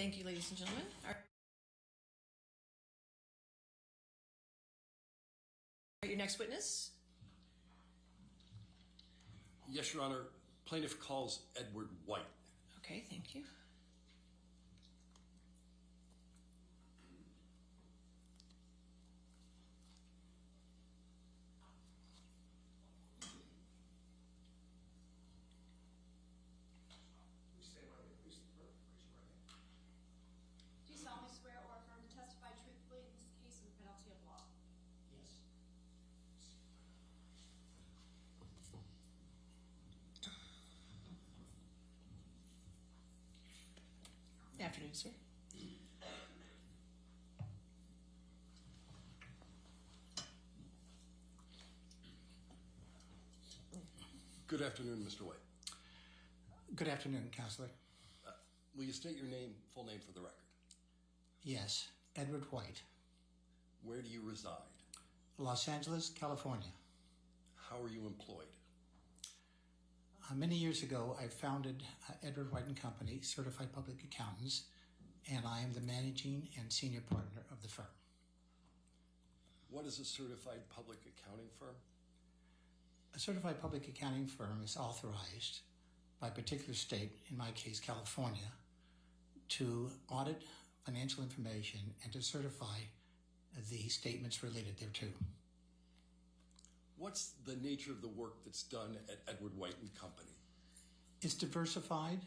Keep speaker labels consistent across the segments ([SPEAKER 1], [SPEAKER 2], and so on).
[SPEAKER 1] Thank you, ladies and gentlemen. Your next witness.
[SPEAKER 2] Yes, Your Honor. Plaintiff calls Edward White.
[SPEAKER 1] Okay, thank you.
[SPEAKER 3] Do you solemnly swear or affirm to testify truthfully in this case on the penalty of law?
[SPEAKER 4] Yes.
[SPEAKER 1] Good afternoon, sir.
[SPEAKER 2] Good afternoon, Mr. White.
[SPEAKER 4] Good afternoon, Counselor.
[SPEAKER 2] Will you state your full name for the record?
[SPEAKER 4] Yes, Edward White.
[SPEAKER 2] Where do you reside?
[SPEAKER 4] Los Angeles, California.
[SPEAKER 2] How are you employed?
[SPEAKER 4] Many years ago, I founded Edward White & Company, Certified Public Accountants, and I am the managing and senior partner of the firm.
[SPEAKER 2] What is a certified public accounting firm?
[SPEAKER 4] A certified public accounting firm is authorized by a particular state, in my case, California, to audit financial information and to certify the statements related thereto.
[SPEAKER 2] What's the nature of the work that's done at Edward White & Company?
[SPEAKER 4] It's diversified.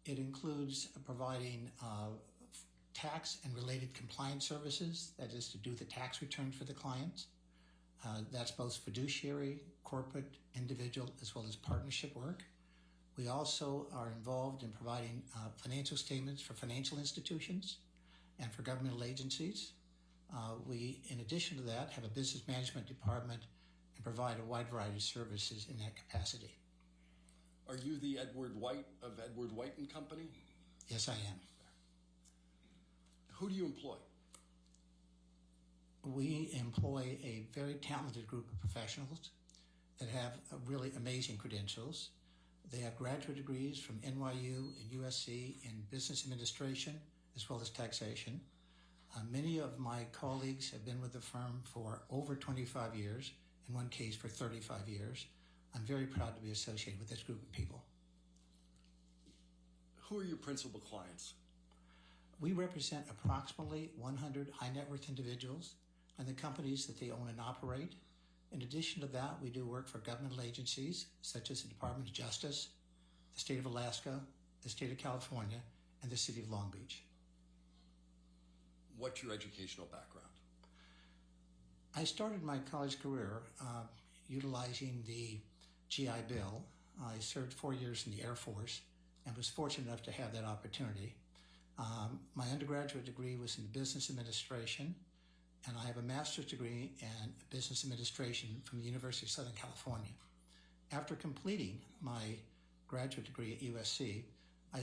[SPEAKER 4] It includes providing tax and related compliance services, that is to do the tax returns for the client. That's both fiduciary, corporate, individual, as well as partnership work. We also are involved in providing financial statements for financial institutions and for governmental agencies. We, in addition to that, have a business management department and provide a wide variety of services in that capacity.
[SPEAKER 2] Are you the Edward White of Edward White & Company?
[SPEAKER 4] Yes, I am.
[SPEAKER 2] Who do you employ? We
[SPEAKER 4] employ a very talented group of professionals that have really amazing credentials. They have graduate degrees from NYU and USC in business administration as well as taxation. Many of my colleagues have been with the firm for over 25 years, in one case for 35 years. I'm very proud to be associated with this group of people.
[SPEAKER 2] Who are your principal clients?
[SPEAKER 4] We represent approximately 100 high net worth individuals and the companies that they own and operate. In addition to that, we do work for governmental agencies such as the Department of Justice, the state of Alaska, the state of California, and the city of Long Beach.
[SPEAKER 2] What's your educational background?
[SPEAKER 4] I started my college career utilizing the GI Bill. I served 4 years in the Air Force and was fortunate enough to have that opportunity. My undergraduate degree was in business administration, and I have a master's degree in business administration from the University of Southern California. After completing my graduate degree at USC, I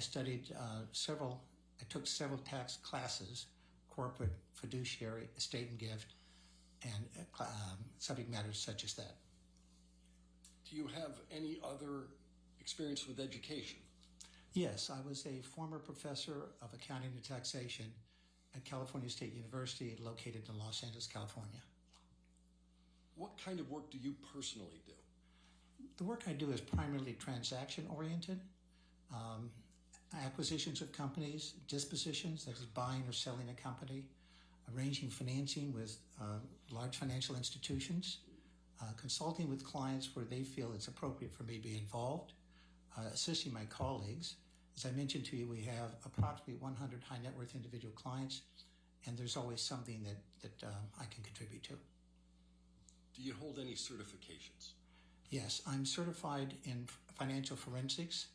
[SPEAKER 4] took several tax classes, corporate, fiduciary, estate and gift, and subject matters such as that.
[SPEAKER 2] Do you have any other experience with education?
[SPEAKER 4] Yes, I was a former professor of accounting and taxation at California State University, located in Los Angeles, California.
[SPEAKER 2] What kind of work do you personally do?
[SPEAKER 4] The work I do is primarily transaction-oriented. Acquisitions of companies, dispositions, that is buying or selling a company, arranging financing with large financial institutions, consulting with clients where they feel it's appropriate for me to be involved, assisting my colleagues. As I mentioned to you, we have approximately 100 high net worth individual clients, and there's always something that I can contribute to.
[SPEAKER 2] Do you hold any certifications?
[SPEAKER 4] Yes, I'm certified in financial forensics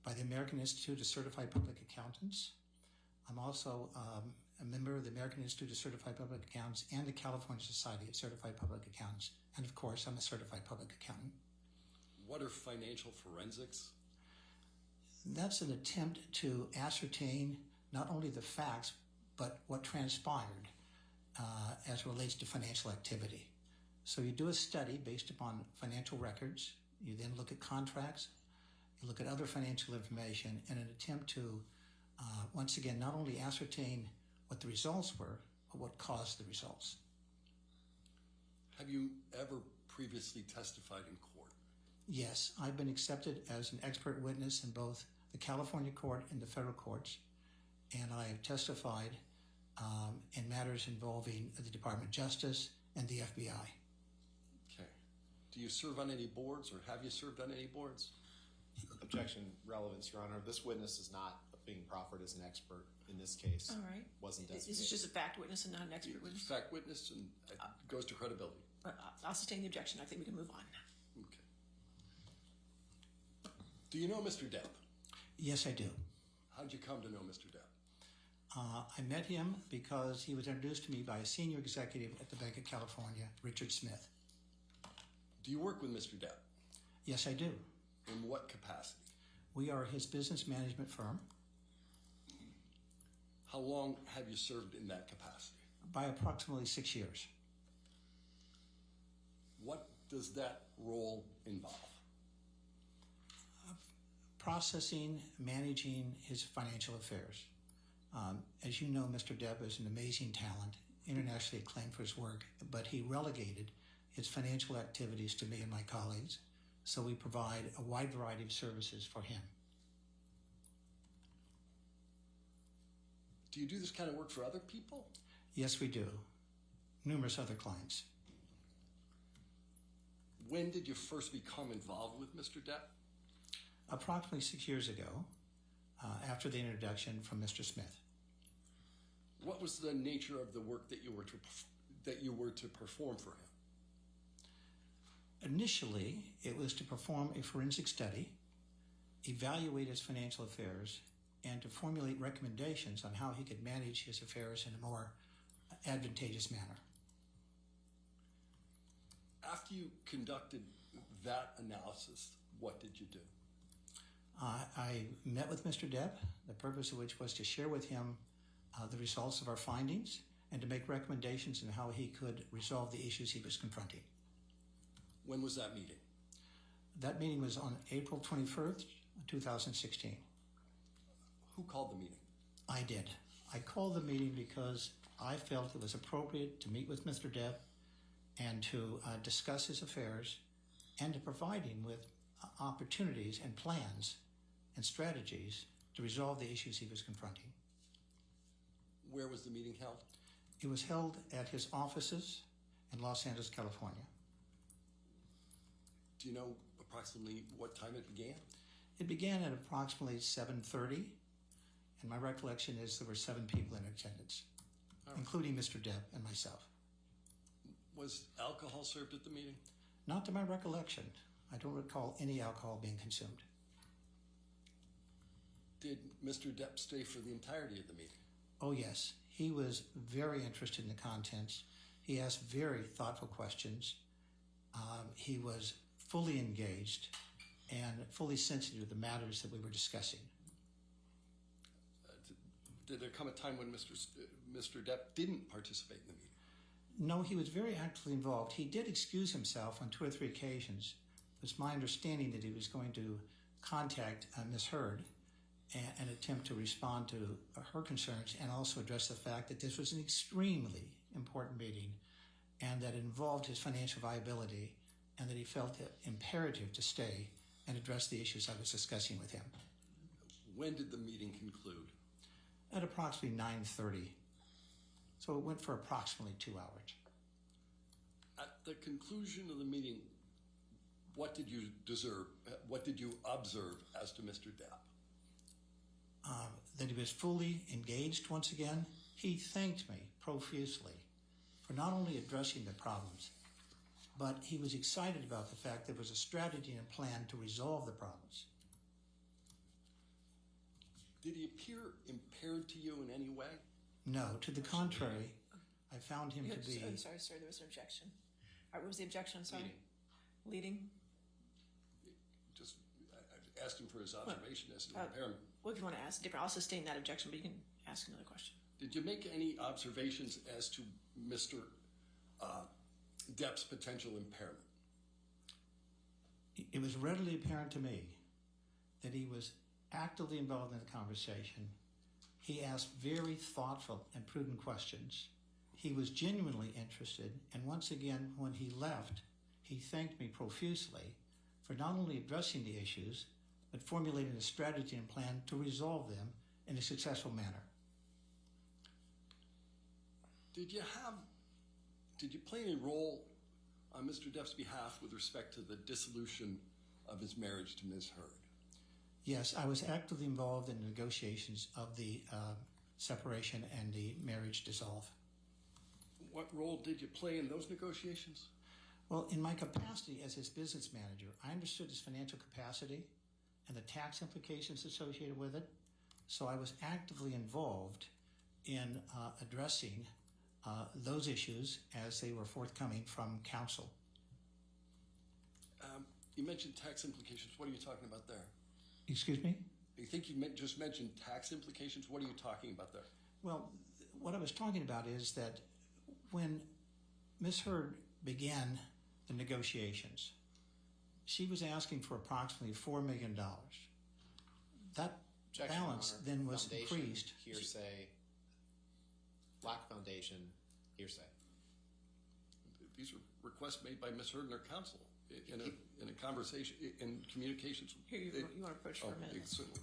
[SPEAKER 4] by the American Institute of Certified Public Accountants. I'm also a member of the American Institute of Certified Public Accountants and the California Society of Certified Public Accountants. And of course, I'm a certified public accountant.
[SPEAKER 2] What are financial forensics?
[SPEAKER 4] That's an attempt to ascertain not only the facts, but what transpired as relates to financial activity. So you do a study based upon financial records. You then look at contracts. You look at other financial information in an attempt to once again, not only ascertain what the results were, but what caused the results.
[SPEAKER 2] Have you ever previously testified in court?
[SPEAKER 4] Yes, I've been accepted as an expert witness in both the California court and the federal courts, and I have testified in matters involving the Department of Justice and the FBI.
[SPEAKER 2] Okay. Do you serve on any boards, or have you served on any boards?
[SPEAKER 5] Objection, relevance, Your Honor. This witness is not being proffered as an expert in this case.
[SPEAKER 1] All right.
[SPEAKER 5] Wasn't
[SPEAKER 1] This
[SPEAKER 5] designated.
[SPEAKER 1] is just a fact witness and not an expert witness.
[SPEAKER 2] Fact witness, and it goes to credibility.
[SPEAKER 1] I'll sustain the objection. I think we can move on.
[SPEAKER 2] Okay. Do you know Mr. Depp?
[SPEAKER 4] Yes, I do.
[SPEAKER 2] How'd you come to know Mr. Depp?
[SPEAKER 4] I met him because he was introduced to me by a senior executive at the Bank of California, Richard Smith.
[SPEAKER 2] Do you work with Mr. Depp?
[SPEAKER 4] Yes, I do.
[SPEAKER 2] In what capacity?
[SPEAKER 4] We are his business management firm.
[SPEAKER 2] How long have you served in that capacity?
[SPEAKER 4] By approximately 6 years.
[SPEAKER 2] What does that role involve?
[SPEAKER 4] Processing, managing his financial affairs. As you know, Mr. Depp is an amazing talent, internationally acclaimed for his work, but he relegated his financial activities to me and my colleagues, so we provide a wide variety of services for him.
[SPEAKER 2] Do you do this kind of work for other people?
[SPEAKER 4] Yes, we do. Numerous other clients.
[SPEAKER 2] When did you first become involved with Mr. Depp?
[SPEAKER 4] Approximately 6 years ago, after the introduction from Mr. Smith.
[SPEAKER 2] What was the nature of the work that you were to perform for him?
[SPEAKER 4] Initially, it was to perform a forensic study, evaluate his financial affairs, and to formulate recommendations on how he could manage his affairs in a more advantageous manner.
[SPEAKER 2] After you conducted that analysis, what did you do?
[SPEAKER 4] I met with Mr. Depp, the purpose of which was to share with him the results of our findings and to make recommendations on how he could resolve the issues he was confronting.
[SPEAKER 2] When was that meeting?
[SPEAKER 4] That meeting was on April 21st, 2016.
[SPEAKER 2] Who called the meeting?
[SPEAKER 4] I did. I called the meeting because I felt it was appropriate to meet with Mr. Depp and to discuss his affairs and to provide him with opportunities and plans and strategies to resolve the issues he was confronting.
[SPEAKER 2] Where was the meeting held?
[SPEAKER 4] It was held at his offices in Los Angeles, California.
[SPEAKER 2] Do you know approximately what time it began?
[SPEAKER 4] It began at approximately 7:30, and my recollection is there were 7 people in attendance, including Mr. Depp and myself.
[SPEAKER 2] Was alcohol served at the meeting?
[SPEAKER 4] Not to my recollection. I don't recall any alcohol being consumed.
[SPEAKER 2] Did Mr. Depp stay for the entirety of the meeting?
[SPEAKER 4] Oh, yes. He was very interested in the contents. He asked very thoughtful questions. He was fully engaged and fully sensitive to the matters that we were discussing.
[SPEAKER 2] Did there come a time when Mr. Depp didn't participate in the meeting?
[SPEAKER 4] No, he was very actively involved. He did excuse himself on 2 or 3 occasions. It was my understanding that he was going to contact Misheard and attempt to respond to her concerns and also address the fact that this was an extremely important meeting and that it involved his financial viability and that he felt it imperative to stay and address the issues I was discussing with him.
[SPEAKER 2] When did the meeting conclude?
[SPEAKER 4] At approximately 9:30. So it went for approximately 2 hours.
[SPEAKER 2] At the conclusion of the meeting, what did you observe as to Mr. Depp?
[SPEAKER 4] That he was fully engaged once again. He thanked me profusely for not only addressing the problems, but he was excited about the fact there was a strategy and plan to resolve the problems.
[SPEAKER 2] Did he appear impaired to you in any way?
[SPEAKER 4] No, to the contrary, I found him to be...
[SPEAKER 1] I'm sorry, sir, there was an objection. All right, what was the objection? I'm sorry. Leading?
[SPEAKER 2] Just I asked him for his observation as to impairment.
[SPEAKER 1] Well, if you want to ask different, I'll sustain that objection, but you can ask another question.
[SPEAKER 2] Did you make any observations as to Mr. Depp's potential impairment?
[SPEAKER 4] It was readily apparent to me that he was actively involved in the conversation He asked very thoughtful and prudent questions. He was genuinely interested, and once again, when he left, he thanked me profusely for not only addressing the issues, but formulating a strategy and plan to resolve them in a successful manner.
[SPEAKER 2] Did you play any role on Mr. Depp's behalf with respect to the dissolution of his marriage to Ms. Heard?
[SPEAKER 4] Yes, I was actively involved in negotiations of the separation and the marriage dissolve.
[SPEAKER 2] What role did you play in those negotiations?
[SPEAKER 4] Well, in my capacity as his business manager, I understood his financial capacity and the tax implications associated with it. So I was actively involved in addressing those issues as they were forthcoming from counsel.
[SPEAKER 2] You mentioned tax implications. What are you talking about there?
[SPEAKER 4] Excuse me?
[SPEAKER 2] I think you just mentioned tax implications. What are you talking about there?
[SPEAKER 4] Well, what I was talking about is that when Ms. Heard began the negotiations, she was asking for approximately $4 million. That
[SPEAKER 5] Objection,
[SPEAKER 4] balance
[SPEAKER 5] Your Honor.
[SPEAKER 4] then was
[SPEAKER 5] Foundation,
[SPEAKER 4] increased.
[SPEAKER 5] Hearsay. Lack foundation. Hearsay.
[SPEAKER 2] These are requests made by Ms. Heard and her counsel in a conversation, in communications.
[SPEAKER 1] Here, you want to approach for a minute?
[SPEAKER 2] Certainly.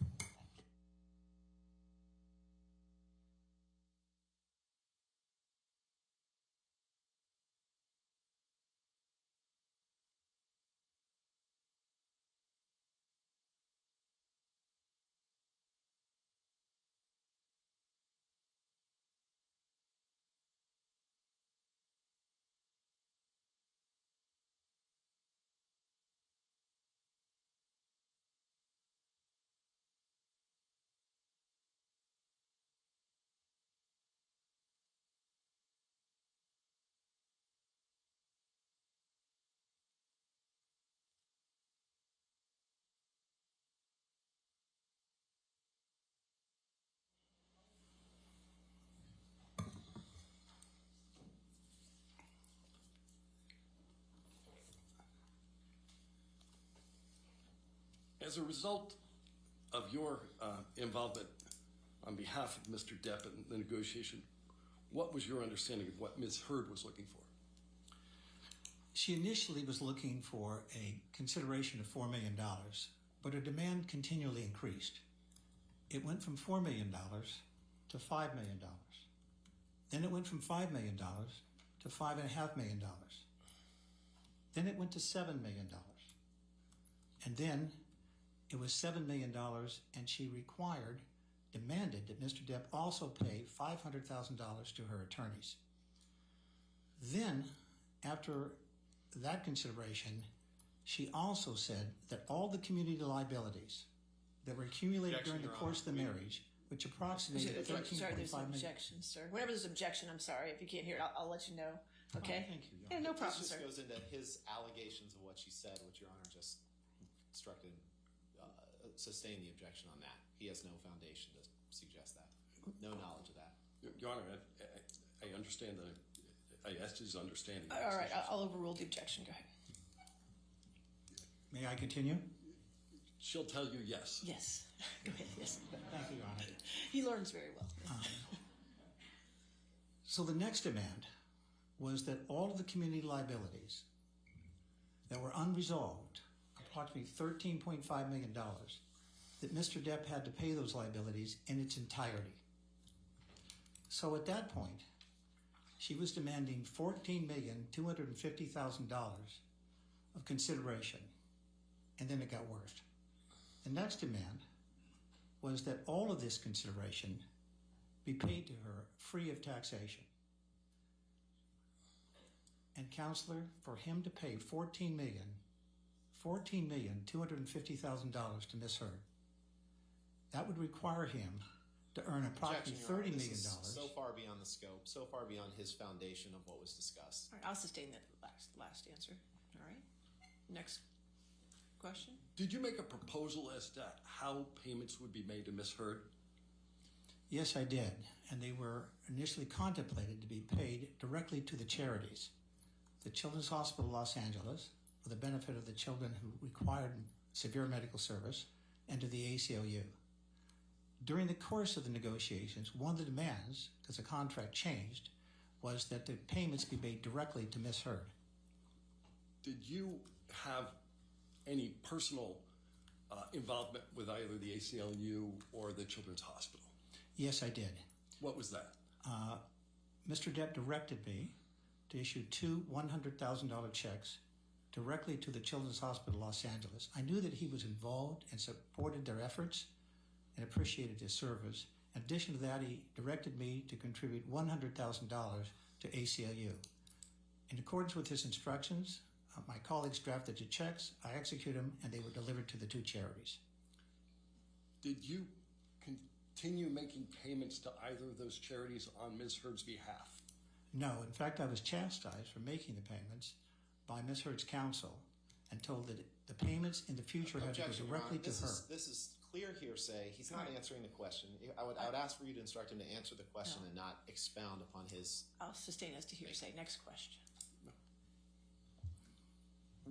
[SPEAKER 2] As a result of your involvement on behalf of Mr. Depp in the negotiation, what was your understanding of what Ms. Heard was looking for?
[SPEAKER 4] She initially was looking for a consideration of $4 million, but her demand continually increased. It went from $4 million to $5 million. Then it went from $5 million to $5.5 million. Then it went to $7 million. And then it was $7 million, and she demanded that Mr. Depp also pay $500,000 to her attorneys. Then, after that consideration, she also said that all the community liabilities that were accumulated
[SPEAKER 5] Objection,
[SPEAKER 4] during the
[SPEAKER 5] Your
[SPEAKER 4] course of the
[SPEAKER 5] Honor.
[SPEAKER 4] marriage, which approximated
[SPEAKER 1] Sorry,
[SPEAKER 4] $13.5
[SPEAKER 1] there's an
[SPEAKER 4] million.
[SPEAKER 1] objection, sir. Whenever there's an objection, I'm sorry. If you can't hear it, I'll let you know. Okay?
[SPEAKER 4] Oh, thank you, Your
[SPEAKER 1] Yeah,
[SPEAKER 4] Honor.
[SPEAKER 1] no problem,
[SPEAKER 5] This
[SPEAKER 1] sir.
[SPEAKER 5] just goes into his allegations of what she said, which Your Honor just instructed, sustain the objection on that. He has no foundation to suggest that. No knowledge of that.
[SPEAKER 2] Your Honor, I understand that. I asked his understanding.
[SPEAKER 1] All right, I'll overrule the objection. Go ahead.
[SPEAKER 4] May I continue?
[SPEAKER 2] She'll tell you yes.
[SPEAKER 1] Yes. Go ahead, yes.
[SPEAKER 4] Thank you, Your Honor.
[SPEAKER 1] He learns very well.
[SPEAKER 4] So the next demand was that all of the community liabilities that were unresolved, approximately $13.5 million, that Mr. Depp had to pay those liabilities in its entirety. So at that point, she was demanding $14,250,000 of consideration, and then it got worse. The next demand was that all of this consideration be paid to her free of taxation. And counselor, for him to pay $14,250,000 to Miss Heard, that would require him to earn approximately
[SPEAKER 5] Objection, Your Honor.
[SPEAKER 4] $30
[SPEAKER 5] This
[SPEAKER 4] million.
[SPEAKER 5] is so far beyond the scope, so far beyond his foundation of what was discussed.
[SPEAKER 1] All right, I'll sustain that last answer. All right. Next question.
[SPEAKER 2] Did you make a proposal as to how payments would be made to Ms. Heard?
[SPEAKER 4] Yes, I did, and they were initially contemplated to be paid directly to the charities. The Children's Hospital of Los Angeles, for the benefit of the children who required severe medical service, and to the ACLU. During the course of the negotiations, one of the demands, because the contract changed, was that the payments be made directly to Misheard.
[SPEAKER 2] Did you have any personal involvement with either the ACLU or the Children's Hospital?
[SPEAKER 4] Yes, I did.
[SPEAKER 2] What was that?
[SPEAKER 4] Mr. Depp directed me to issue two $100,000 checks directly to the Children's Hospital Los Angeles. I knew that he was involved and supported their efforts and appreciated his service. In addition to that, he directed me to contribute $100,000 to ACLU. In accordance with his instructions, my colleagues drafted the checks, I executed them, and they were delivered to the two charities.
[SPEAKER 2] Did you continue making payments to either of those charities on Ms. Heard's behalf?
[SPEAKER 4] No, in fact, I was chastised for making the payments by Ms. Heard's counsel and told that the payments in the future had to go
[SPEAKER 5] Objection,
[SPEAKER 4] directly to
[SPEAKER 5] Your
[SPEAKER 4] her.
[SPEAKER 5] Honor. This is clear hearsay. He's not answering the question. I would ask for you to instruct him to answer the question and not expound upon his...
[SPEAKER 1] I'll sustain as to hearsay. Next question.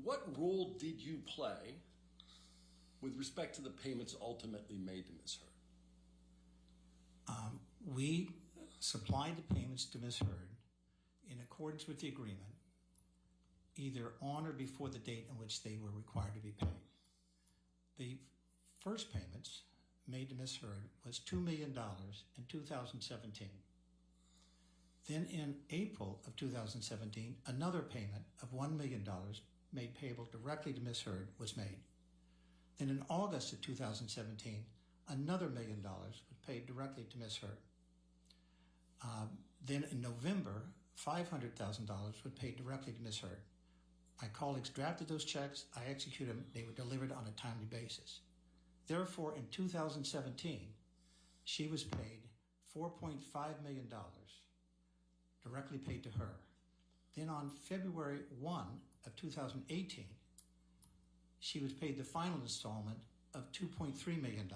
[SPEAKER 2] What role did you play with respect to the payments ultimately made to Ms. Heard?
[SPEAKER 4] We supplied the payments to Ms. Heard in accordance with the agreement, either on or before the date in which they were required to be paid. The first payments made to Ms. Heard was $2 million in 2017. Then in April of 2017, another payment of $1 million made payable directly to Ms. Heard was made. Then in August of 2017, another $1 million was paid directly to Ms. Heard. Then in November, $500,000 was paid directly to Ms. Heard. My colleagues drafted those checks, I executed them, they were delivered on a timely basis. Therefore, in 2017, she was paid $4.5 million directly paid to her. Then on February 1 of 2018, she was paid the final installment of $2.3 million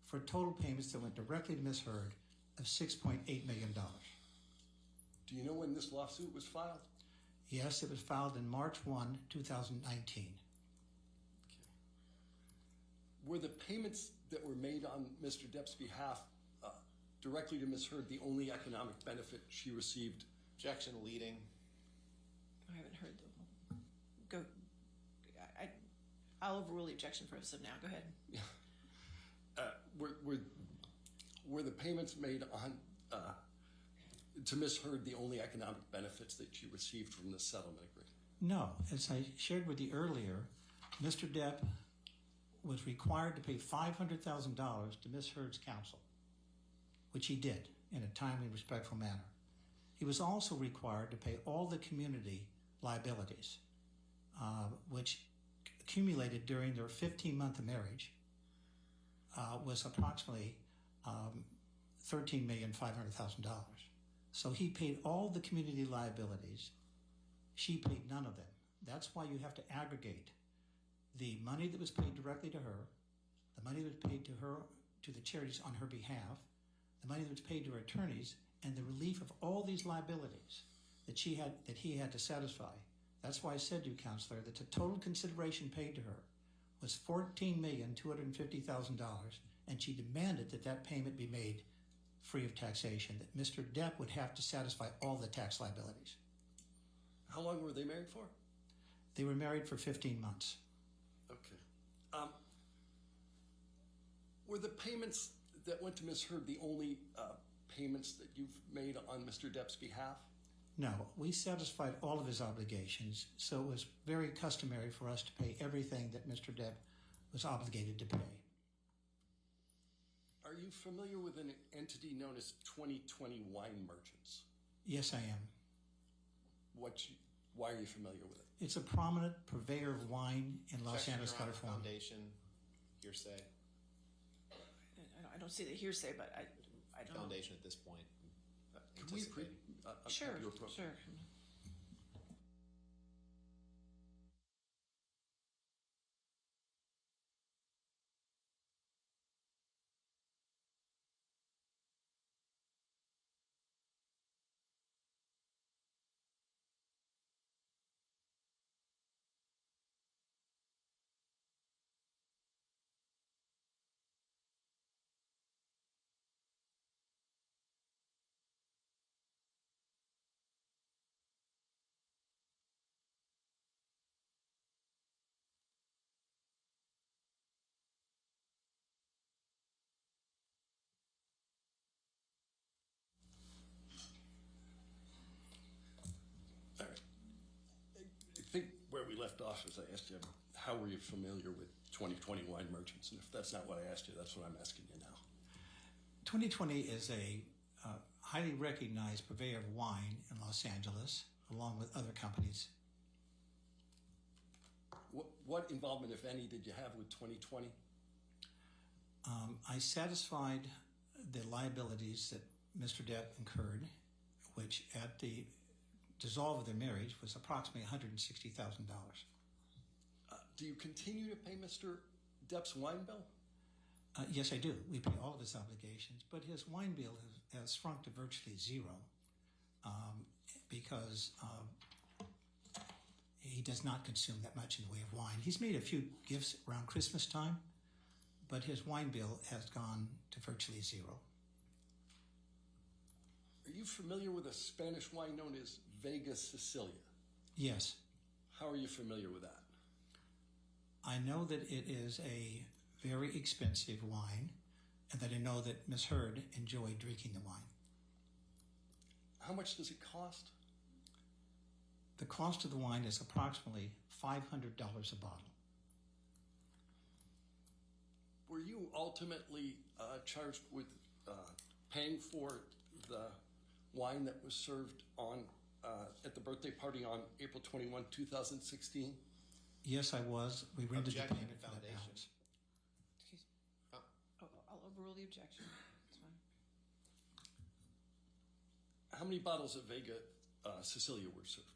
[SPEAKER 4] for total payments that went directly to Ms. Heard of $6.8 million.
[SPEAKER 2] Do you know when this lawsuit was filed?
[SPEAKER 4] Yes, it was filed in March 1, 2019.
[SPEAKER 2] Were the payments that were made on Mr. Depp's behalf directly to Ms. Heard the only economic benefit she received?
[SPEAKER 5] Objection, leading.
[SPEAKER 1] I haven't heard the... Go... I'll overrule the objection for us now. Go ahead.
[SPEAKER 2] Were the payments made on to Ms. Heard the only economic benefits that she received from the settlement agreement?
[SPEAKER 4] No, as I shared with you earlier, Mr. Depp was required to pay $500,000 to Ms. Heard's counsel, which he did in a timely and respectful manner. He was also required to pay all the community liabilities, which accumulated during their 15-month marriage, was approximately $13,500,000. So he paid all the community liabilities. She paid none of them. That's why you have to aggregate the money that was paid directly to her, the money that was paid to her, to the charities on her behalf, the money that was paid to her attorneys, and the relief of all these liabilities that he had to satisfy. That's why I said to you, Counselor, that the total consideration paid to her was $14,250,000, and she demanded that that payment be made free of taxation, that Mr. Depp would have to satisfy all the tax liabilities.
[SPEAKER 2] How long were they married for?
[SPEAKER 4] They were married for 15 months.
[SPEAKER 2] Okay. Were the payments that went to Ms. Heard the only payments that you've made on Mr. Depp's behalf?
[SPEAKER 4] No, we satisfied all of his obligations, so it was very customary for us to pay everything that Mr. Depp was obligated to pay.
[SPEAKER 2] Are you familiar with an entity known as 2020 Wine Merchants?
[SPEAKER 4] Yes, I am.
[SPEAKER 2] Why are you familiar with it?
[SPEAKER 4] It's a prominent purveyor of wine in Los
[SPEAKER 5] Objection,
[SPEAKER 4] Angeles,
[SPEAKER 5] Your Honor.
[SPEAKER 4] California.
[SPEAKER 5] Foundation, hearsay.
[SPEAKER 1] I don't see the hearsay, but I don't know.
[SPEAKER 5] Foundation at this point.
[SPEAKER 2] Can we
[SPEAKER 1] Sure,
[SPEAKER 2] have your approach?
[SPEAKER 1] sure.
[SPEAKER 2] where we left off is I asked you, how were you familiar with 2020 wine merchants? And if that's not what I asked you, that's what I'm asking you now.
[SPEAKER 4] 2020 is a highly recognized purveyor of wine in Los Angeles, along with other companies.
[SPEAKER 2] What involvement, if any, did you have with 2020?
[SPEAKER 4] I satisfied the liabilities that Mr. Depp incurred, which at the dissolve of their marriage was approximately $160,000.
[SPEAKER 2] Do you continue to pay Mr. Depp's wine bill?
[SPEAKER 4] Yes, I do. We pay all of his obligations, but his wine bill has shrunk to virtually zero because he does not consume that much in the way of wine. He's made a few gifts around Christmas time, but his wine bill has gone to virtually zero.
[SPEAKER 2] Are you familiar with a Spanish wine known as Vega Sicilia?
[SPEAKER 4] Yes.
[SPEAKER 2] How are you familiar with that?
[SPEAKER 4] I know that it is a very expensive wine, and that I know that Misheard enjoyed drinking the wine.
[SPEAKER 2] How much does it cost?
[SPEAKER 4] The cost of the wine is approximately $500 a bottle.
[SPEAKER 2] Were you ultimately charged with paying for the wine that was served on at the birthday party on April 21, 2016?
[SPEAKER 4] Yes, I was. We rendered the
[SPEAKER 5] Objection,
[SPEAKER 4] payment for that
[SPEAKER 5] foundation.
[SPEAKER 4] balance.
[SPEAKER 1] Excuse me. I'll overrule the objection. That's fine.
[SPEAKER 2] How many bottles of Vega Sicilia were served?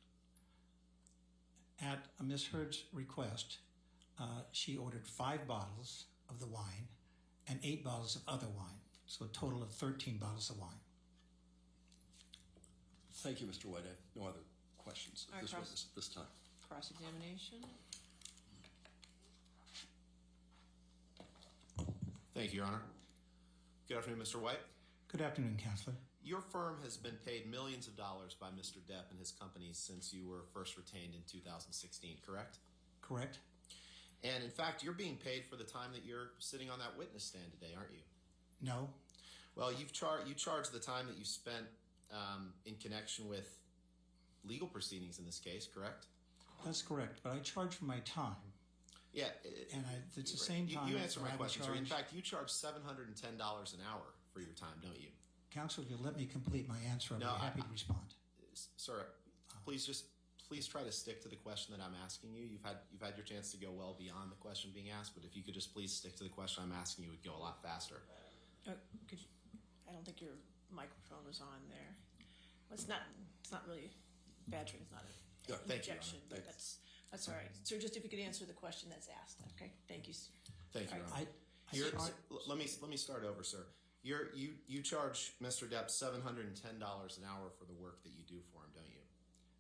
[SPEAKER 4] At Miss Heard's request, she ordered 5 bottles of the wine and 8 bottles of other wine, so a total of 13 bottles of wine.
[SPEAKER 2] Thank you, Mr. White. I have no other questions
[SPEAKER 1] All
[SPEAKER 2] of
[SPEAKER 1] right,
[SPEAKER 2] this witness at this time.
[SPEAKER 1] Cross-examination.
[SPEAKER 5] Thank you, Your Honor. Good afternoon, Mr. White.
[SPEAKER 4] Good afternoon, Counselor.
[SPEAKER 5] Your firm has been paid millions of dollars by Mr. Depp and his companies since you were first retained in 2016, correct?
[SPEAKER 4] Correct?
[SPEAKER 5] And in fact, you're being paid for the time that you're sitting on that witness stand today, aren't you?
[SPEAKER 4] No.
[SPEAKER 5] Well, you charge the time that you spent in connection with legal proceedings in this case, correct?
[SPEAKER 4] That's correct, but I charge for my time.
[SPEAKER 5] Yeah.
[SPEAKER 4] And it's the same time.
[SPEAKER 5] You answer my
[SPEAKER 4] I would
[SPEAKER 5] question, sir. In
[SPEAKER 4] charge-
[SPEAKER 5] fact, you charge $710 an hour for your time, don't you?
[SPEAKER 4] Counselor, if you'll let me complete my answer, I'll
[SPEAKER 5] No,
[SPEAKER 4] be happy to respond.
[SPEAKER 5] Sir, please try to stick to the question that I'm asking you. You've had your chance to go well beyond the question being asked, but if you could just please stick to the question I'm asking you, it would go a lot faster.
[SPEAKER 1] Could you, I don't think your microphone was on there. Well, it's not really badgering. It's not
[SPEAKER 2] Yeah,
[SPEAKER 1] an
[SPEAKER 5] thank you,
[SPEAKER 1] objection,
[SPEAKER 5] Your
[SPEAKER 1] but that's all right. So just if you could answer the question that's asked. Okay. Thank you.
[SPEAKER 5] Thank you,
[SPEAKER 1] All right.
[SPEAKER 5] Your Honor.
[SPEAKER 4] I
[SPEAKER 5] Let me start over, sir. You charge Mr. Depp $710 an hour for the work that you do for him, don't you?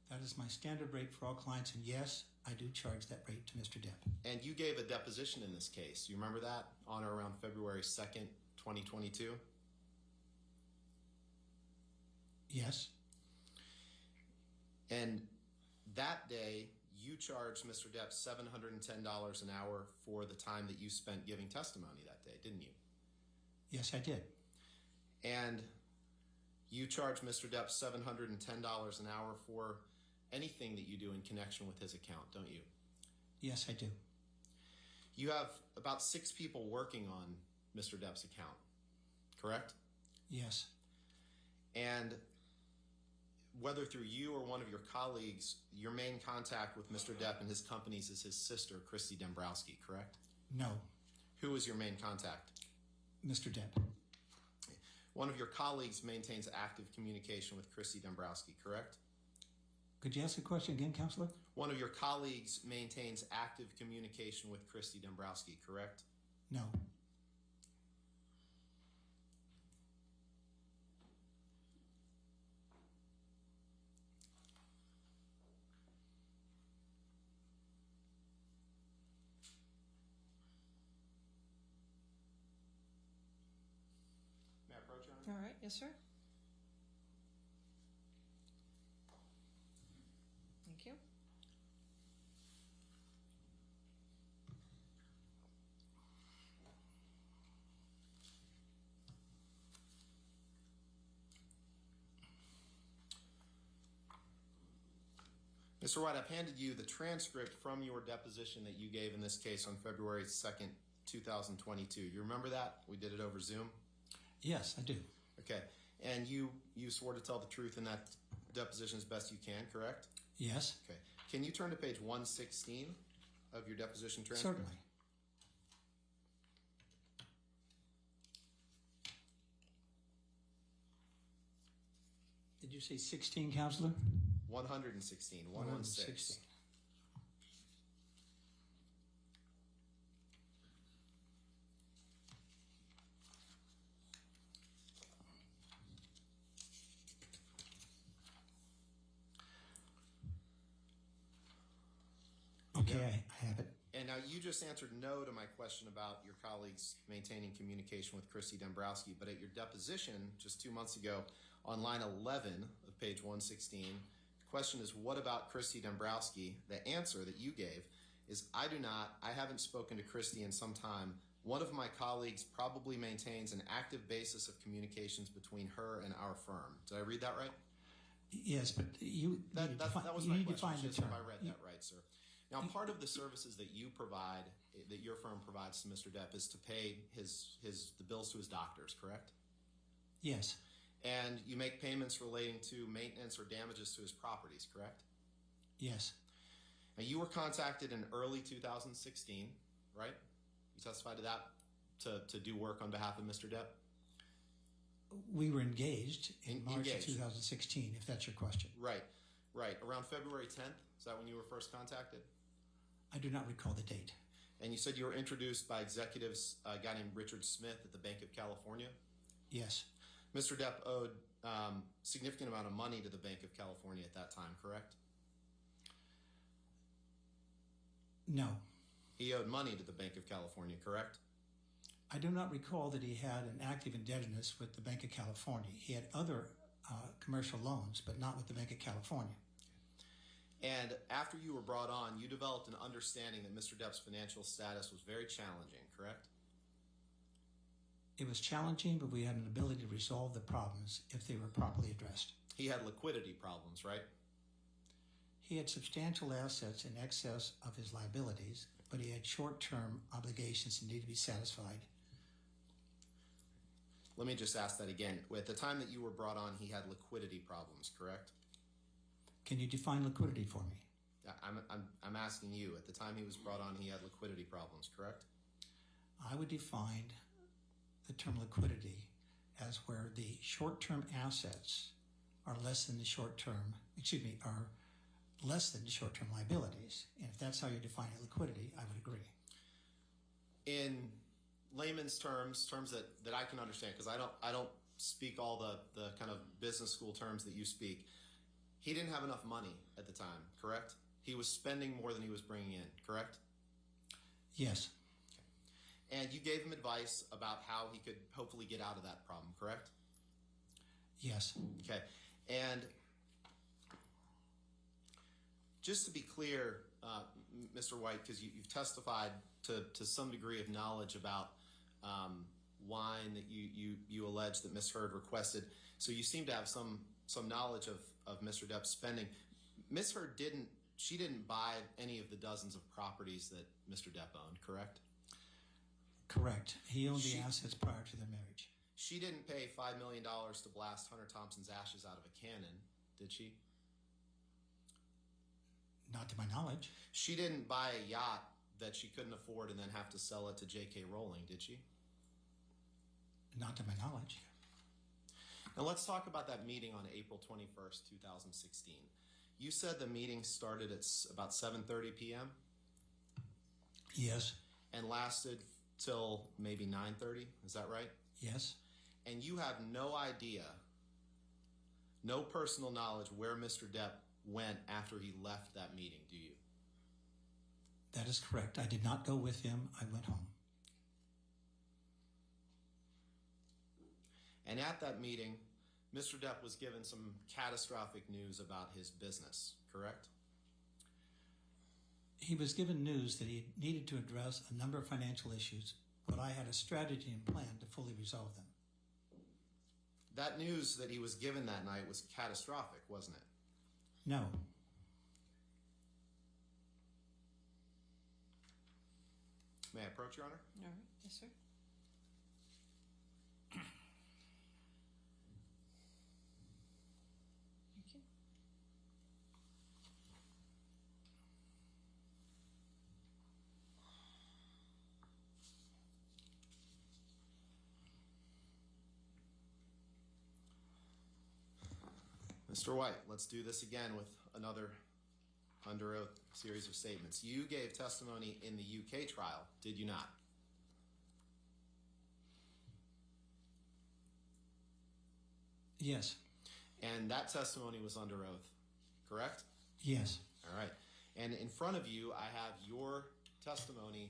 [SPEAKER 4] That is my standard rate for all clients, and yes, I do charge that rate to Mr. Depp.
[SPEAKER 5] And you gave a deposition in this case. You remember that? On or around February 2nd, 2022?
[SPEAKER 4] Yes.
[SPEAKER 5] And that day, you charged Mr. Depp $710 an hour for the time that you spent giving testimony that day, didn't you?
[SPEAKER 4] Yes, I did.
[SPEAKER 5] And you charge Mr. Depp $710 an hour for anything that you do in connection with his account, don't you?
[SPEAKER 4] Yes, I do.
[SPEAKER 5] You have about 6 people working on Mr. Depp's account, correct?
[SPEAKER 4] Yes.
[SPEAKER 5] And whether through you or one of your colleagues, your main contact with Mr. Depp and his companies is his sister, Christy Dombrowski, correct?
[SPEAKER 4] No.
[SPEAKER 5] Who is your main contact?
[SPEAKER 4] Mr. Depp.
[SPEAKER 5] One of your colleagues maintains active communication with Christy Dombrowski, correct?
[SPEAKER 4] Could you ask the question again, Counselor?
[SPEAKER 5] One of your colleagues maintains active communication with Christy Dombrowski, correct?
[SPEAKER 4] No.
[SPEAKER 5] May I approach, Your Honor?
[SPEAKER 1] All right. Yes, sir. Thank you.
[SPEAKER 5] Mr. White, I've handed you the transcript from your deposition that you gave in this case on February 2nd, 2022. You remember that? We did it over Zoom?
[SPEAKER 4] Yes, I do.
[SPEAKER 5] Okay. And you swore to tell the truth in that deposition as best you can, correct?
[SPEAKER 4] Yes.
[SPEAKER 5] Okay. Can you turn to page 116 of your deposition transcript?
[SPEAKER 4] Certainly. Did you say 16, Counselor?
[SPEAKER 5] 116, 116.
[SPEAKER 4] Okay, I have it.
[SPEAKER 5] And now you just answered no to my question about your colleagues maintaining communication with Christy Dombrowski, but at your deposition just 2 months ago on line 11 of page 116, the question is, what about Christy Dombrowski? The answer that you gave is, I do not. I haven't spoken to Christy in some time. One of my colleagues probably maintains an active basis of communications between her and our firm. Did I read that right?
[SPEAKER 4] Yes, but
[SPEAKER 5] That was
[SPEAKER 4] you
[SPEAKER 5] my
[SPEAKER 4] need to
[SPEAKER 5] question.
[SPEAKER 4] find the
[SPEAKER 5] Just if
[SPEAKER 4] term.
[SPEAKER 5] I read that right, sir. Now, part of the services that you provide, that your firm provides to Mr. Depp, is to pay the bills to his doctors, correct?
[SPEAKER 4] Yes,
[SPEAKER 5] And you make payments relating to maintenance or damages to his properties, correct?
[SPEAKER 4] yes,
[SPEAKER 5] Now, you were contacted in early 2016, right? You testified to that to do work on behalf of Mr. Depp?
[SPEAKER 4] we were engaged in March
[SPEAKER 5] Engaged.
[SPEAKER 4] of 2016, if that's your question.
[SPEAKER 5] Right. Around February 10th, is that when you were first contacted?
[SPEAKER 4] I do not recall the date.
[SPEAKER 5] And you said you were introduced by executives, a guy named Richard Smith at the Bank of California?
[SPEAKER 4] Yes,
[SPEAKER 5] Mr. Depp owed significant amount of money to the Bank of California at that time, correct?
[SPEAKER 4] no.
[SPEAKER 5] He owed money to the Bank of California, correct?
[SPEAKER 4] I do not recall that he had an active indebtedness with the Bank of California. He had other commercial loans, but not with the Bank of California.
[SPEAKER 5] And after you were brought on, you developed an understanding that Mr. Depp's financial status was very challenging, correct?
[SPEAKER 4] It was challenging, but we had an ability to resolve the problems if they were properly addressed.
[SPEAKER 5] He had liquidity problems, right?
[SPEAKER 4] He had substantial assets in excess of his liabilities, but he had short-term obligations that needed to be satisfied.
[SPEAKER 5] Let me just ask that again. At the time that you were brought on, he had liquidity problems, correct?
[SPEAKER 4] Can you define liquidity for me?
[SPEAKER 5] I'm asking you. At the time he was brought on, he had liquidity problems, correct?
[SPEAKER 4] I would define the term liquidity as where the short-term assets are less than the short-term liabilities. And if that's how you define liquidity, I would agree.
[SPEAKER 5] In layman's terms that I can understand, because I don't speak all the kind of business school terms that you speak, he didn't have enough money at the time, correct? He was spending more than he was bringing in, correct?
[SPEAKER 4] Yes,
[SPEAKER 5] And you gave him advice about how he could hopefully get out of that problem, correct?
[SPEAKER 4] yes,
[SPEAKER 5] Okay. And just to be clear, Mr. White, because you've testified to some degree of knowledge about wine that you allege that Misheard requested, so you seem to have some knowledge of Mr. Depp's spending. Misheard didn't buy any of the dozens of properties that Mr. Depp owned, correct?
[SPEAKER 4] correct. He owned the assets prior to their marriage.
[SPEAKER 5] She didn't pay $5 million to blast Hunter Thompson's ashes out of a cannon, did she?
[SPEAKER 4] Not to my knowledge.
[SPEAKER 5] She didn't buy a yacht that she couldn't afford and then have to sell it to J.K. Rowling, did she?
[SPEAKER 4] Not to my knowledge.
[SPEAKER 5] Now let's talk about that meeting on April 21st, 2016. You said the meeting started at about 7:30 p.m.
[SPEAKER 4] Yes,
[SPEAKER 5] and lasted till maybe 9:30. Is that right?
[SPEAKER 4] yes.
[SPEAKER 5] And you have no idea, no personal knowledge where Mr. Depp went after he left that meeting, do you?
[SPEAKER 4] That is correct. I did not go with him. I went home.
[SPEAKER 5] And at that meeting, Mr. Depp was given some catastrophic news about his business, correct?
[SPEAKER 4] He was given news that he needed to address a number of financial issues, but I had a strategy and plan to fully resolve them.
[SPEAKER 5] That news that he was given that night was catastrophic, wasn't it?
[SPEAKER 4] No.
[SPEAKER 5] May I approach, Your Honor?
[SPEAKER 1] All right. Yes, sir. Thank you.
[SPEAKER 5] Mr. White, let's do this again with another under oath series of statements. You gave testimony in the UK trial, did you not?
[SPEAKER 4] Yes.
[SPEAKER 5] And that testimony was under oath, correct?
[SPEAKER 4] Yes.
[SPEAKER 5] All right. And in front of you, I have your testimony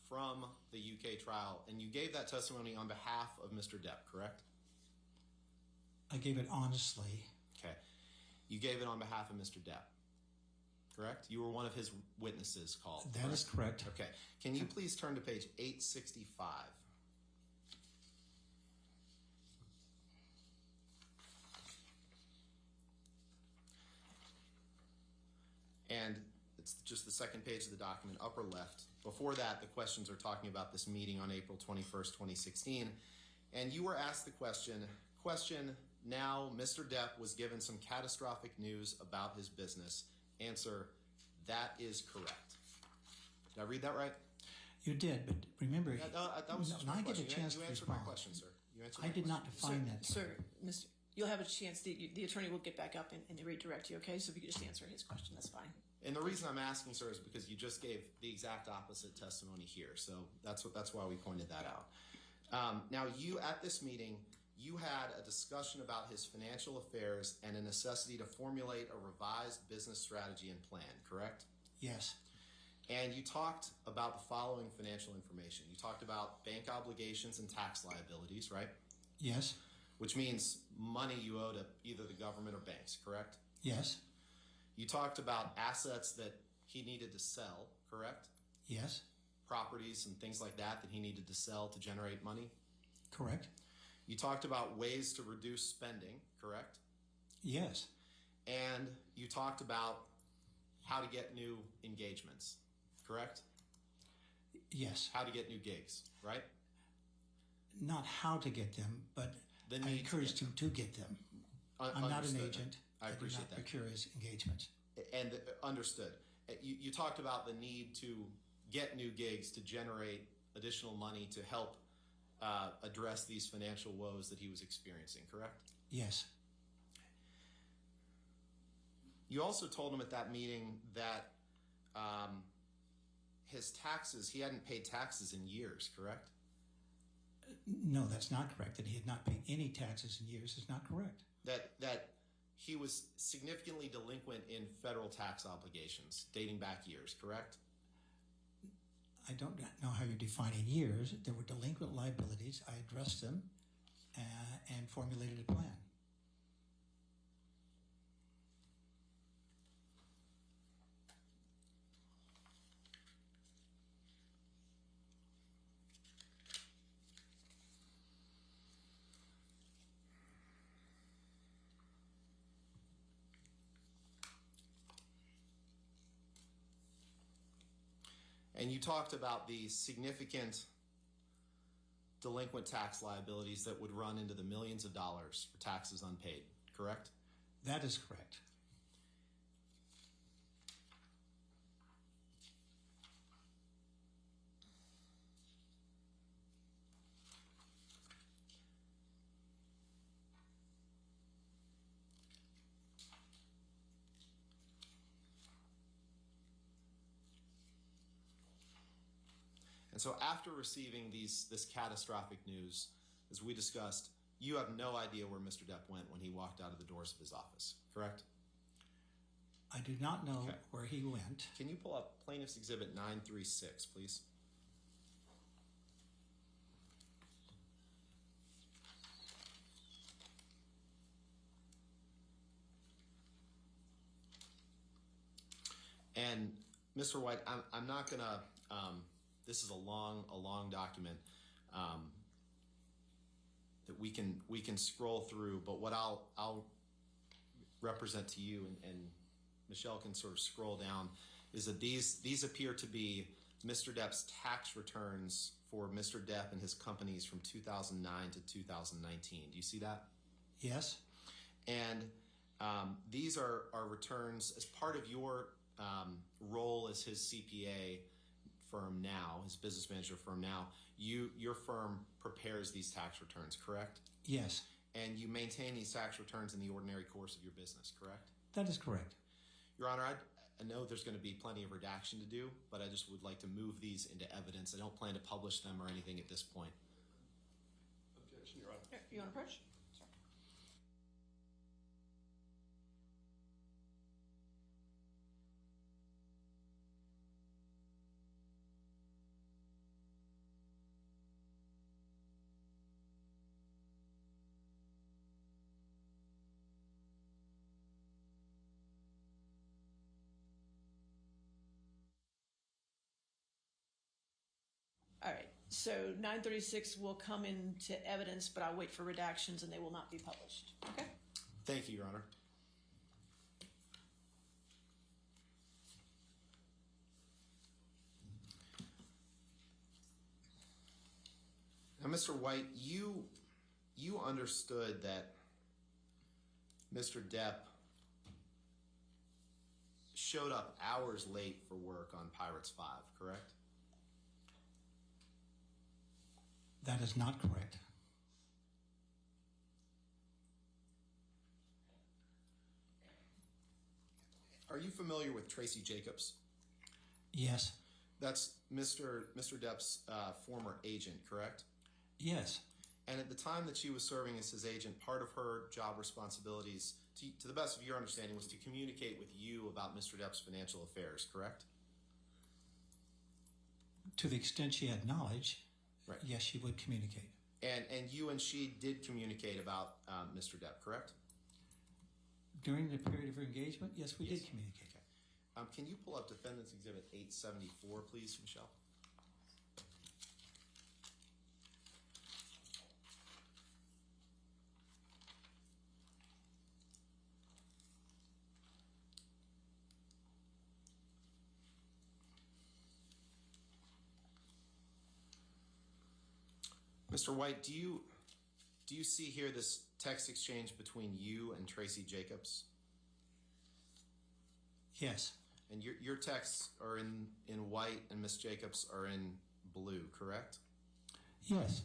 [SPEAKER 5] from the UK trial, and you gave that testimony on behalf of Mr. Depp, correct?
[SPEAKER 4] I gave it honestly.
[SPEAKER 5] Okay. You gave it on behalf of Mr. Depp, correct? You were one of his witnesses called.
[SPEAKER 4] That is correct.
[SPEAKER 5] Okay. Can you please turn to page 865? And it's just the second page of the document, upper left. Before that, the questions are talking about this meeting on April 21st, 2016. And you were asked the question, now Mr. Depp was given some catastrophic news about his business. Answer, that is correct. Did I read that right?
[SPEAKER 4] You did, but remember,
[SPEAKER 5] that was just
[SPEAKER 4] when
[SPEAKER 5] my
[SPEAKER 4] I get a
[SPEAKER 5] question.
[SPEAKER 4] chance
[SPEAKER 5] You
[SPEAKER 4] to
[SPEAKER 5] answered my
[SPEAKER 4] respond,
[SPEAKER 5] question, sir. You answered
[SPEAKER 4] I
[SPEAKER 5] my
[SPEAKER 4] did
[SPEAKER 5] question.
[SPEAKER 4] not define that.
[SPEAKER 1] Sir, Mr. You'll have a chance. The attorney will get back up and redirect you, okay? So if you could just answer his question, that's fine.
[SPEAKER 5] And the reason I'm asking, sir, is because you just gave the exact opposite testimony here. So that's why we pointed that out. Now, you at this meeting, you had a discussion about his financial affairs and a necessity to formulate a revised business strategy and plan, correct?
[SPEAKER 4] Yes.
[SPEAKER 5] And you talked about the following financial information. You talked about bank obligations and tax liabilities, right?
[SPEAKER 4] Yes.
[SPEAKER 5] Which means money you owe to either the government or banks, correct?
[SPEAKER 4] Yes.
[SPEAKER 5] You talked about assets that he needed to sell, correct?
[SPEAKER 4] Yes.
[SPEAKER 5] Properties and things like that he needed to sell to generate money.
[SPEAKER 4] Correct.
[SPEAKER 5] You talked about ways to reduce spending, correct?
[SPEAKER 4] Yes.
[SPEAKER 5] And you talked about how to get new engagements, correct?
[SPEAKER 4] Yes.
[SPEAKER 5] How to get new gigs, right?
[SPEAKER 4] Not how to get them, but
[SPEAKER 5] The
[SPEAKER 4] I
[SPEAKER 5] need to
[SPEAKER 4] encourage
[SPEAKER 5] get
[SPEAKER 4] him to get them. I'm not an
[SPEAKER 5] Understood.
[SPEAKER 4] agent.
[SPEAKER 5] I appreciate
[SPEAKER 4] do not
[SPEAKER 5] that.
[SPEAKER 4] procure his engagements.
[SPEAKER 5] And understood. You talked about the need to get new gigs to generate additional money to help address these financial woes that he was experiencing, correct?
[SPEAKER 4] Yes.
[SPEAKER 5] You also told him at that meeting that his taxes, he hadn't paid taxes in years, correct?
[SPEAKER 4] No, that's not correct. That he had not paid any taxes in years is not correct.
[SPEAKER 5] That he was significantly delinquent in federal tax obligations dating back years, correct?
[SPEAKER 4] I don't know how you're defining years. There were delinquent liabilities. I addressed them and formulated a plan.
[SPEAKER 5] And you talked about the significant delinquent tax liabilities that would run into the millions of dollars for taxes unpaid, correct?
[SPEAKER 4] That is correct.
[SPEAKER 5] And so after receiving this catastrophic news, as we discussed, you have no idea where Mr. Depp went when he walked out of the doors of his office, correct?
[SPEAKER 4] I do not know
[SPEAKER 5] Okay.
[SPEAKER 4] where he went.
[SPEAKER 5] Can you pull up Plaintiff's Exhibit 936, please? And Mr. White, I'm not gonna. This is a long document that we can scroll through. But what I'll represent to you, and Michelle can sort of scroll down, is that these appear to be Mr. Depp's tax returns for Mr. Depp and his companies from 2009 to 2019. Do you see that?
[SPEAKER 4] Yes.
[SPEAKER 5] And these are returns as part of your role as his CPA firm now, his business manager firm now. Your firm prepares these tax returns, correct?
[SPEAKER 4] Yes.
[SPEAKER 5] And you maintain these tax returns in the ordinary course of your business, correct?
[SPEAKER 4] That is correct.
[SPEAKER 5] Your Honor, I know there's going to be plenty of redaction to do, but I just would like to move these into evidence. I don't plan to publish them or anything at this point.
[SPEAKER 2] Objection, Your Honor.
[SPEAKER 1] You want to approach? Sure. All right, so 936 will come into evidence, but I'll wait for redactions and they will not be published. Okay?
[SPEAKER 5] Thank you, Your Honor. Now, Mr. White, you understood that Mr. Depp showed up hours late for work on Pirates 5, correct?
[SPEAKER 4] That is not correct.
[SPEAKER 5] Are you familiar with Tracy Jacobs?
[SPEAKER 4] Yes.
[SPEAKER 5] That's Mr. Depp's former agent, correct?
[SPEAKER 4] Yes.
[SPEAKER 5] And at the time that she was serving as his agent, part of her job responsibilities, to the best of your understanding, was to communicate with you about Mr. Depp's financial affairs, correct?
[SPEAKER 4] To the extent she had knowledge,
[SPEAKER 5] Right.
[SPEAKER 4] yes, she would communicate.
[SPEAKER 5] And you and she did communicate about Mr. Depp, correct?
[SPEAKER 4] During the period of her engagement, yes, we
[SPEAKER 5] Yes.
[SPEAKER 4] did communicate.
[SPEAKER 5] Okay. Can you pull up Defendant's Exhibit 874, please, Michelle? Mr. White, do you see here this text exchange between you and Tracy Jacobs?
[SPEAKER 4] Yes.
[SPEAKER 5] And your texts are in white and Miss Jacobs are in blue, correct?
[SPEAKER 4] Yes.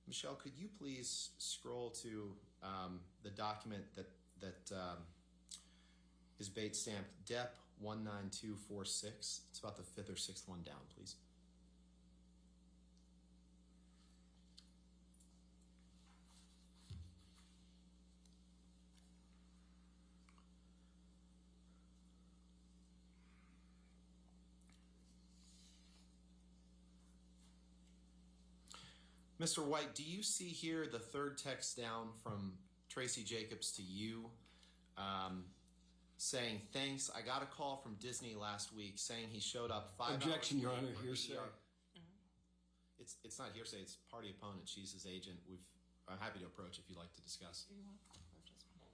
[SPEAKER 5] Michelle, could you please scroll to the document that is bait stamped Depp 19246? It's about the fifth or sixth one down, please. Mr. White, do you see here the third text down from Tracy Jacobs to you saying, thanks, I got a call from Disney last week saying he showed up 5 hours
[SPEAKER 2] Objection, Your
[SPEAKER 5] late
[SPEAKER 2] Honor,
[SPEAKER 5] for
[SPEAKER 2] hearsay.
[SPEAKER 5] ER. It's not hearsay, it's party opponent. She's his agent. I'm happy to approach if you'd like to discuss.
[SPEAKER 1] You want to approach this one?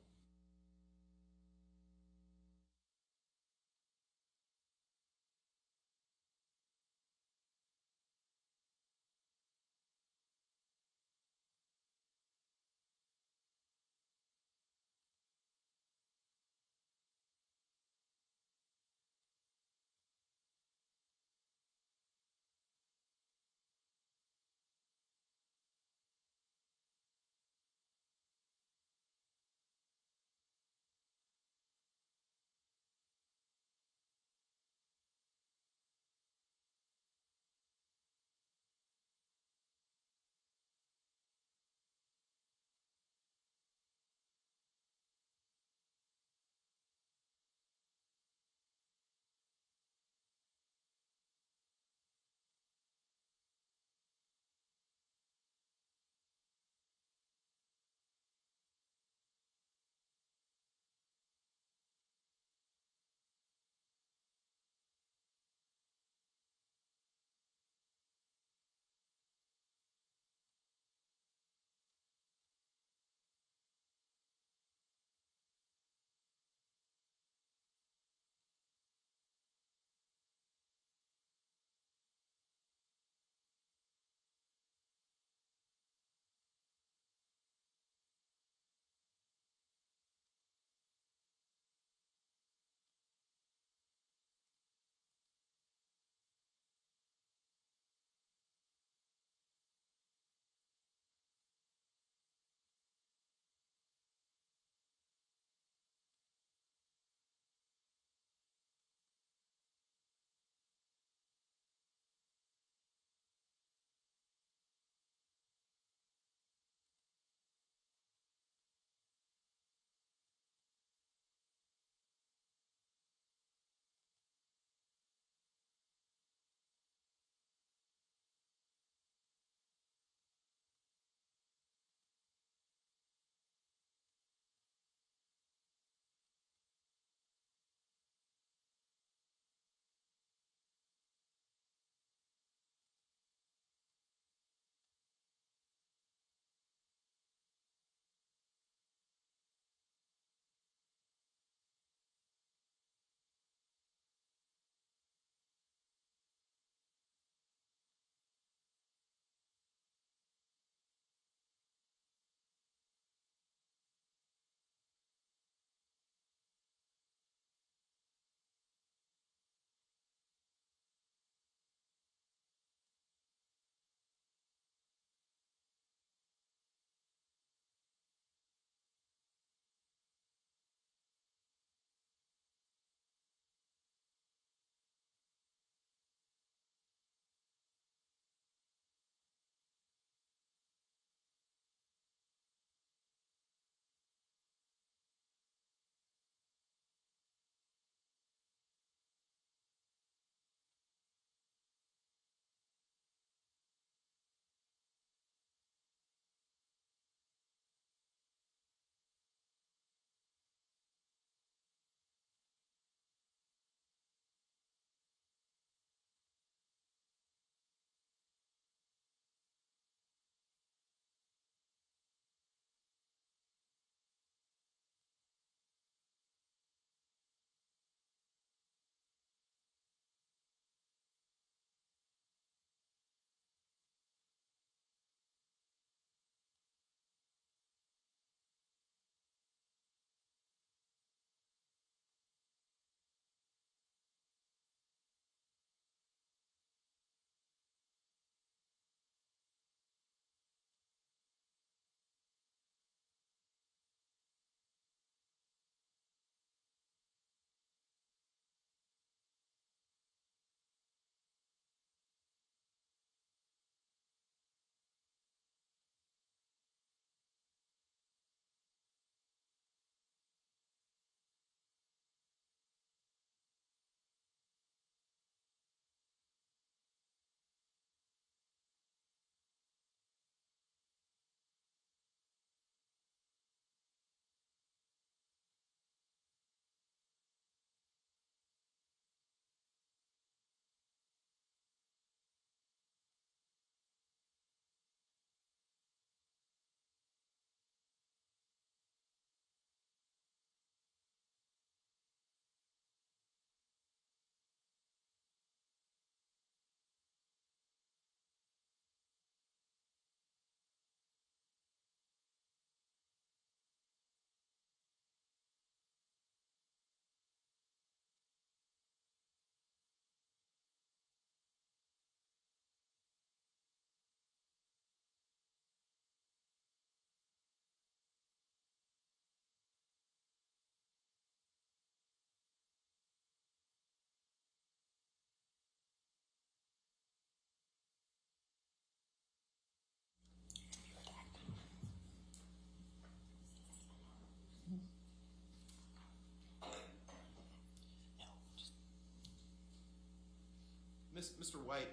[SPEAKER 5] Mr. White,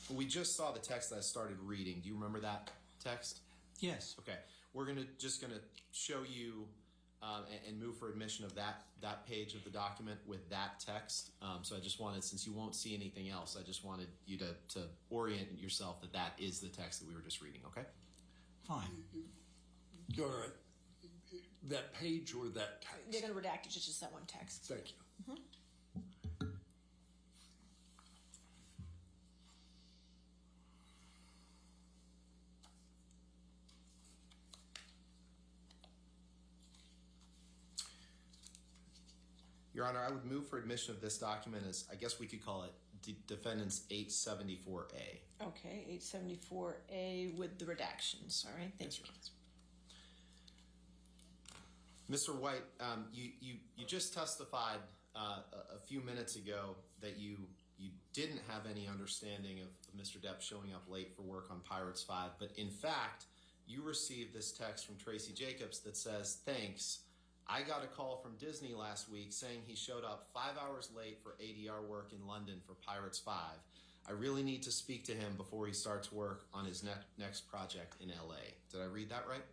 [SPEAKER 5] we just saw the text that I started reading. Do you remember that text?
[SPEAKER 4] Yes.
[SPEAKER 5] Okay, we're just gonna show you and move for admission of that page of the document with that text. So I just wanted, since you won't see anything else, I just wanted you to orient yourself that is the text that we were just reading. Okay.
[SPEAKER 4] Fine.
[SPEAKER 2] All right. That page or that text?
[SPEAKER 1] They're going to redact it, just that one text.
[SPEAKER 2] Thank you.
[SPEAKER 5] Your Honor, I would move for admission of this document as, I guess we could call it Defendant's 874A.
[SPEAKER 1] Okay, 874A with the redactions. All right, thank you.
[SPEAKER 5] Mr. White, you just testified a few minutes ago that you didn't have any understanding of Mr. Depp showing up late for work on Pirates 5, but in fact, you received this text from Tracy Jacobs that says, "Thanks. I got a call from Disney last week saying he showed up 5 hours late for ADR work in London for Pirates 5. I really need to speak to him before he starts work on his next project in LA." Did I read that right?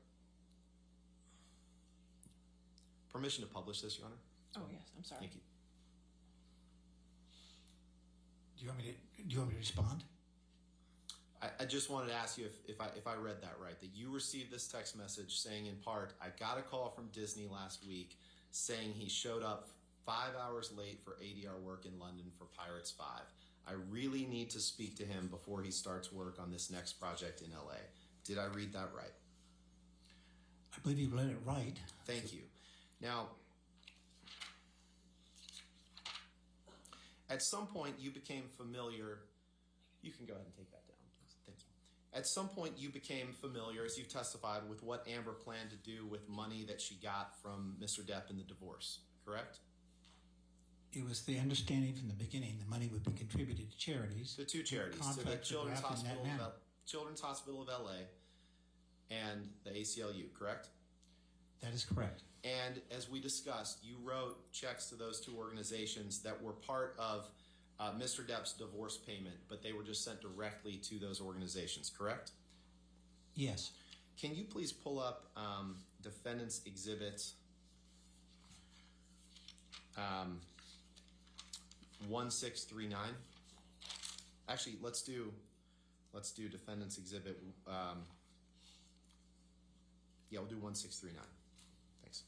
[SPEAKER 5] Permission to publish this, Your Honor?
[SPEAKER 1] Oh, yes, I'm sorry.
[SPEAKER 5] Thank you.
[SPEAKER 4] Do you want me to respond?
[SPEAKER 5] I just wanted to ask you if I read that right, that you received this text message saying in part, "I got a call from Disney last week saying he showed up 5 hours late for ADR work in London for Pirates 5. I really need to speak to him before he starts work on this next project in LA." Did I read that right?
[SPEAKER 4] I believe you read it right.
[SPEAKER 5] Thank you. Now, at some point you became familiar. You can go ahead and take that down, please. Thank you. At some point you became familiar, as you testified, with what Amber planned to do with money that she got from Mr. Depp in the divorce, correct?
[SPEAKER 4] It was the understanding from the beginning the money would be contributed to charities.
[SPEAKER 5] To two charities, to the
[SPEAKER 4] Contracts were drafted in that manner.
[SPEAKER 5] Children's Hospital of LA and the ACLU, correct?
[SPEAKER 4] That is correct.
[SPEAKER 5] And as we discussed, you wrote checks to those two organizations that were part of Mr. Depp's divorce payment, but they were just sent directly to those organizations, correct?
[SPEAKER 4] Yes.
[SPEAKER 5] Can you please pull up Defendant's Exhibit 1639? Actually, let's do Defendant's Exhibit. Yeah, we'll do 1639. Thanks.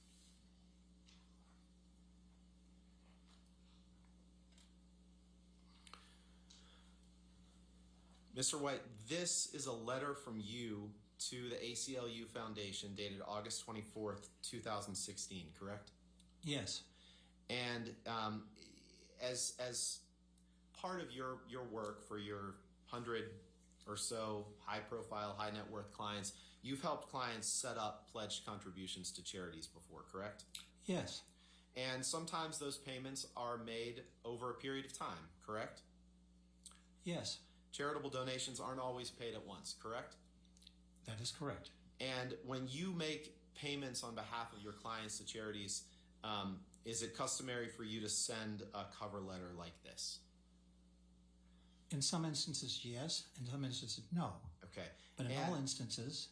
[SPEAKER 5] Mr. White, this is a letter from you to the ACLU Foundation dated August 24th, 2016, correct?
[SPEAKER 4] Yes.
[SPEAKER 5] And as part of your work for your 100 or so high-profile, high-net-worth clients, you've helped clients set up pledged contributions to charities before, correct?
[SPEAKER 4] Yes.
[SPEAKER 5] And sometimes those payments are made over a period of time, correct?
[SPEAKER 4] Yes.
[SPEAKER 5] Charitable donations aren't always paid at once, correct?
[SPEAKER 4] That is correct.
[SPEAKER 5] And when you make payments on behalf of your clients to charities, is it customary for you to send a cover letter like this?
[SPEAKER 4] In some instances, yes. In some instances, no.
[SPEAKER 5] Okay.
[SPEAKER 4] But in all instances,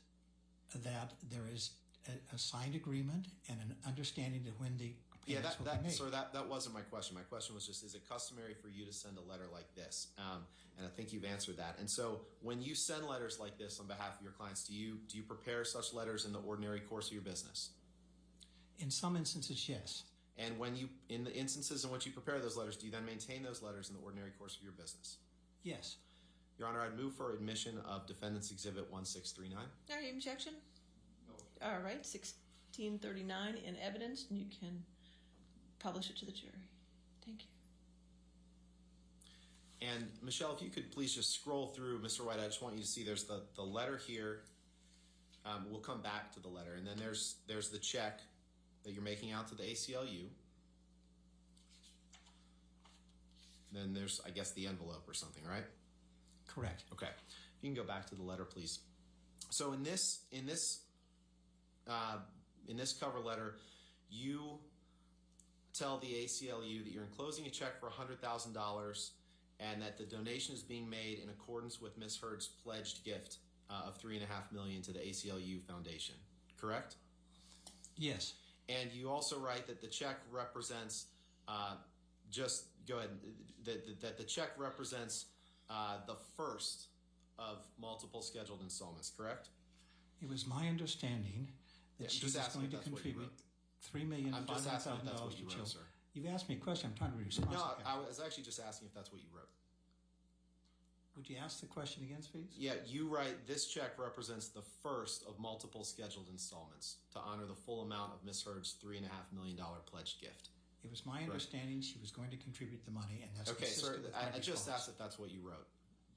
[SPEAKER 4] that there is a signed agreement and an understanding of when the payments will be made.
[SPEAKER 5] Sir, that wasn't my question. My question was just, is it customary for you to send a letter like this? And I think you've answered that. And so when you send letters like this on behalf of your clients, do you prepare such letters in the ordinary course of your business?
[SPEAKER 4] In some instances, yes.
[SPEAKER 5] And in the instances in which you prepare those letters, do you then maintain those letters in the ordinary course of your business?
[SPEAKER 4] Yes.
[SPEAKER 5] Your Honor, I'd move for admission of Defendant's Exhibit 1639.
[SPEAKER 1] Any objection? No. All right, 1639 in evidence, and you can publish it to the jury. Thank you.
[SPEAKER 5] And Michelle, if you could please just scroll through, Mr. White, I just want you to see there's the letter here. We'll come back to the letter. And then there's the check that you're making out to the ACLU. Then there's, I guess, the envelope or something, right?
[SPEAKER 4] Correct.
[SPEAKER 5] Okay. You can go back to the letter, please. So in this cover letter, you tell the ACLU that you're enclosing a check for $100,000 and that the donation is being made in accordance with Misheard's pledged gift of $3.5 million to the ACLU Foundation, correct?
[SPEAKER 4] Yes.
[SPEAKER 5] And you also write that the check represents, just go ahead, that the check represents the first of multiple scheduled installments, correct?
[SPEAKER 4] It was my understanding that she was going to contribute $3,500,000
[SPEAKER 5] I'm just asking if that's what
[SPEAKER 4] to
[SPEAKER 5] you wrote,
[SPEAKER 4] children.
[SPEAKER 5] sir.
[SPEAKER 4] You've asked me a question. I'm trying to respond.
[SPEAKER 5] No, I was actually just asking if that's what you wrote.
[SPEAKER 4] Would you ask the question again, please?
[SPEAKER 5] Yeah, you write, this check represents the first of multiple scheduled installments to honor the full amount of Misheard's $3.5 million pledged gift.
[SPEAKER 4] It was my understanding she was going to contribute the money, and that's
[SPEAKER 5] Okay, sir,
[SPEAKER 4] consistent with my
[SPEAKER 5] I just
[SPEAKER 4] response.
[SPEAKER 5] asked if that's what you wrote.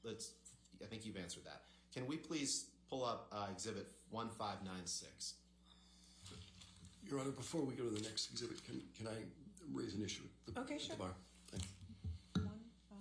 [SPEAKER 5] I think you've answered that. Can we please pull up Exhibit 1596?
[SPEAKER 2] Your Honor, before we go to the next exhibit, can I raise an issue at the,
[SPEAKER 1] Okay,
[SPEAKER 2] at
[SPEAKER 1] sure.
[SPEAKER 2] the bar? Thank you.
[SPEAKER 1] 1, 5.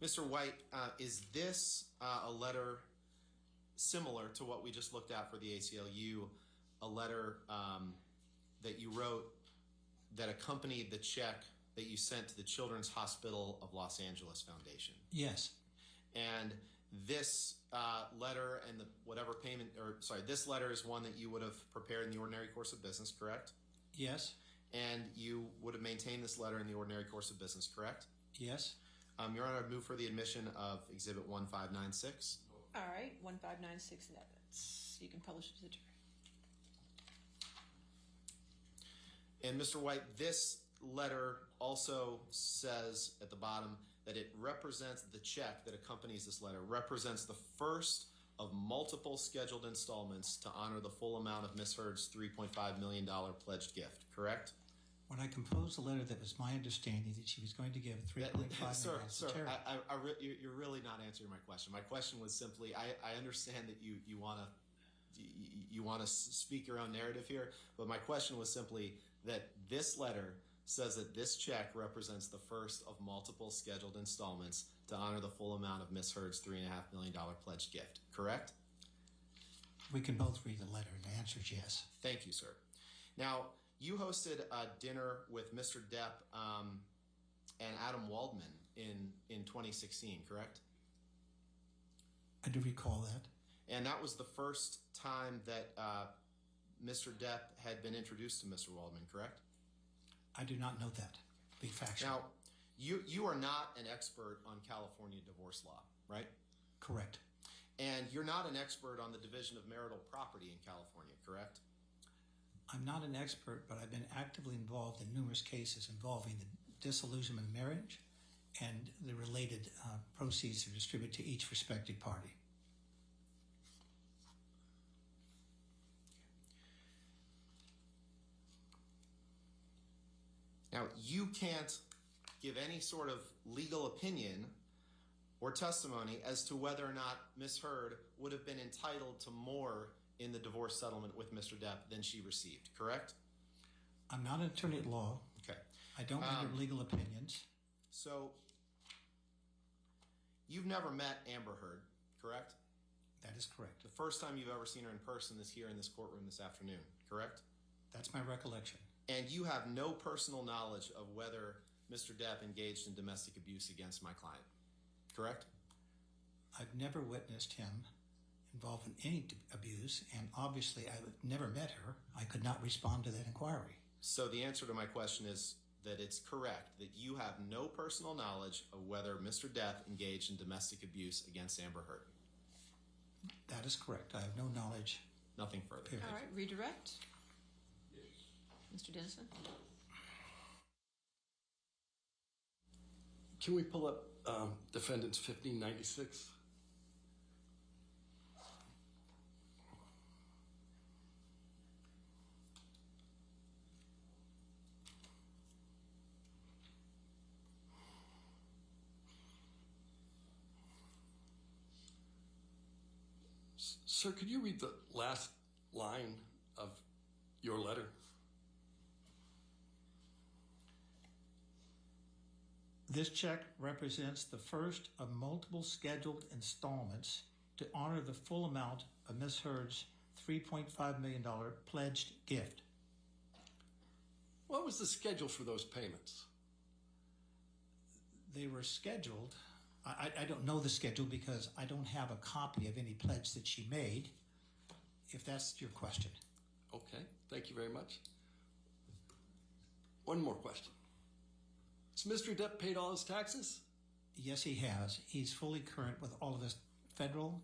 [SPEAKER 5] Mr. White, is this a letter similar to what we just looked at for the ACLU, a letter that you wrote that accompanied the check that you sent to the Children's Hospital of Los Angeles Foundation?
[SPEAKER 4] Yes.
[SPEAKER 5] And this letter and whatever payment, this letter is one that you would have prepared in the ordinary course of business, correct?
[SPEAKER 4] Yes.
[SPEAKER 5] And you would have maintained this letter in the ordinary course of business, correct?
[SPEAKER 4] Yes.
[SPEAKER 5] Your Honor, I move for the admission of Exhibit 1596.
[SPEAKER 1] All right, 1596 in evidence. You can publish it to the jury.
[SPEAKER 5] And Mr. White, this letter also says at the bottom that it represents, the check that accompanies this letter represents the first of multiple scheduled installments to honor the full amount of Misheard's $3.5 million pledged gift, correct?
[SPEAKER 4] When I composed a letter, that was my understanding that she was going to give $3.5 million
[SPEAKER 5] Sir,
[SPEAKER 4] to charity.
[SPEAKER 5] you're really not answering my question. My question was simply, I understand that you want to speak your own narrative here, but my question was simply that this letter says that this check represents the first of multiple scheduled installments to honor the full amount of Misheard's $3.5 million pledged gift, correct?
[SPEAKER 4] We can both read the letter, and the answer is yes.
[SPEAKER 5] Thank you, sir. Now, you hosted a dinner with Mr. Depp and Adam Waldman in 2016, correct?
[SPEAKER 4] I do recall that.
[SPEAKER 5] And that was the first time that Mr. Depp had been introduced to Mr. Waldman, correct?
[SPEAKER 4] I do not know that. Be factual.
[SPEAKER 5] Now, you are not an expert on California divorce law, right?
[SPEAKER 4] Correct.
[SPEAKER 5] And you're not an expert on the division of marital property in California, correct?
[SPEAKER 4] I'm not an expert, but I've been actively involved in numerous cases involving the disillusionment of marriage and the related proceeds are distributed to each respective party.
[SPEAKER 5] Now, you can't give any sort of legal opinion or testimony as to whether or not Misheard would have been entitled to more in the divorce settlement with Mr. Depp than she received, correct?
[SPEAKER 4] I'm not an attorney at law.
[SPEAKER 5] Okay.
[SPEAKER 4] I don't render legal opinions.
[SPEAKER 5] So, you've never met Amber Heard, correct?
[SPEAKER 4] That is correct.
[SPEAKER 5] The first time you've ever seen her in person is here in this courtroom this afternoon, correct?
[SPEAKER 4] That's my recollection.
[SPEAKER 5] And you have no personal knowledge of whether Mr. Depp engaged in domestic abuse against my client, correct?
[SPEAKER 4] I've never witnessed him involved in any abuse, and obviously I've never met her. I could not respond to that inquiry.
[SPEAKER 5] So the answer to my question is that it's correct, that you have no personal knowledge of whether Mr. Depp engaged in domestic abuse against Amber Heard.
[SPEAKER 4] That is correct. I have no knowledge.
[SPEAKER 5] Nothing further.
[SPEAKER 4] Period.
[SPEAKER 1] All right, redirect. Mr. Dennison.
[SPEAKER 2] Can we pull up Defendant's 1596? Sir, could you read the last line of your letter?
[SPEAKER 4] This check represents the first of multiple scheduled installments to honor the full amount of Misheard's $3.5 million pledged gift.
[SPEAKER 2] What was the schedule for those payments?
[SPEAKER 4] They were scheduled. I don't know the schedule because I don't have a copy of any pledge that she made, if that's your question.
[SPEAKER 2] Okay, thank you very much. One more question. Has Mr. Depp paid all his taxes?
[SPEAKER 4] Yes, he has. He's fully current with all of his federal,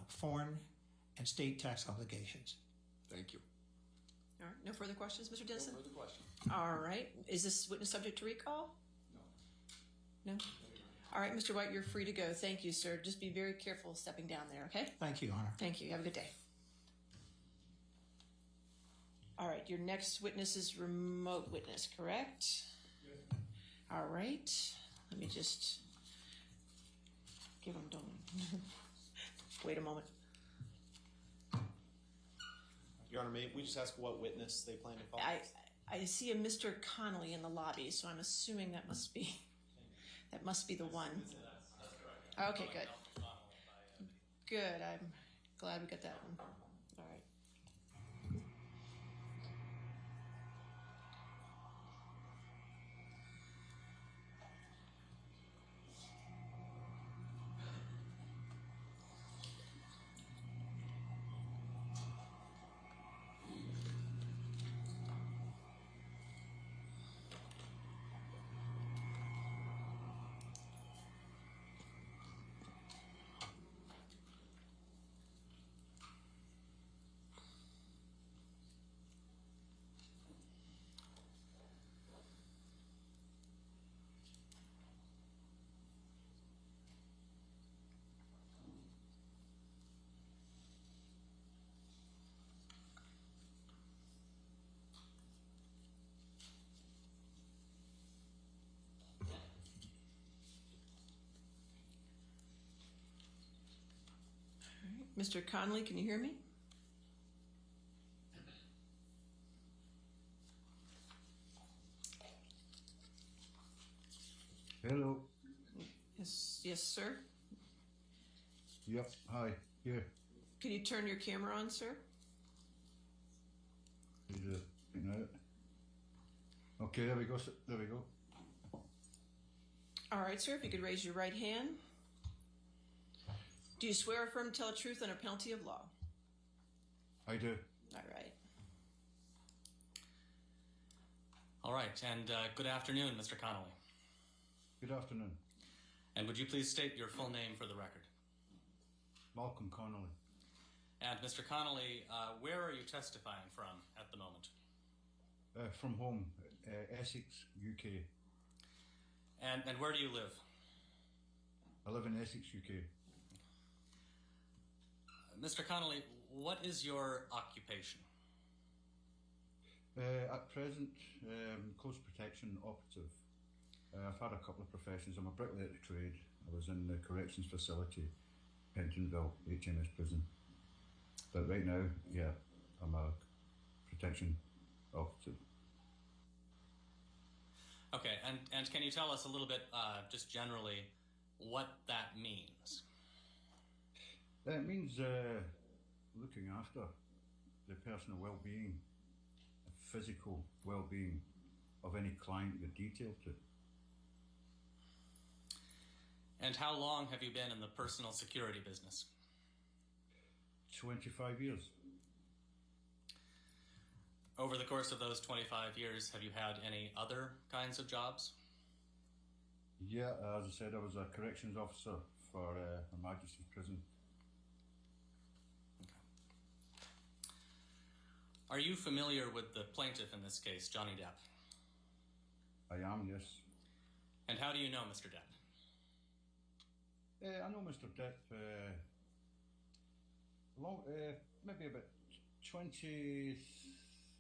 [SPEAKER 4] foreign, and state tax obligations.
[SPEAKER 2] Thank you.
[SPEAKER 1] All right, no further questions, Mr. Dennison?
[SPEAKER 2] No further questions.
[SPEAKER 1] All right, is this witness subject to recall? No. No? All right, Mr. White, you're free to go. Thank you, sir. Just be very careful stepping down there, okay?
[SPEAKER 4] Thank you, Your Honor.
[SPEAKER 1] Thank you. Have a good day. All right, your next witness is remote witness, correct? Yes. All right. Let me just give him wait a moment.
[SPEAKER 5] Your Honor, may we just ask what witness they plan to call?
[SPEAKER 1] I see a Mr. Connolly in the lobby, so I'm assuming that must be the one. Okay, good. Good. I'm glad we got that one. All right. Mr. Connolly, can you hear me?
[SPEAKER 6] Hello.
[SPEAKER 1] Yes, sir.
[SPEAKER 6] Yep. Hi. Yeah.
[SPEAKER 1] Can you turn your camera on, sir?
[SPEAKER 6] Okay. There we go. There we go.
[SPEAKER 1] All right, sir. If you could raise your right hand. Do you swear or affirm to tell the truth under penalty of law?
[SPEAKER 6] I do.
[SPEAKER 1] All right.
[SPEAKER 7] All right, and good afternoon, Mr. Connolly.
[SPEAKER 6] Good afternoon.
[SPEAKER 7] And would you please state your full name for the record?
[SPEAKER 6] Malcolm Connolly.
[SPEAKER 7] And Mr. Connolly, where are you testifying from at the moment?
[SPEAKER 6] From home, Essex, UK.
[SPEAKER 7] And where do you live?
[SPEAKER 6] I live in Essex, UK.
[SPEAKER 7] Mr. Connolly, what is your occupation?
[SPEAKER 6] At present, close protection operative. I've had a couple of professions. I'm a bricklayer to trade. I was in the corrections facility, Pentonville, HMS prison. But right now, yeah, I'm a protection operative.
[SPEAKER 7] Okay, and can you tell us a little bit, just generally, what that means?
[SPEAKER 6] It means looking after the personal well-being, physical well-being of any client you're detailed to.
[SPEAKER 7] And how long have you been in the personal security business?
[SPEAKER 6] 25 years.
[SPEAKER 7] Over the course of those 25 years, have you had any other kinds of jobs?
[SPEAKER 6] Yeah, as I said, I was a corrections officer for Her Majesty's Prison.
[SPEAKER 7] Okay. Are you familiar with the plaintiff in this case, Johnny Depp?
[SPEAKER 6] I am, yes.
[SPEAKER 7] And how do you know Mr. Depp?
[SPEAKER 6] I know Mr Depp maybe about 23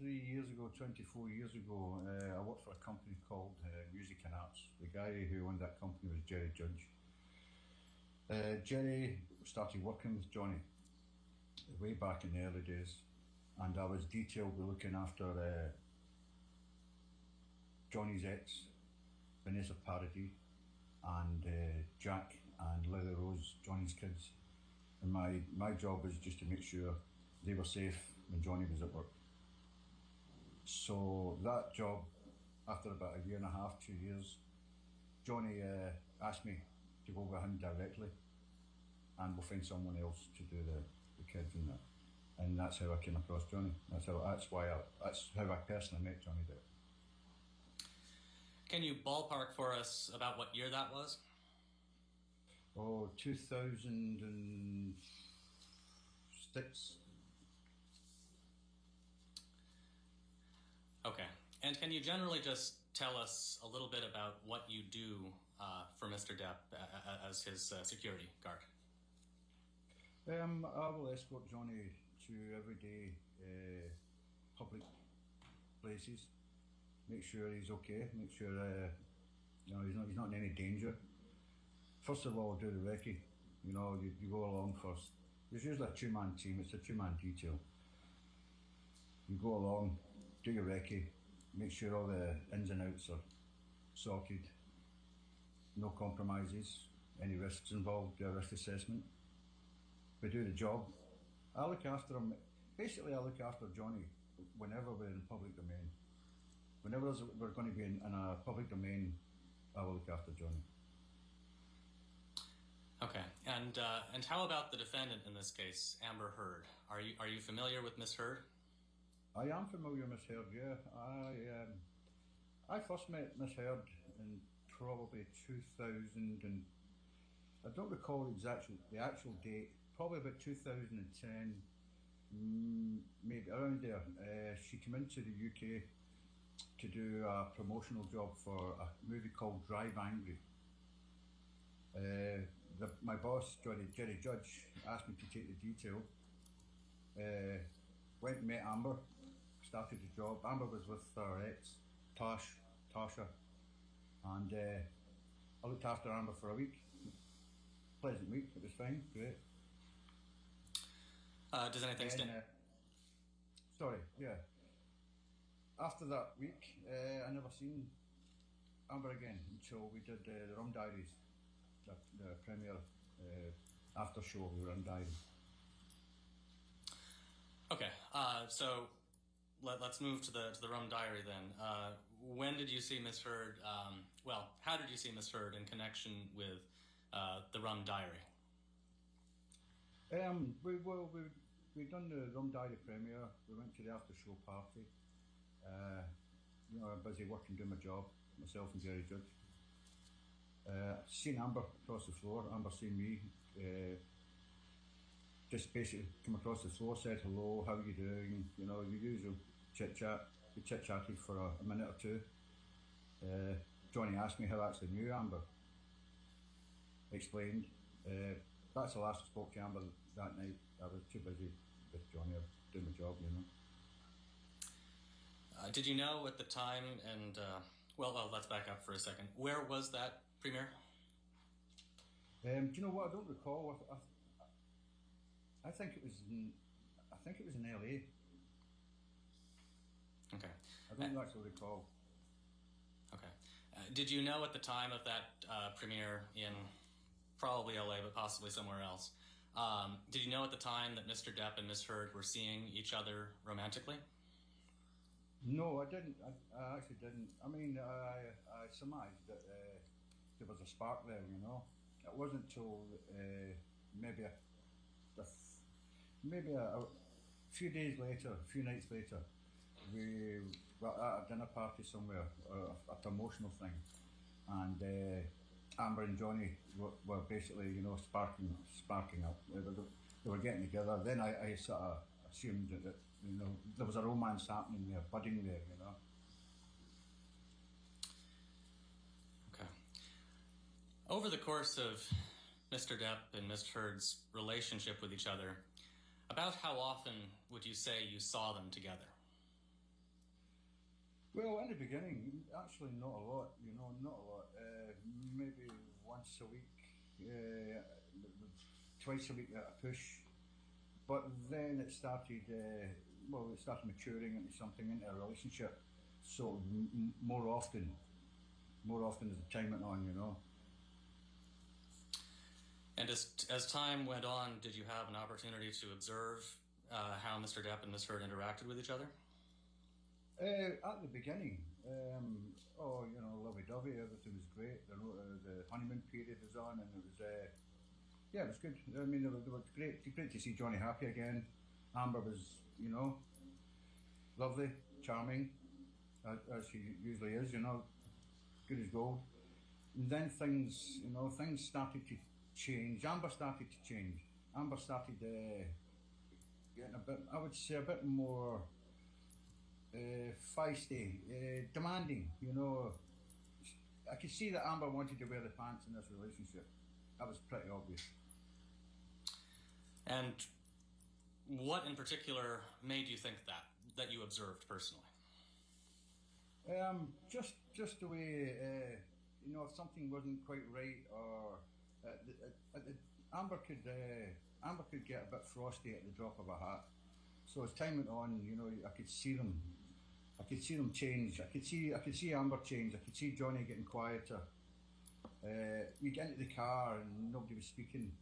[SPEAKER 6] years ago, 24 years ago. I worked for a company called Music and Arts. The guy who owned that company was Jerry Judge. Jerry started working with Johnny way back in the early days, and I was detailed with looking after Johnny's ex, Vanessa Paradis, and Jack and Lily Rose, Johnny's kids. And my job was just to make sure they were safe when Johnny was at work. So that job, after about a year and a half, 2 years, Johnny asked me to go with him directly, and we'll find someone else to do the kids and that. And that's how I came across Johnny. That's how I personally met Johnny Depp.
[SPEAKER 7] Can you ballpark for us about what year that was?
[SPEAKER 6] Oh, 2006.
[SPEAKER 7] Okay. And can you generally just tell us a little bit about what you do for Mr. Depp as his security guard?
[SPEAKER 6] I will escort Johnny to everyday public places. Make sure he's okay. Make sure he's not in any danger. First of all, do the recce. You go along first. There's usually a two-man team. It's a two-man detail. You go along, do your recce, make sure all the ins and outs are sorted. No compromises. Any risks involved? Do a risk assessment. We do the job. I look after him. Basically, I look after Johnny whenever we're in public domain. Whenever we're going to be in a public domain, I will look after Johnny.
[SPEAKER 7] Okay. And how about the defendant in this case, Amber Heard? Are you familiar with Misheard?
[SPEAKER 6] I am familiar with Misheard. Yeah, I first met Misheard in probably 2000, and I don't recall the actual date. Probably about 2010, maybe around there. She came into the UK to do a promotional job for a movie called Drive Angry. My boss, Jerry Judge, asked me to take the detail. Went and met Amber, started the job. Amber was with her ex, Tasha, and I looked after Amber for a week. Pleasant week, it was fine, great.
[SPEAKER 7] Does anything stand?
[SPEAKER 6] Sorry, yeah. After that week, I never seen Amber again until we did the Rum Diaries, the premiere after show of the Rum Diaries.
[SPEAKER 7] Okay, so let's move to the Rum Diary then. When did you see Misheard? How did you see Misheard in connection with the Rum Diary?
[SPEAKER 6] We'd done the Rum Diary premiere. We went to the after show party. I'm busy working, doing my job, myself and Jerry Judge. Seen Amber across the floor. Amber seen me. Just basically come across the floor, said hello, how are you doing? Your usual chit chat. We chit chatted for a minute or two. Johnny asked me how I actually knew Amber. Explained. That's the last I spoke to Amber that night. I was too busy with Johnny doing my job,
[SPEAKER 7] Did you know at the time, and let's back up for a second. Where was that premiere?
[SPEAKER 6] Do you know what? I don't recall. I think it was in LA.
[SPEAKER 7] Okay.
[SPEAKER 6] I don't actually recall.
[SPEAKER 7] Okay. Did you know at the time of that premiere in probably LA, but possibly somewhere else? Did you know at the time that Mr. Depp and Misheard were seeing each other romantically?
[SPEAKER 6] No, I didn't. I actually didn't. I mean, I surmised that there was a spark there. It wasn't until maybe a few days later, a few nights later, we were at a dinner party somewhere, a promotional thing, and Amber and Johnny were basically, sparking up. They were getting together. Then I sort of assumed that there was a romance happening there, budding there.
[SPEAKER 7] Okay. Over the course of Mr. Depp and Misheard's relationship with each other, about how often would you say you saw them together?
[SPEAKER 6] Well, in the beginning, actually not a lot, not a lot. Maybe once a week, twice a week at a push. But then it started, it started maturing into something, into a relationship. So more often as the time went on,
[SPEAKER 7] And as time went on, did you have an opportunity to observe how Mr. Depp and Misheard interacted with each other?
[SPEAKER 6] At the beginning, lovey-dovey, everything was great. The honeymoon period was on, and it was, it was good. I mean, it was great to see Johnny happy again. Amber was, lovely, charming, as she usually is, good as gold. And then things started to change. Amber started to change. Amber started getting a bit, I would say, a bit more feisty, demanding, I could see that Amber wanted to wear the pants in this relationship. That was pretty obvious.
[SPEAKER 7] And what in particular made you think that you observed personally?
[SPEAKER 6] Just the way, if something wasn't quite right, or Amber could get a bit frosty at the drop of a hat. So as time went on, I could see them change. I could see Amber change. I could see Johnny getting quieter. We get into the car and nobody was speaking.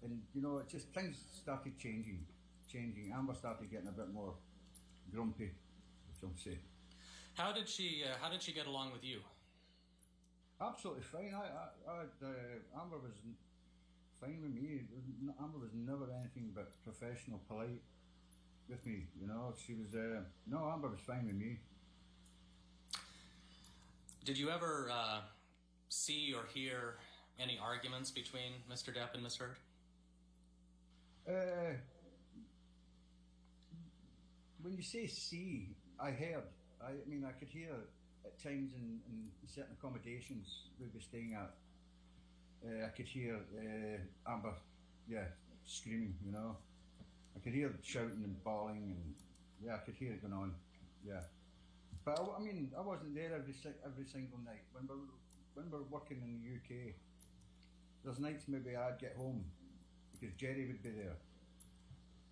[SPEAKER 6] And it just, things started changing. Amber started getting a bit more grumpy, shall we say.
[SPEAKER 7] How did she get along with you?
[SPEAKER 6] Absolutely fine. Amber was fine with me. Amber was never anything but professional, polite with me. She was Amber was fine with me.
[SPEAKER 7] Did you ever see or hear any arguments between Mr. Depp and Misheard?
[SPEAKER 6] When you say see, I heard. I could hear at times in certain accommodations we were staying at. I could hear Amber, screaming. I could hear shouting and bawling, and I could hear it going on. Yeah, but I wasn't there every single night. When we're working in the UK, there's nights maybe I'd get home because Jerry would be there.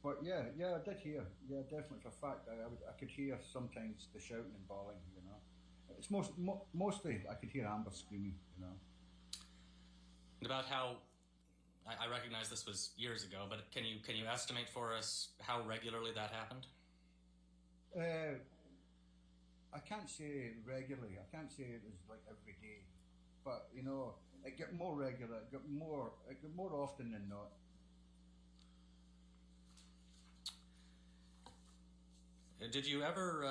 [SPEAKER 6] But I did hear. Yeah, definitely for a fact. I could hear sometimes the shouting and bawling. It's mostly I could hear Amber screaming.
[SPEAKER 7] And about how, I recognize this was years ago, but can you estimate for us how regularly that happened?
[SPEAKER 6] I can't say regularly. I can't say it was like every day, but it got more regular. It got more often than not.
[SPEAKER 7] Did you ever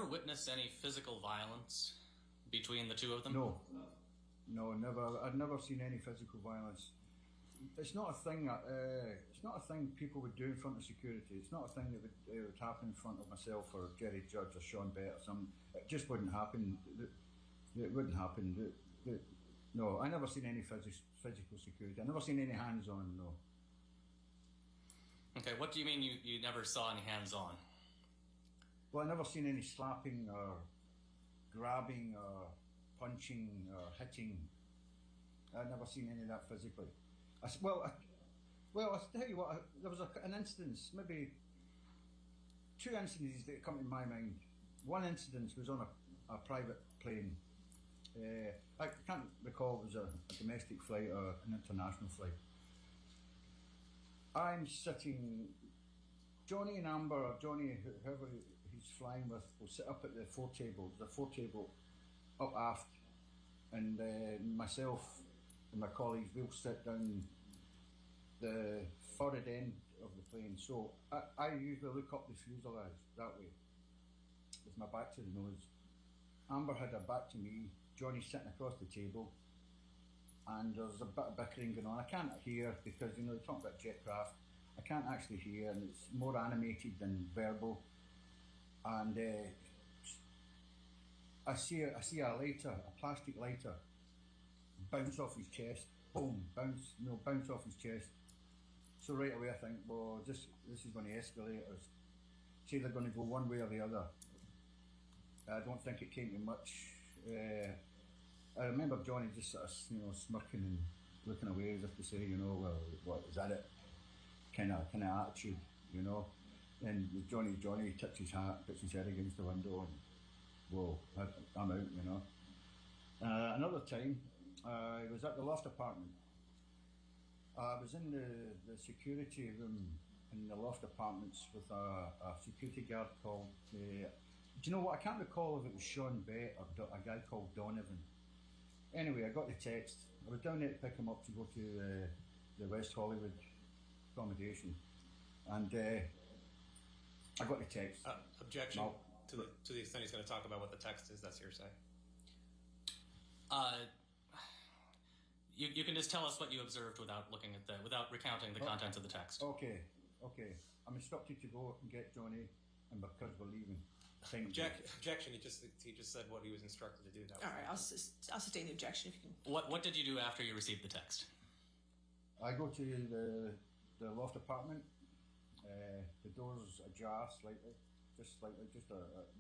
[SPEAKER 7] witness any physical violence between the two of them?
[SPEAKER 6] No, never. I've never seen any physical violence. It's not a thing. It's not a thing people would do in front of security. It's not a thing that would happen in front of myself or Jerry Judge or Sean Bett or something. It just wouldn't happen. It wouldn't happen. No, I never seen any physical security. I never seen any hands-on. No.
[SPEAKER 7] Okay, what do you mean you never saw any hands-on?
[SPEAKER 6] Well, I never seen any slapping or grabbing or punching or hitting. I never seen any of that physically. I'll tell you what, there was an instance, maybe two incidents that come to my mind. One incident was on a private plane. I can't recall if it was a domestic flight or an international flight. I'm sitting, Johnny and Amber, or Johnny, whoever he's flying with, will sit up at the foretable. There's a foretable up aft, and myself and my colleagues, we'll sit down the forward end of the plane. So I usually look up the fuselage that way, with my back to the nose. Amber had her back to me, Johnny sitting across the table, and there's a bit of bickering going on. I can't hear because, you talk about jet craft. I can't actually hear, and it's more animated than verbal. And I see a lighter, a plastic lighter, bounce off his chest. Boom, bounce off his chest. So right away I think, well, this is going to escalate. It's either going to go one way or the other. I don't think it came to much. I remember Johnny just sort of, smirking and looking away as if to say, well, what is that? It kind of attitude, And Johnny tips his hat, puts his head against the window, and whoa, I'm out, Another time, I was at the loft apartment. I was in the security room in the loft apartments with a security guard called. Do you know what? I can't recall if it was Sean Bett or a guy called Donovan. Anyway, I got the text. I was down there to pick him up to go to the West Hollywood accommodation, and I got the text.
[SPEAKER 8] Objection
[SPEAKER 6] No.
[SPEAKER 8] to the extent he's going to talk about what the text is. That's hearsay.
[SPEAKER 7] You can just tell us what you observed without recounting the contents of the text.
[SPEAKER 6] Okay. I'm instructed to go and get Johnny, and because we're leaving.
[SPEAKER 8] Objection. He just said what he was instructed to do.
[SPEAKER 1] All right, I'll sustain the objection if you can.
[SPEAKER 7] What did you do after you received the text?
[SPEAKER 6] I go to the loft apartment. The door's ajar slightly, just a what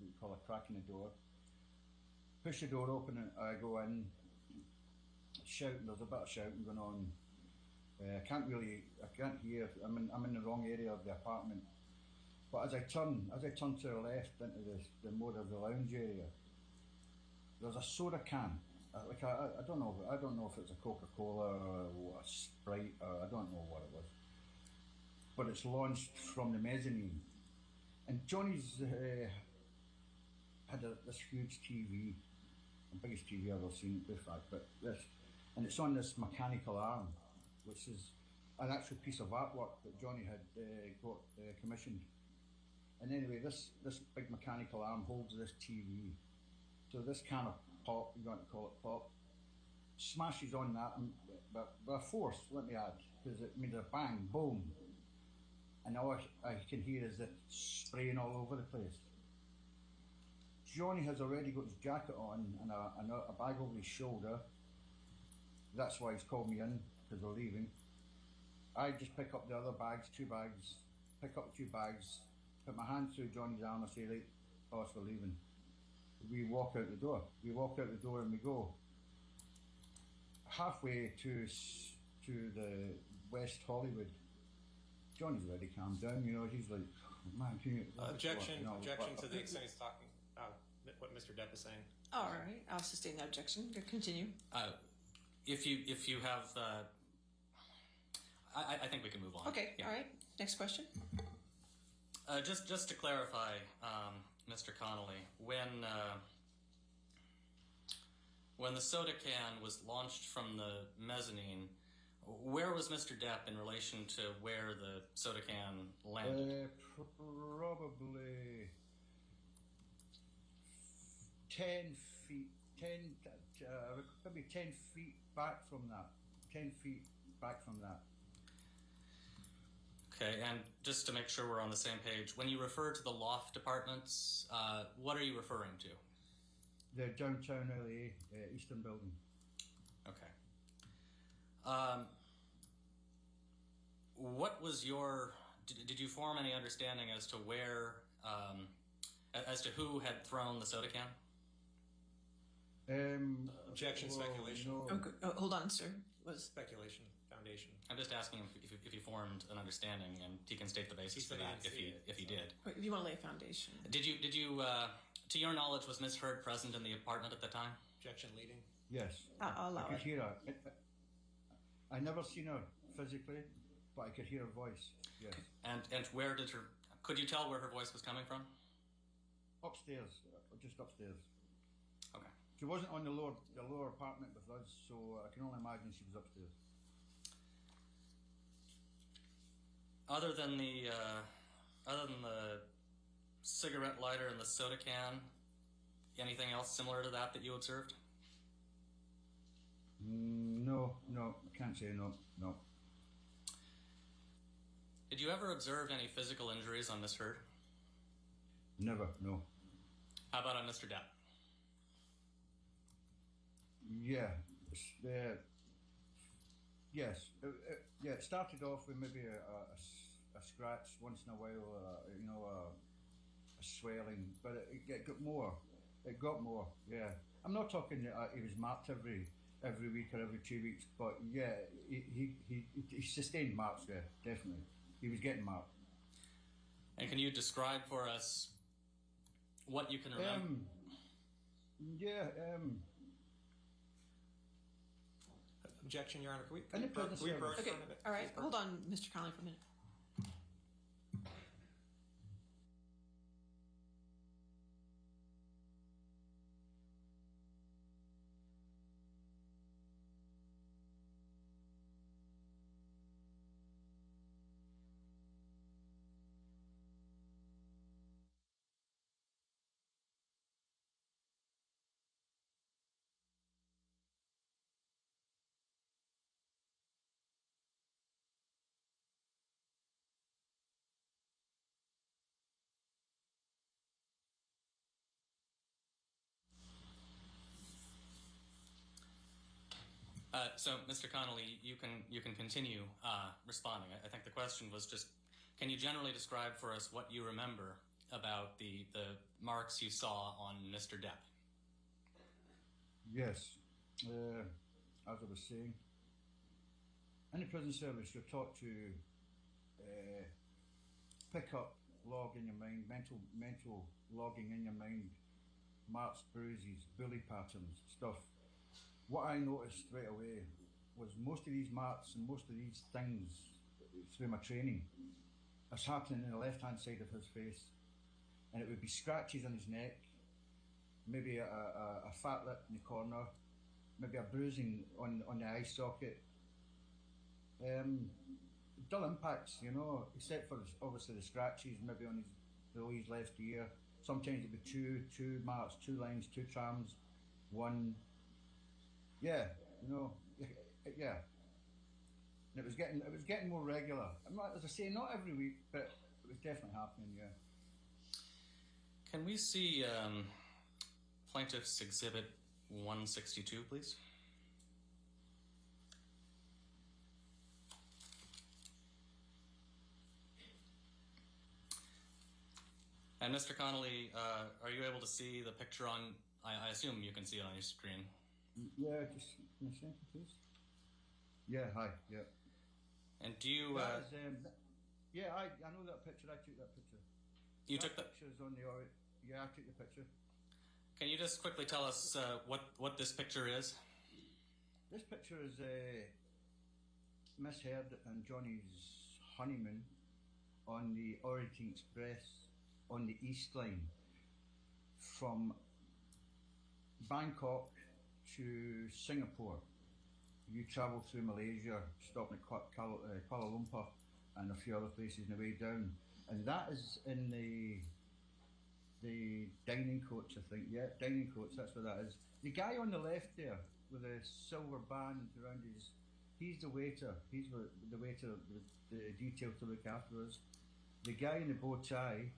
[SPEAKER 6] you call a crack in the door. Push the door open and I go in. Shouting, there's a bit of shouting going on. I can't hear. I'm in the wrong area of the apartment. But as I turn to the left into the more of the lounge area, there's a soda can. I don't know if it's a Coca-Cola or a Sprite or I don't know what it was. But it's launched from the mezzanine, and Johnny's had this huge TV, the biggest TV I've ever seen. In fact, but this. And it's on this mechanical arm, which is an actual piece of artwork that Johnny had got commissioned. And anyway, this big mechanical arm holds this TV. So this can of pop, you're going to call it pop, smashes on that, but by force, let me add, because it made a bang, boom. And all I can hear is it spraying all over the place. Johnny has already got his jacket on and a bag over his shoulder. That's why he's called me in, because we're leaving. I just pick up the other bags, put my hand through Johnny's arm and say, right, boss, we're leaving. We walk out the door. And we go halfway to the West Hollywood. Johnny's already calmed down, he's like, oh, man, can you...
[SPEAKER 8] Objection to the extent he's talking about what Mr. Depp is saying.
[SPEAKER 1] All right, I'll sustain that objection. Continue.
[SPEAKER 7] If you have, I think we can move on.
[SPEAKER 1] Okay,
[SPEAKER 7] Yeah.
[SPEAKER 1] all right. Next question.
[SPEAKER 7] Just to clarify, Mr. Connolly, when the soda can was launched from the mezzanine, where was Mr. Depp in relation to where the soda can landed?
[SPEAKER 6] Probably 10 feet. Maybe 10 feet back from that. 10 feet back from that.
[SPEAKER 7] Okay, and just to make sure we're on the same page, when you refer to the loft apartments, what are you referring to?
[SPEAKER 6] The downtown LA Eastern Building.
[SPEAKER 7] Okay. What was your... Did you form any understanding as to where... as to who had thrown the soda can?
[SPEAKER 8] Objection, speculation.
[SPEAKER 6] No.
[SPEAKER 1] Okay. Oh, hold on, sir.
[SPEAKER 8] Speculation, foundation.
[SPEAKER 7] I'm just asking if you formed an understanding, and he can state the basis for that if he did.
[SPEAKER 1] Wait, if you want to lay a foundation.
[SPEAKER 7] Did you to your knowledge, was Misheard present in the apartment at the time?
[SPEAKER 8] Objection leading.
[SPEAKER 6] Yes.
[SPEAKER 1] I'll allow
[SPEAKER 6] I could
[SPEAKER 1] it.
[SPEAKER 6] hear her. I never seen her physically, but I could hear her voice. Yes.
[SPEAKER 7] And where did her... Could you tell where her voice was coming from?
[SPEAKER 6] Upstairs, just upstairs.
[SPEAKER 7] Okay.
[SPEAKER 6] She wasn't on the lower apartment with us, so I can only imagine she was upstairs.
[SPEAKER 7] Other than the cigarette lighter and the soda can, anything else similar to that you observed?
[SPEAKER 6] No, I can't say no.
[SPEAKER 7] Did you ever observe any physical injuries on Misheard?
[SPEAKER 6] Never, no.
[SPEAKER 7] How about on Mr. Depp?
[SPEAKER 6] Yeah. Yes. Yeah, it started off with maybe a scratch once in a while, a swelling, but it got more. It got more, yeah. I'm not talking he was marked every week or every 2 weeks, but yeah, he sustained marks there, definitely. He was getting marked.
[SPEAKER 7] And can you describe for us what you can remember?
[SPEAKER 8] Objection, Your Honor. Can we
[SPEAKER 6] Any present
[SPEAKER 8] approach
[SPEAKER 6] service.
[SPEAKER 1] Okay,
[SPEAKER 8] for a minute?
[SPEAKER 1] all right, hold on, Mr. Connolly, for a minute.
[SPEAKER 7] So, Mr. Connolly, you can continue responding. I think the question was just, can you generally describe for us what you remember about the marks you saw on Mr. Depp?
[SPEAKER 6] Yes. As I was saying, in the prison service, you're taught to pick up, log in your mind, mental logging in your mind, marks, bruises, bully patterns, stuff. What I noticed straight away was most of these marks and most of these things through my training is happening in the left-hand side of his face, and it would be scratches on his neck, maybe a fat lip in the corner, maybe a bruising on the eye socket. Dull impacts, except for obviously the scratches, maybe on his left ear. Sometimes it'd be two marks, 2 lines, 2 trams, 1. Yeah, yeah. And it was getting more regular. As I say, not every week, but it was definitely happening. Yeah.
[SPEAKER 7] Can we see Plaintiff's Exhibit 162, please? And Mr. Connolly, are you able to see the picture on? I assume you can see it on your screen.
[SPEAKER 6] Yeah, just in a second, please. Yeah, hi. Yeah.
[SPEAKER 7] And do you?
[SPEAKER 6] Yeah, I know that picture. I took that picture.
[SPEAKER 7] You took the
[SPEAKER 6] pictures on the. Yeah, I took the picture.
[SPEAKER 7] Can you just quickly tell us what this picture is?
[SPEAKER 6] This picture is Misheard and Johnny's honeymoon on the Orient Express on the East Line from Bangkok to Singapore. You travel through Malaysia, stopping at Kuala Lumpur and a few other places on the way down, and that is in the dining coach, I think. Yeah, dining coach, that's what that is. The guy on the left there with a silver band around he's the waiter. He's the waiter with the detail to look after us. The guy in the bow tie,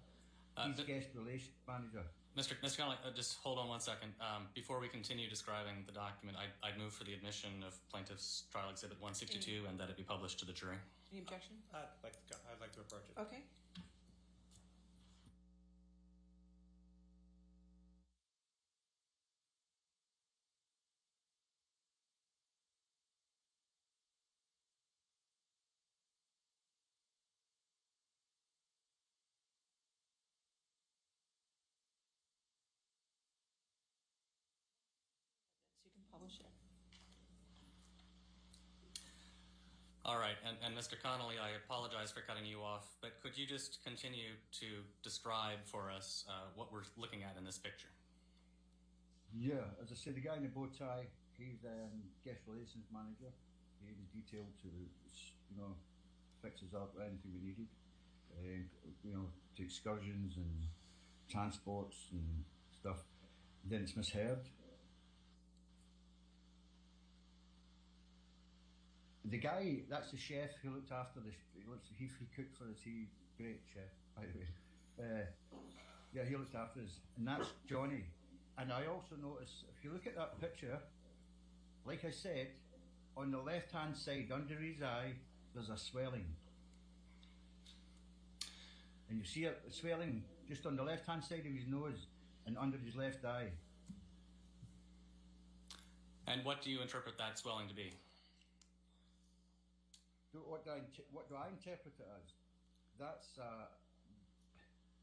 [SPEAKER 6] he's guest relations manager.
[SPEAKER 7] Mr. Connolly, just hold on one second. Before we continue describing the document, I'd move for the admission of Plaintiff's Trial Exhibit 162 and that it be published to the jury.
[SPEAKER 1] Any objection?
[SPEAKER 8] I'd like to approach it.
[SPEAKER 1] Okay. You can publish it.
[SPEAKER 7] All right, and Mr. Connolly, I apologize for cutting you off, but could you just continue to describe for us what we're looking at in this picture?
[SPEAKER 6] Yeah, as I said, the guy in the bow tie, he's guest relations manager. He was detailed to, fix us up anything we needed, to excursions and transports and stuff. Then it's Misheard. The guy, that's the chef who looked after he cooked for us. Great chef, by the way. Yeah, he looked after us, and that's Johnny. And I also noticed, if you look at that picture, like I said, on the left-hand side under his eye, there's a swelling. And you see a swelling just on the left-hand side of his nose and under his left eye.
[SPEAKER 7] And what do you interpret that swelling to be?
[SPEAKER 6] What do I interpret it as? That's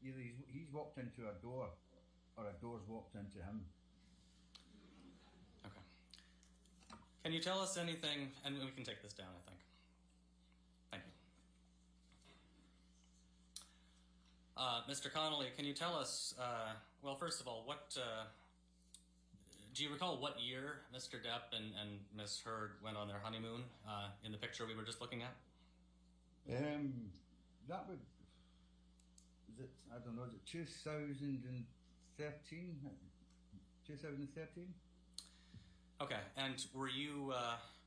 [SPEAKER 6] either he's walked into a door or a door's walked into him.
[SPEAKER 7] Okay. Can you tell us anything, and we can take this down, I think. Thank you. Mr. Connolly, can you tell us, well, first of all, what, do you recall what year Mr. Depp and Miss Heard went on their honeymoon in the picture we were just looking at?
[SPEAKER 6] That would, is it, I don't know, is it 2013? 2013?
[SPEAKER 7] Okay, and were you,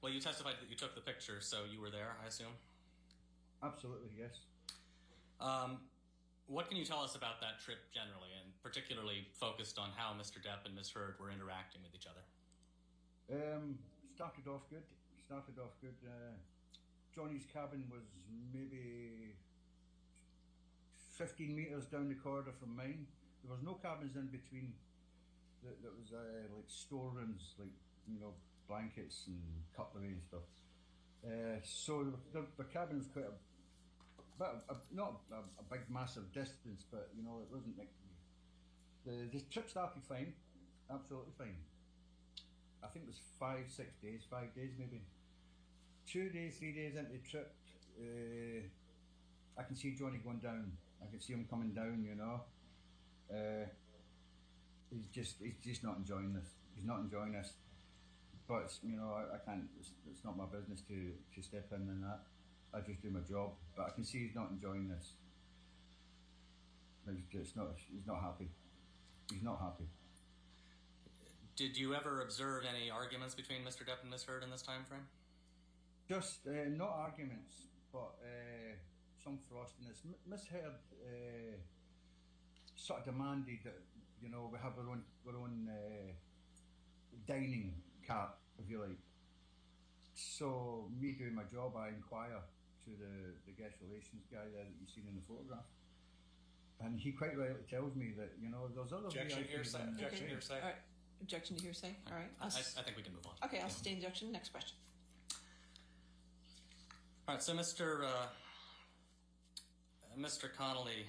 [SPEAKER 7] well, you testified that you took the picture, so you were there, I assume?
[SPEAKER 6] Absolutely, yes.
[SPEAKER 7] What can you tell us about that trip generally, and particularly focused on how Mr. Depp and Miss Heard were interacting with each other?
[SPEAKER 6] Started off good. Johnny's cabin was maybe 15 metres down the corridor from mine. There was no cabins in between. There was like storerooms, like, you know, blankets and cutlery and stuff. So the cabin was quite not a big massive distance, but you know, it wasn't like the trip started fine, absolutely fine. I think it was 5 days maybe. 2 days, 3 days into the trip, I can see Johnny going down. I can see him coming down, you know. He's just not enjoying this. He's not enjoying this. But you know, I can't. It's not my business to step in and that. I just do my job. But I can see he's not enjoying this. He's not happy. He's not happy.
[SPEAKER 7] Did you ever observe any arguments between Mr. Depp and Miss Heard in this time frame?
[SPEAKER 6] Just not arguments, but some frostiness. Miss Heard sort of demanded that, you know, we have our own dining cart, if you like. So me doing my job, I inquire to the guest relations guy there that you've seen in the photograph, and he quite rightly tells me that, you know, there's other
[SPEAKER 8] Objection,
[SPEAKER 6] VIPs
[SPEAKER 8] hearsay.
[SPEAKER 6] in-
[SPEAKER 8] Objection, hearsay.
[SPEAKER 1] All right. Objection to hearsay. All right.
[SPEAKER 7] I think we can move on.
[SPEAKER 1] Okay, I'll sustain the objection. Next question.
[SPEAKER 7] All right, so Mr. Connolly,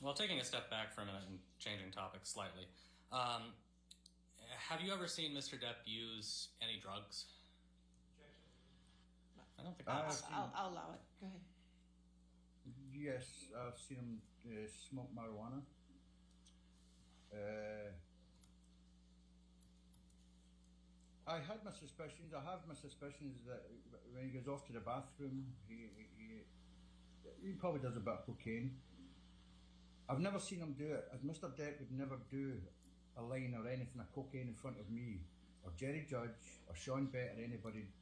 [SPEAKER 7] well, taking a step back for a minute and changing topics slightly, have you ever seen Mr. Depp use any drugs? I don't think
[SPEAKER 1] I'll allow it. Go ahead.
[SPEAKER 6] Yes, I've seen him smoke marijuana. I had my suspicions. I have my suspicions that when he goes off to the bathroom, he probably does a bit of cocaine. I've never seen him do it. As Mr. Depp would never do a line or anything of cocaine in front of me, or Jerry Judge, or Sean Bett, or anybody.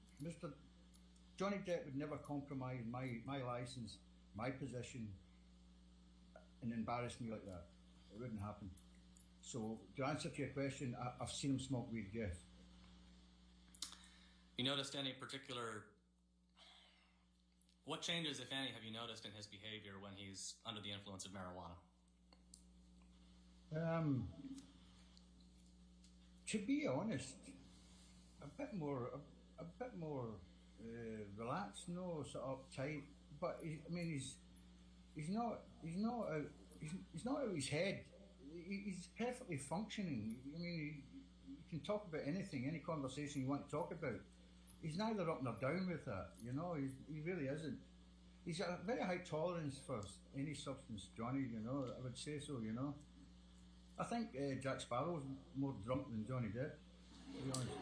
[SPEAKER 6] Johnny Depp would never compromise my license, my position, and embarrass me like that. It wouldn't happen. So, to answer to your question, I've seen him smoke weed, yes.
[SPEAKER 7] You noticed any particular... What changes, if any, have you noticed in his behavior when he's under the influence of marijuana?
[SPEAKER 6] To be honest, a bit more relaxed, no sort of uptight. But he's not out of his head. He's perfectly functioning. I mean, you can talk about anything, any conversation you want to talk about. He's neither up nor down with that, you know. He really isn't. He's got a very high tolerance for any substance, Johnny. You know, I would say so. You know, I think Jack Sparrow's more drunk than Johnny Depp, to be honest.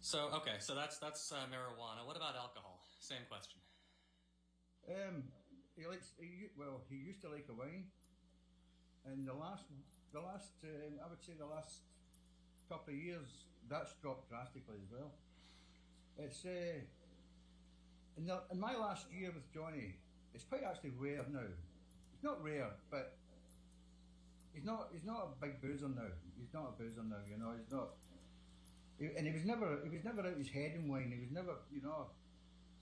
[SPEAKER 7] So okay, so that's marijuana. What about alcohol? Same question.
[SPEAKER 6] He used to like a wine, and the last I would say the last couple of years that's dropped drastically as well. It's in my last year with Johnny, it's quite actually rare now. It's not rare, but He's not a big boozer now. He's not a boozer now. You know, he's not. And he was never out his head in wine. He was never, you know.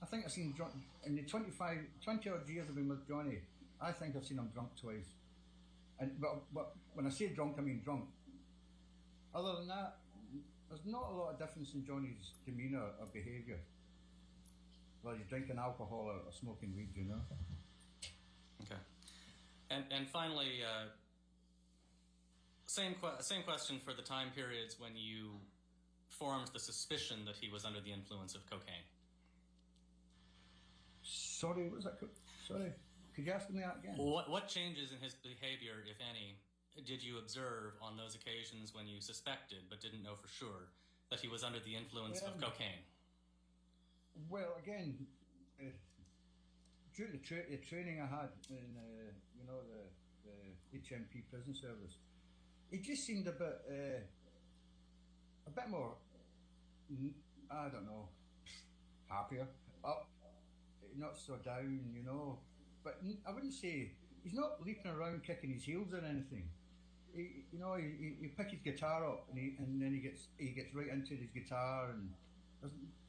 [SPEAKER 6] I think I've seen drunk in the 20 odd years I've been with Johnny. I think I've seen him drunk twice. But when I say drunk, I mean drunk. Other than that, there's not a lot of difference in Johnny's demeanour or behaviour. Well, he's drinking alcohol or smoking weed, you know.
[SPEAKER 7] Okay. And finally, same question for the time periods when you formed the suspicion that he was under the influence of cocaine.
[SPEAKER 6] Sorry, what was that? Sorry, could you ask me that again?
[SPEAKER 7] What changes in his behavior, if any, did you observe on those occasions when you suspected but didn't know for sure that he was under the influence of cocaine?
[SPEAKER 6] Well, again, due to the training I had in, you know, the HMP prison service, he just seemed a bit more, I don't know, happier, up, not so down, you know. But I wouldn't say he's not leaping around kicking his heels or anything. You know, he pick his guitar up and then he gets right into his guitar, and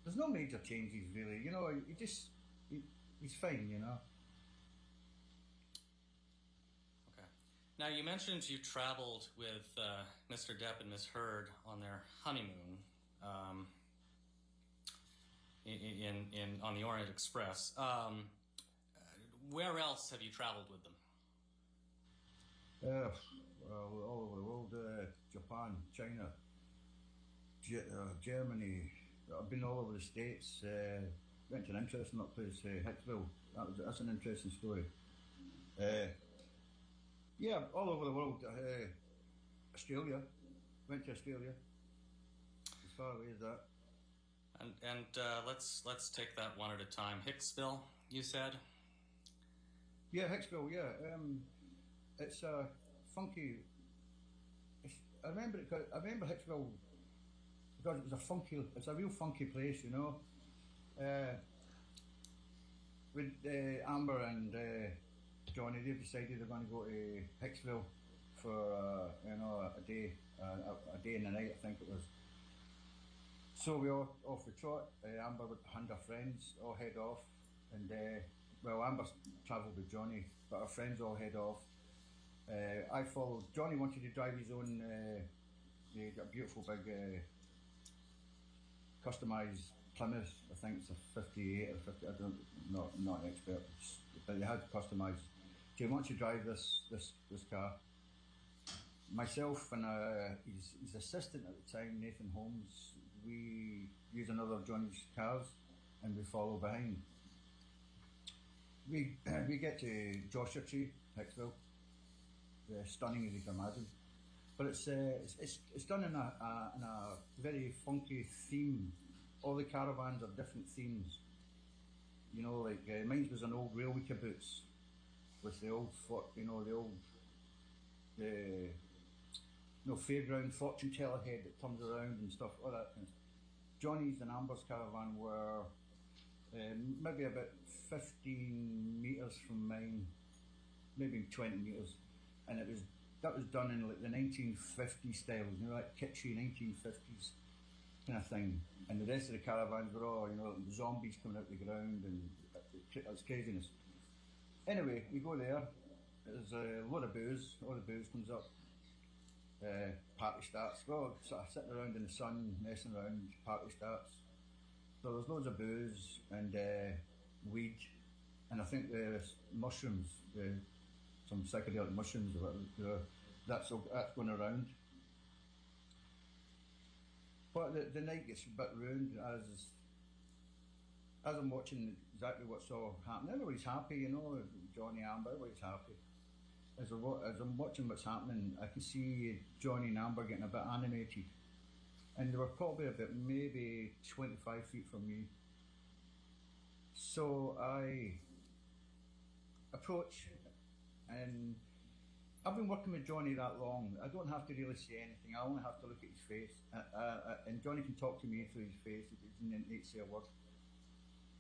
[SPEAKER 6] there's no major changes really. You know, he's fine. You know.
[SPEAKER 7] Okay. Now you mentioned you traveled with Mr. Depp and Misheard on their honeymoon on the Orient Express. Where else have you traveled with them?
[SPEAKER 6] Well, all over the world, Japan, China, Germany. I've been all over the States. Went to an interesting place, Hicksville. That's an interesting story. Yeah, all over the world. Australia. Went to Australia. As far away as that.
[SPEAKER 7] And let's take that one at a time. Hicksville, you said?
[SPEAKER 6] Yeah, Hicksville. Yeah, it's a funky. I remember Hicksville because it was it's a real funky place, you know. With Amber and Johnny, they've decided they're going to go to Hicksville for you know, a day and a night, I think it was. So we all off the trot. Amber and her friends all head off, and well, Amber travelled with Johnny, but our friends all head off. I followed. Johnny wanted to drive his own. They got a beautiful big customised Plymouth. I think it's a 58 or 50. I don't, not an expert, but they had customised. So he wanted to drive this car. Myself and his assistant at the time, Nathan Holmes, we use another of Johnny's cars, and we follow behind. We get to Joshua Tree, Hicksville. Stunning as you can imagine, but it's done in a very funky theme. All the caravans are different themes. You know, like mine was an old railway caboose with the old fairground fortune teller head that turns around and stuff. All that kind of stuff. Johnny's and Amber's caravan were maybe about 15 metres from mine, maybe 20 metres. And that was done in like the 1950s style, you know, like kitschy 1950s kind of thing. And the rest of the caravans were all, you know, like zombies coming out the ground, and it's craziness. Anyway, we go there. There's a lot of booze. All the booze comes up. Party starts. Well, sort of sitting around in the sun, messing around. Party starts. So there's loads of booze and weed, and I think there's mushrooms. Some psychedelic mushrooms, or whatever, that's going around. But the night gets a bit ruined as I'm watching exactly what's all happening. Everybody's happy, you know, Johnny, Amber, everybody's happy. As I'm watching what's happening, I can see Johnny and Amber getting a bit animated. And they were probably about maybe 25 feet from me. So I approach. And I've been working with Johnny that long. I don't have to really say anything. I only have to look at his face. And Johnny can talk to me through his face. He doesn't need to say a word.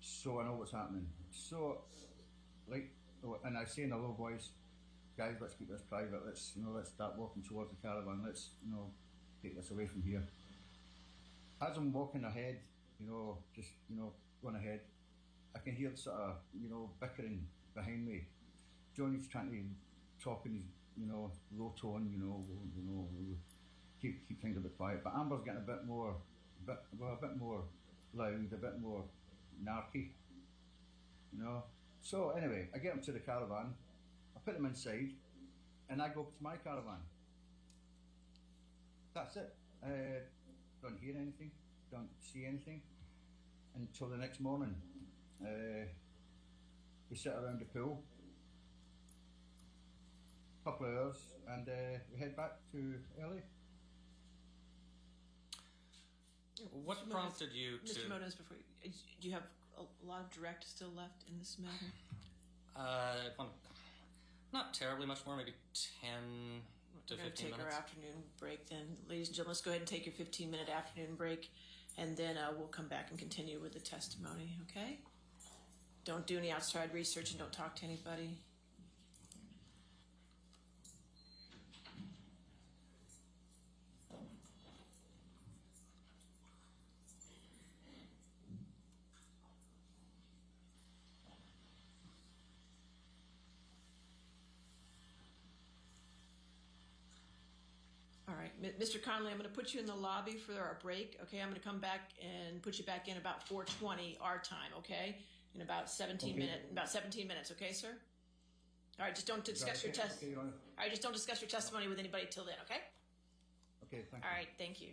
[SPEAKER 6] So I know what's happening. So, like, and I say in a low voice, guys, let's keep this private. Let's start walking towards the caravan. Let's take this away from here. As I'm walking ahead, just going ahead, I can hear sort of bickering behind me. Johnny's trying to talk in his low tone, keep things a bit quiet. But Amber's getting a bit more loud, a bit more narky, So anyway, I get them to the caravan, I put them inside, and I go to my caravan. That's it. Don't hear anything, don't see anything until the next morning. We sit around the pool, a couple of hours, and we head back to LA.
[SPEAKER 7] What prompted you to...
[SPEAKER 1] Mr. Monos, before you, do you have a lot of direct still left in this matter?
[SPEAKER 7] Not terribly much more, maybe 10 to 15 minutes.
[SPEAKER 1] We're going to take our afternoon break then. Ladies and gentlemen, let's go ahead and take your 15-minute afternoon break, and then we'll come back and continue with the testimony, okay? Don't do any outside research and don't talk to anybody. All right, Mr. Connolly, I'm going to put you in the lobby for our break, okay? I'm going to come back and put you back in about 4:20 our time, okay? In about 17 minutes, okay, sir? All right, just don't discuss your All right, just don't discuss your testimony with anybody till then, okay?
[SPEAKER 6] Okay, thank you.
[SPEAKER 1] All right, thank you.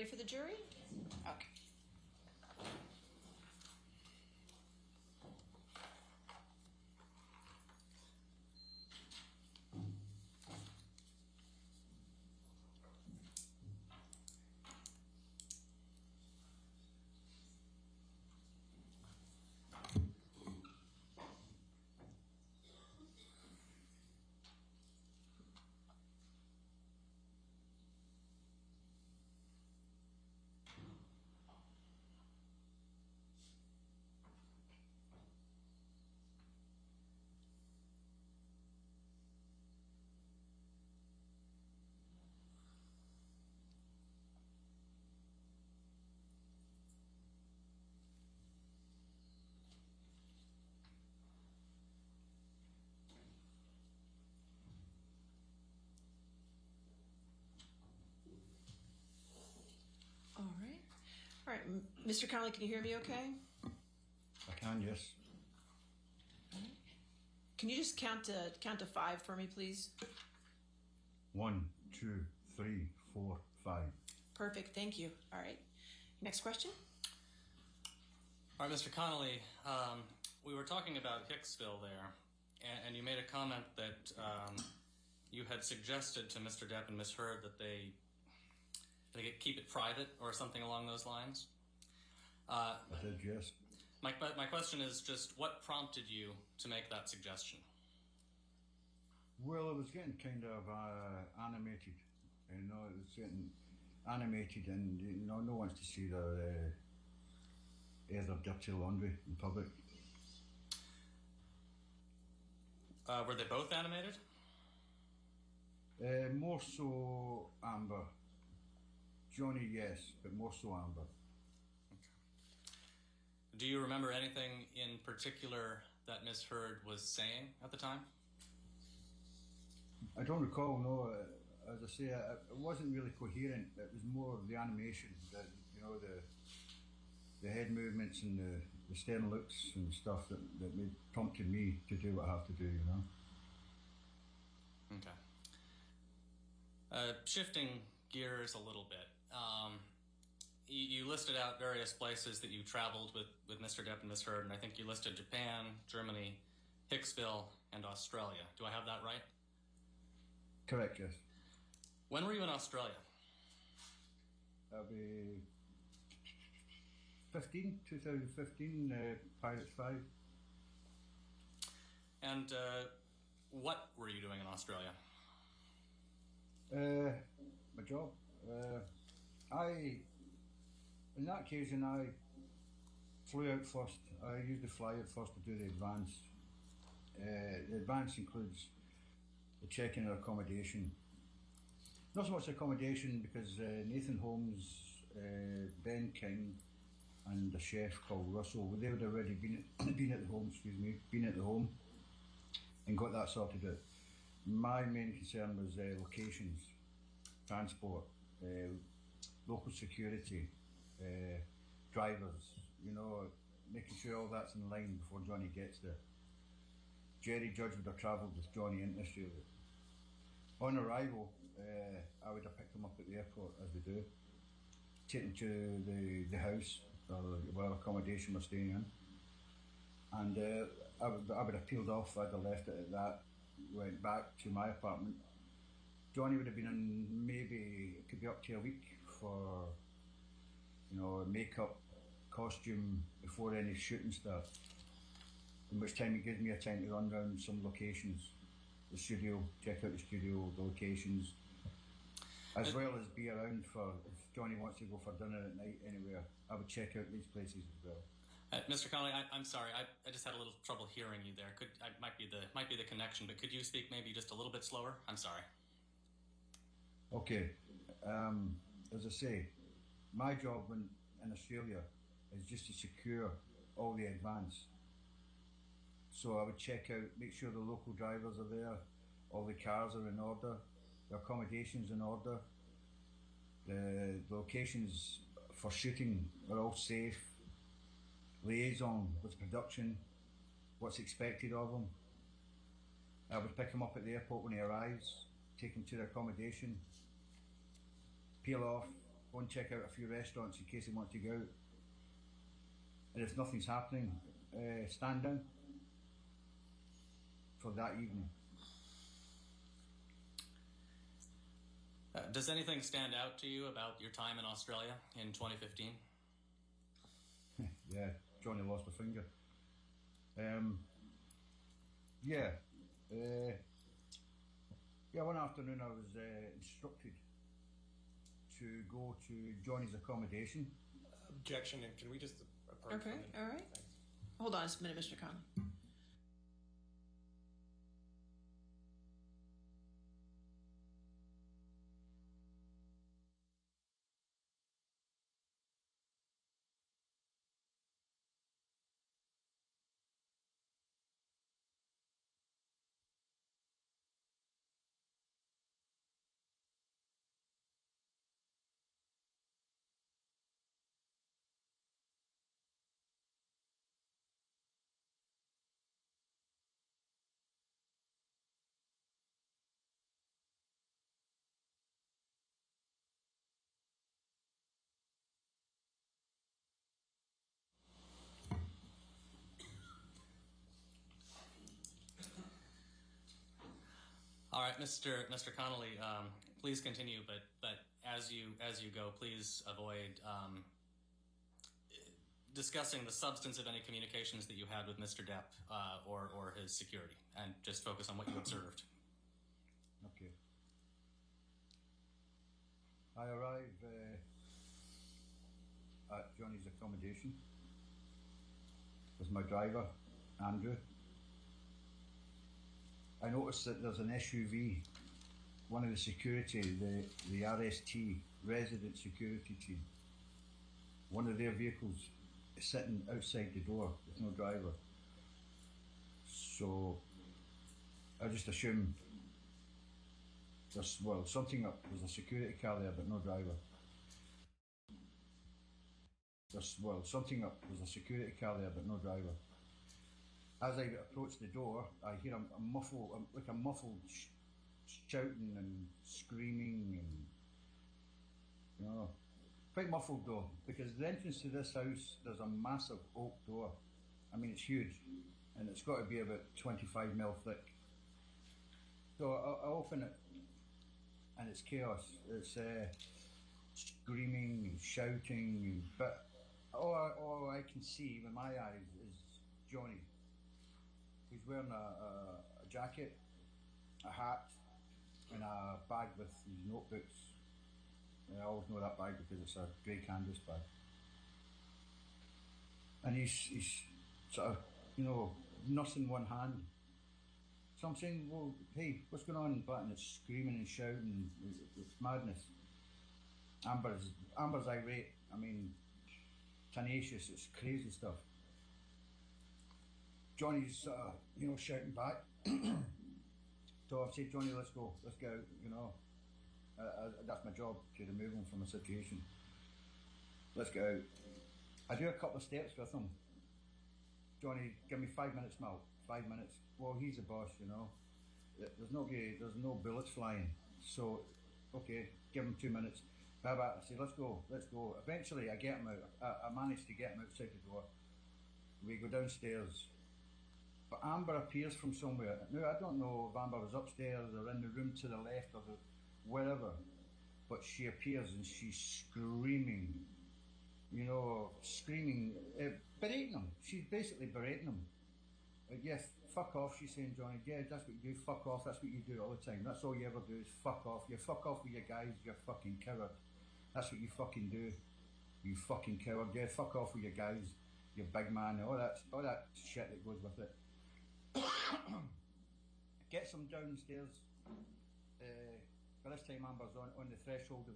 [SPEAKER 1] ready for the jury? Okay. All right, Mr. Connolly, can you hear me okay?
[SPEAKER 6] I can, yes.
[SPEAKER 1] Can you just count to 5 for me, please?
[SPEAKER 6] 1, 2, 3, 4, 5.
[SPEAKER 1] Perfect, thank you. All right, next question.
[SPEAKER 7] All right, Mr. Connolly, we were talking about Hicksville there, and you made a comment that you had suggested to Mr. Depp and Misheard that they keep it private or something along those lines.
[SPEAKER 6] I did, yes.
[SPEAKER 7] My question is just what prompted you to make that suggestion?
[SPEAKER 6] Well, I was getting kind of animated. You know, it was getting animated, and you know, no one wants to see their dirty laundry in public.
[SPEAKER 7] Were they both animated?
[SPEAKER 6] More so Amber. Johnny, yes, but more so Amber.
[SPEAKER 7] Okay. Do you remember anything in particular that Misheard was saying at the time?
[SPEAKER 6] I don't recall, no. As I say, it wasn't really coherent. It was more of the animation, you know, the head movements and the stern looks and stuff that prompted me to do what I have to do, you know.
[SPEAKER 7] Okay. Shifting gears a little bit. You listed out various places that you traveled with Mr. Depp and Misheard, and I think you listed Japan, Germany, Hicksville, and Australia. Do I have that right?
[SPEAKER 6] Correct, yes.
[SPEAKER 7] When were you in Australia?
[SPEAKER 6] That'll be 2015, Pirates 5.
[SPEAKER 7] And what were you doing in Australia?
[SPEAKER 6] My job. In that occasion, I flew out first. I usually fly out first to do the advance. The advance includes the check-in of accommodation. Not so much accommodation because Nathan Holmes, Ben King, and a chef called Russell, they would already been at the home, and got that sorted out. My main concern was locations, transport, local security, drivers, you know, making sure all that's in line before Johnny gets there. Jerry Judge would have travelled with Johnny into Australia. On arrival, I would have picked him up at the airport, as we do, take him to the house, or whatever accommodation we're staying in, and I would have peeled off. I'd have left it at that, went back to my apartment. Johnny would have been in maybe, it could be up to a week for, you know, makeup, costume, before any shooting starts. In which time it gives me a time to run around some locations, the studio, check out the studio, the locations, as well as be around for, if Johnny wants to go for dinner at night anywhere, I would check out these places as well.
[SPEAKER 7] Mr. Connolly, I'm sorry, I just had a little trouble hearing you there. Might be the connection, but could you speak maybe just a little bit slower? I'm sorry.
[SPEAKER 6] Okay, as I say, my job in Australia is just to secure all the advance. So I would check out, make sure the local drivers are there, all the cars are in order, the accommodations in order, the locations for shooting are all safe, liaison with production, what's expected of them. I would pick him up at the airport when he arrives, take him to the accommodation, peel off, go and check out a few restaurants in case he wants to go out. And if nothing's happening, stand down for that evening.
[SPEAKER 7] Does anything stand out to you about your time in Australia in 2015?
[SPEAKER 6] Yeah, Johnny lost a finger. Yeah. Yeah, one afternoon I was instructed to go to Johnny's accommodation.
[SPEAKER 8] Objection, and can we just approach
[SPEAKER 1] Okay,
[SPEAKER 8] from the-
[SPEAKER 1] all right.
[SPEAKER 8] Thanks.
[SPEAKER 1] Hold on just a minute, Mr. Conley.
[SPEAKER 7] All right, Mr. Connolly, please continue, but as you go, please avoid discussing the substance of any communications that you had with Mr. Depp or his security, and just focus on what you observed.
[SPEAKER 6] Okay. I arrive at Johnny's accommodation with my driver, Andrew. I noticed that there's an SUV, one of the security, the RST, resident security team, one of their vehicles is sitting outside the door with no driver. So I just assumed there's, well, something up. There's a security car there but no driver. There's, well, something up. There's a security car there but no driver. As I approach the door, I hear a muffled shouting and screaming, and you know, quite muffled though, because the entrance to this house, there's a massive oak door. I mean, it's huge, and it's got to be about 25 mil thick. So I open it, and it's chaos. It's screaming and shouting, but all I can see with my eyes is Johnny. He's wearing a jacket, a hat, and a bag with his notebooks. I always know that bag because it's a grey canvas bag. And he's sort of, you know, nursing one hand. So I'm saying, well, hey, what's going on? And it's screaming and shouting. It's madness. Amber's irate. I mean, tenacious. It's crazy stuff. Johnny's, you know, shouting back. So I've said, Johnny, let's go out, you know. That's my job, to remove him from a situation. Let's go out. I do a couple of steps with him. Johnny, give me 5 minutes, Mal. 5 minutes. Well, he's the boss, you know. There's no bullets flying. So, okay, give him 2 minutes. I say, let's go. Eventually, I get him out. I manage to get him outside the door. We go downstairs. But Amber appears from somewhere. Now, I don't know if Amber was upstairs or in the room to the left or wherever, but she appears and she's screaming, you know, berating him. She's basically berating him. Yes, fuck off, she's saying, Johnny. Yeah, that's what you do. Fuck off. That's what you do all the time. That's all you ever do is fuck off. You fuck off with your guys, you're fucking coward. That's what you fucking do. You fucking coward. Yeah, fuck off with your guys, you big man, all that shit that goes with it. Gets him downstairs. By this time, Amber's on the threshold of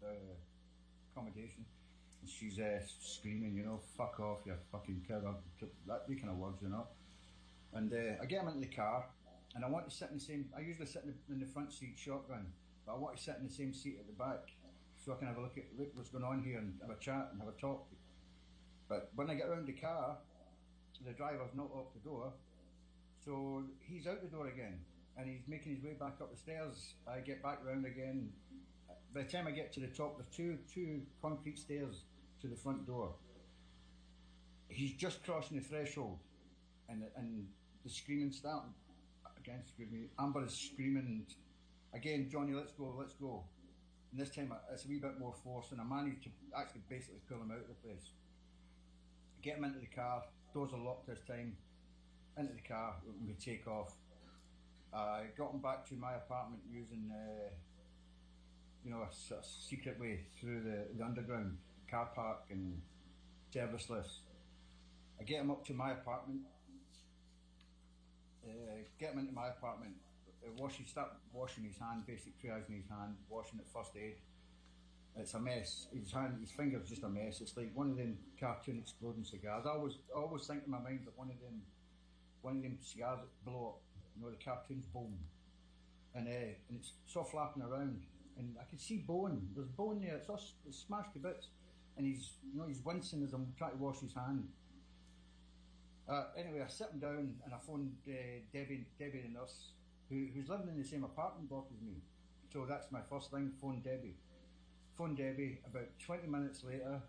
[SPEAKER 6] the accommodation. And she's screaming, you know, fuck off, you fucking coward. That kind of words, you know. And I get him into the car, and I want to sit in the same. I usually sit in the front seat, shotgun, but I want to sit in the same seat at the back, so I can have a look what's going on here and have a chat and have a talk. But when I get around the car, the driver's not locked the door, so he's out the door again, and he's making his way back up the stairs. I get back round again, By the time I get to the top, there's two concrete stairs to the front door. He's just crossing the threshold, and the screaming starting again. Excuse me, Amber is screaming again. Johnny, let's go, let's go. And this time it's a wee bit more force, and I managed to actually basically pull him out of the place. Get him into the car. Doors are locked this time. Into the car, we take off. I got him back to my apartment using, a sort of secret way through the underground car park and service lifts. I get him up to my apartment. Get him into my apartment. Start washing his hand, basic triaging his hand, washing it, first aid. It's a mess. His finger's just a mess. It's like one of them cartoon exploding cigars. I always think in my mind that one of them cigars that blow up. The cartoons boom, and it's so flapping around, and I can see bone. There's bone there. It's smashed to bits, and he's wincing as I'm trying to wash his hand. Anyway, I sit him down and I phoned Debbie the nurse, who's living in the same apartment block as me. So that's my first thing. Phone Debbie. About 20 minutes later,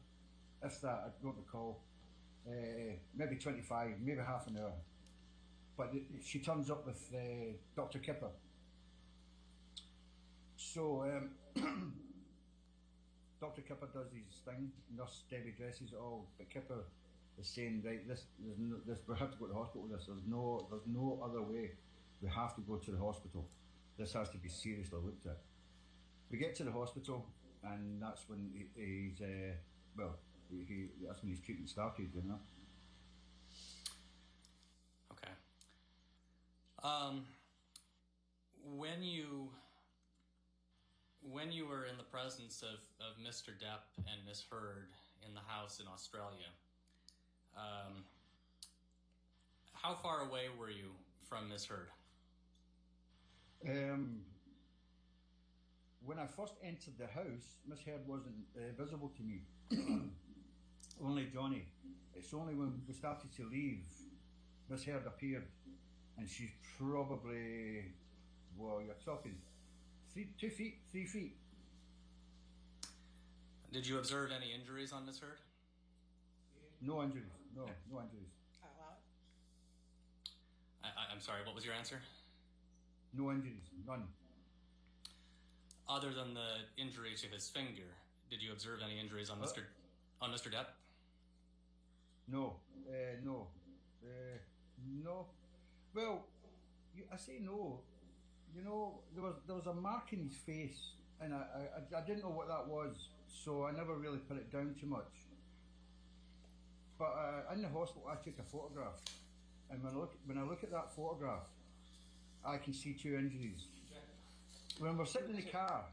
[SPEAKER 6] if that, I don't recall. Maybe 25, maybe half an hour. But she turns up with Dr. Kipper. So Dr. Kipper does his thing. Nurse Debbie dresses it all, but Kipper is saying, right, this we have to go to the hospital with this. There's no other way. We have to go to the hospital. This has to be seriously looked at. We get to the hospital, and that's when that's when his treatment started.
[SPEAKER 7] Okay. When you were in the presence of Mr. Depp and Misheard in the house in Australia, how far away were you from Misheard?
[SPEAKER 6] When I first entered the house, Misheard wasn't visible to me. Only Johnny. It's only when we started to leave, Misheard appeared, and she's probably, well, you're talking 2 feet, 3 feet.
[SPEAKER 7] Did you observe any injuries on Misheard?
[SPEAKER 6] No injuries. No injuries.
[SPEAKER 7] I'm sorry, what was your answer?
[SPEAKER 6] No injuries, none.
[SPEAKER 7] Other than the injury to his finger, did you observe any injuries on Mr. Depp?
[SPEAKER 6] No, no. Well, I say no. There was a mark in his face, and I didn't know what that was, so I never really put it down too much. But in the hospital, I took a photograph, and when I look at that photograph, I can see 2 injuries. When we're sitting in the car,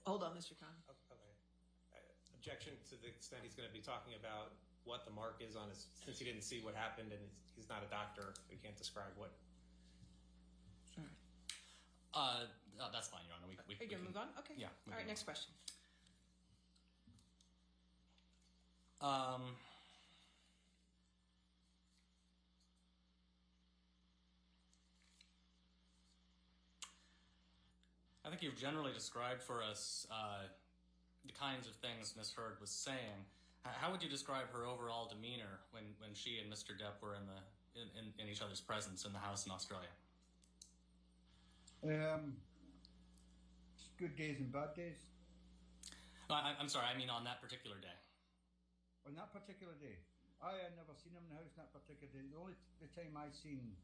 [SPEAKER 1] hold on, Mr. Khan.
[SPEAKER 8] Okay. Objection to the extent he's going to be talking about what the mark is on his, since he didn't see what happened and he's not a doctor, he can't describe what.
[SPEAKER 7] That's fine, Your Honor. We
[SPEAKER 1] can move on? Okay.
[SPEAKER 7] Yeah.
[SPEAKER 1] All right, next question.
[SPEAKER 7] I think you've generally described for us the kinds of things Misheard was saying. How would you describe her overall demeanor when she and Mr. Depp were in each other's presence in the house in Australia?
[SPEAKER 6] Good days and bad days.
[SPEAKER 7] No, I'm sorry, I mean on that particular day.
[SPEAKER 6] On that particular day, I had never seen him in the house that particular day. The time I seen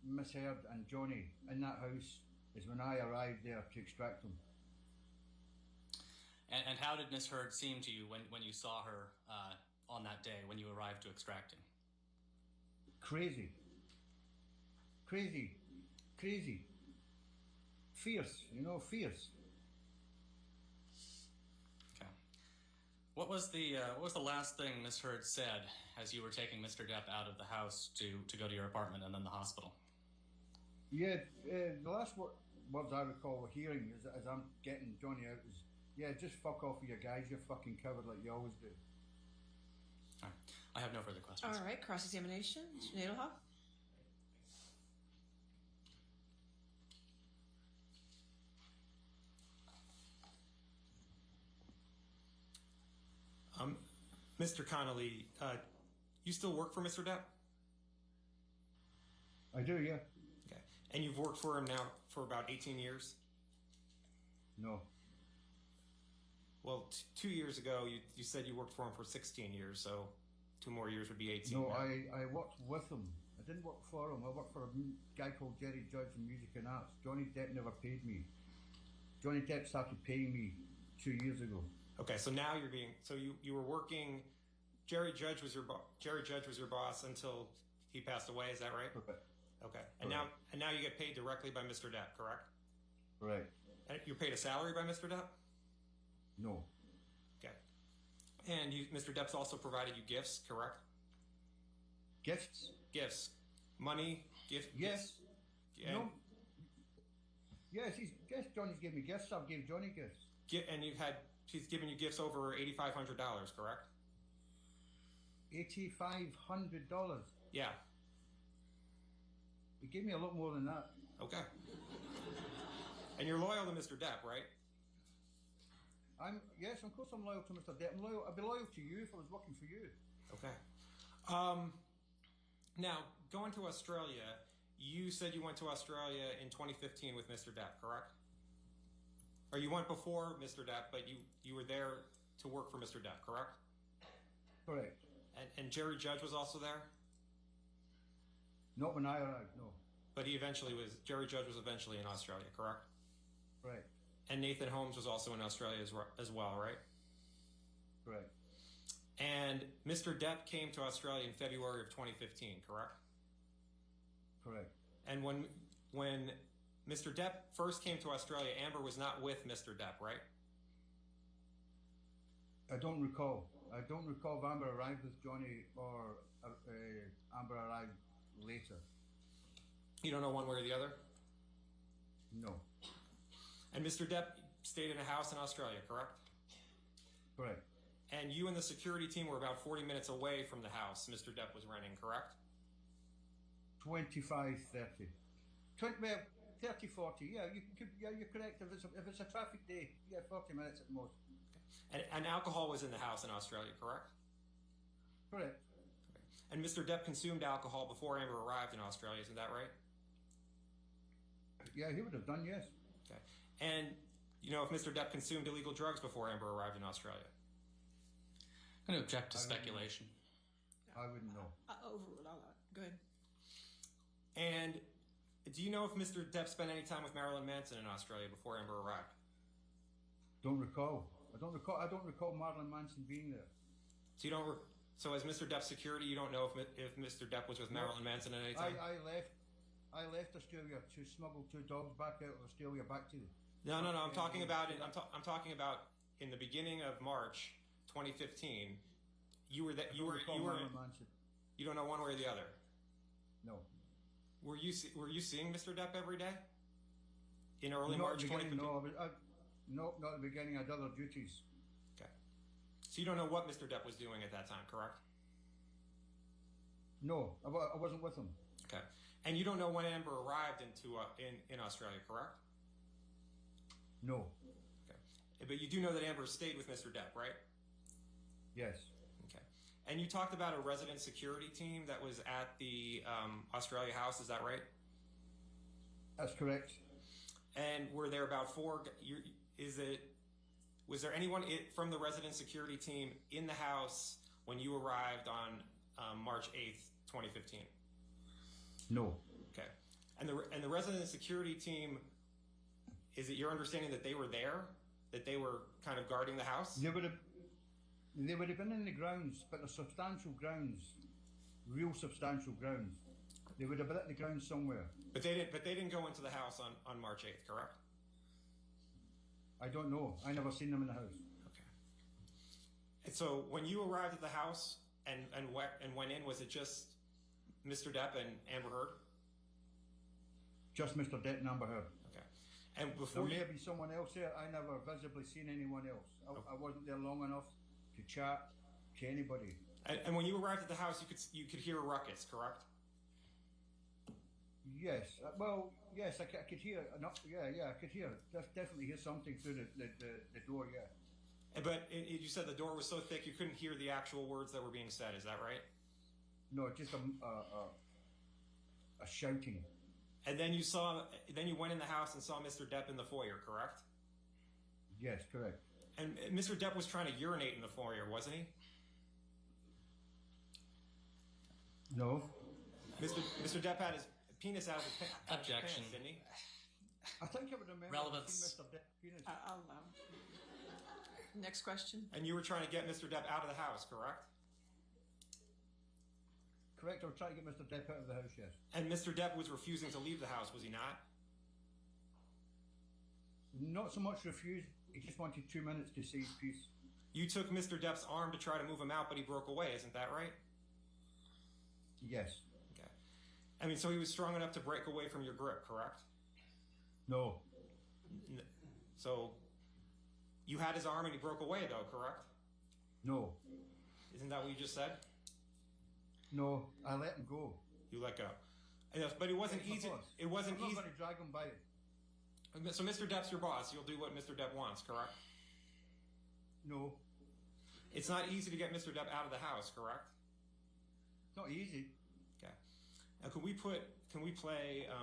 [SPEAKER 6] Misheard and Johnny in that house is when I arrived there to extract them.
[SPEAKER 7] And how did Misheard seem to you when you saw her on that day, when you arrived to extract him?
[SPEAKER 6] Crazy. Fierce, fierce.
[SPEAKER 7] Okay. What was the last thing Misheard said as you were taking Mr. Depp out of the house to go to your apartment and then the hospital?
[SPEAKER 6] Yeah, the last words I recall hearing as I'm getting Johnny out is, yeah, just fuck off with your guys, you're fucking covered like you always do.
[SPEAKER 7] All right. I have no further questions.
[SPEAKER 1] All right, cross-examination. Mr. Nadelhoff?
[SPEAKER 8] Mr. Connolly, you still work for Mr. Depp?
[SPEAKER 6] I do, yeah.
[SPEAKER 8] Okay. And you've worked for him now for about 18 years?
[SPEAKER 6] No.
[SPEAKER 8] Well, 2 years ago, you said you worked for him for 16 years, so 2 more years would be 18.
[SPEAKER 6] No,
[SPEAKER 8] now.
[SPEAKER 6] I worked with him. I didn't work for him. I worked for a guy called Jerry Judge in Music and Arts. Johnny Depp never paid me. Johnny Depp started paying me 2 years ago.
[SPEAKER 8] Okay, so now you're being, so you were working, Jerry Judge was your boss until he passed away, is that right?
[SPEAKER 6] Correct.
[SPEAKER 8] Okay. And now you get paid directly by Mr. Depp, correct?
[SPEAKER 6] Right.
[SPEAKER 8] And you're paid a salary by Mr. Depp?
[SPEAKER 6] No.
[SPEAKER 8] Okay. And Mr. Depp's also provided you gifts, correct?
[SPEAKER 6] Gifts?
[SPEAKER 8] Gifts. Money, gift.
[SPEAKER 6] Yes.
[SPEAKER 8] And,
[SPEAKER 6] No. Yes, Johnny's given me gifts. I've given Johnny gifts.
[SPEAKER 8] and he's given you gifts over $8,500, correct?
[SPEAKER 6] $8,500.
[SPEAKER 8] Yeah.
[SPEAKER 6] He gave me a lot more than that.
[SPEAKER 8] Okay. And you're loyal to Mr. Depp, right?
[SPEAKER 6] Yes, of course I'm loyal to Mr. Depp. I'd be loyal to you if I was working for you.
[SPEAKER 8] Okay. Now, going to Australia, you said you went to Australia in 2015 with Mr. Depp, correct? Or you went before Mr. Depp, but you were there to work for Mr. Depp, correct?
[SPEAKER 6] Correct.
[SPEAKER 8] And Jerry Judge was also there?
[SPEAKER 6] Not when I arrived, no.
[SPEAKER 8] But Jerry Judge was eventually in Australia, correct?
[SPEAKER 6] Right.
[SPEAKER 8] And Nathan Holmes was also in Australia as well, right?
[SPEAKER 6] Correct.
[SPEAKER 8] And Mr. Depp came to Australia in February of 2015, correct?
[SPEAKER 6] Correct.
[SPEAKER 8] And when Mr. Depp first came to Australia, Amber was not with Mr. Depp, right?
[SPEAKER 6] I don't recall. I don't recall if Amber arrived with Johnny or Amber arrived later.
[SPEAKER 8] You don't know one way or the other?
[SPEAKER 6] No.
[SPEAKER 8] And Mr. Depp stayed in a house in Australia, correct?
[SPEAKER 6] Correct.
[SPEAKER 8] And you and the security team were about 40 minutes away from the house Mr. Depp was renting, correct?
[SPEAKER 6] 25, 30. 30, 40. Yeah, you're correct. If it's a traffic day, yeah, 40 minutes at most.
[SPEAKER 8] And alcohol was in the house in Australia, correct?
[SPEAKER 6] Correct.
[SPEAKER 8] And Mr. Depp consumed alcohol before Amber arrived in Australia, isn't that right?
[SPEAKER 6] Yeah, he would have done, yes.
[SPEAKER 8] Okay. And you know if Mr. Depp consumed illegal drugs before Amber arrived in Australia?
[SPEAKER 7] I'm going to object to speculation.
[SPEAKER 6] I wouldn't know.
[SPEAKER 1] Overruled all that. Good.
[SPEAKER 8] And do you know if Mr. Depp spent any time with Marilyn Manson in Australia before Amber arrived?
[SPEAKER 6] Don't recall. I don't recall Marilyn Manson being there.
[SPEAKER 8] So you don't. So as Mr. Depp's security, you don't know if Mr. Depp was with Marilyn Manson at any time.
[SPEAKER 6] I left Australia to smuggle 2 dogs back out of Australia back to the.
[SPEAKER 8] No. I'm talking about it. I'm talking about in the beginning of March 2015. You were that. You were.
[SPEAKER 6] Marilyn Manson.
[SPEAKER 8] You don't know one way or the other.
[SPEAKER 6] No.
[SPEAKER 8] Were you seeing Mr. Depp every day? In early
[SPEAKER 6] Not
[SPEAKER 8] March
[SPEAKER 6] at the beginning,
[SPEAKER 8] 2015.
[SPEAKER 6] No, not at the beginning. I had other duties.
[SPEAKER 8] Okay. So you don't know what Mr. Depp was doing at that time, correct?
[SPEAKER 6] No, I wasn't with him.
[SPEAKER 8] Okay. And you don't know when Amber arrived in Australia, correct?
[SPEAKER 6] No.
[SPEAKER 8] Okay. But you do know that Amber stayed with Mr. Depp, right?
[SPEAKER 6] Yes.
[SPEAKER 8] Okay. And you talked about a resident security team that was at the Australia house, is that right?
[SPEAKER 6] That's correct.
[SPEAKER 8] And were there about 4? Was there anyone from the resident security team in the house when you arrived on March 8th, 2015?
[SPEAKER 6] No.
[SPEAKER 8] Okay. And the resident security team, is it your understanding that they were there, that they were kind of guarding the house?
[SPEAKER 6] They would have been in the grounds, but the substantial grounds, real substantial grounds. They would have been at the grounds somewhere.
[SPEAKER 8] But they didn't go into the house on March 8th, correct?
[SPEAKER 6] I don't know. I never seen them in the house.
[SPEAKER 8] Okay. And so when you arrived at the house and went in, was it just Mr. Depp and Amber Heard?
[SPEAKER 6] Just Mr. Depp and Amber Heard.
[SPEAKER 8] Okay. And
[SPEAKER 6] There
[SPEAKER 8] before
[SPEAKER 6] may
[SPEAKER 8] you,
[SPEAKER 6] have been someone else there. I never visibly seen anyone else. I wasn't there long enough to chat to anybody.
[SPEAKER 8] and when you arrived at the house, you could hear a ruckus, correct?
[SPEAKER 6] Yes. Well, yes, I could hear. I could hear. Definitely hear something through the door. Yeah.
[SPEAKER 8] But you said the door was so thick you couldn't hear the actual words that were being said. Is that right?
[SPEAKER 6] No, just a shouting.
[SPEAKER 8] And then you went in the house and saw Mr. Depp in the foyer, correct?
[SPEAKER 6] Yes, correct.
[SPEAKER 8] And Mr. Depp was trying to urinate in the foyer, wasn't he?
[SPEAKER 6] No.
[SPEAKER 8] Mr. Depp had his penis out of his
[SPEAKER 7] Objection.
[SPEAKER 8] pants, didn't he?
[SPEAKER 6] I think I would remember
[SPEAKER 7] Relevance.
[SPEAKER 6] seeing Mr. Depp's penis.
[SPEAKER 1] I'll allow. Next question.
[SPEAKER 8] And you were trying to get Mr. Depp out of the house, correct?
[SPEAKER 6] Correct, I was trying to get Mr. Depp out of the house, yes.
[SPEAKER 8] And Mr. Depp was refusing to leave the house, was he not?
[SPEAKER 6] Not so much refused, he just wanted 2 minutes to say his piece.
[SPEAKER 8] You took Mr. Depp's arm to try to move him out, but he broke away, isn't that right?
[SPEAKER 6] Yes.
[SPEAKER 8] Okay. I mean, so he was strong enough to break away from your grip, correct?
[SPEAKER 6] No.
[SPEAKER 8] So you had his arm and he broke away, though, correct?
[SPEAKER 6] No.
[SPEAKER 8] Isn't that what you just said?
[SPEAKER 6] No, I let him go.
[SPEAKER 8] You let go. But it wasn't
[SPEAKER 6] He's my
[SPEAKER 8] easy.
[SPEAKER 6] boss.
[SPEAKER 8] It wasn't
[SPEAKER 6] I'm not
[SPEAKER 8] easy.
[SPEAKER 6] going to drag him by it.
[SPEAKER 8] So Mr. Depp's your boss. You'll do what Mr. Depp wants, correct?
[SPEAKER 6] No.
[SPEAKER 8] It's not easy to get Mr. Depp out of the house, correct?
[SPEAKER 6] It's not easy.
[SPEAKER 8] Okay. Now, can we play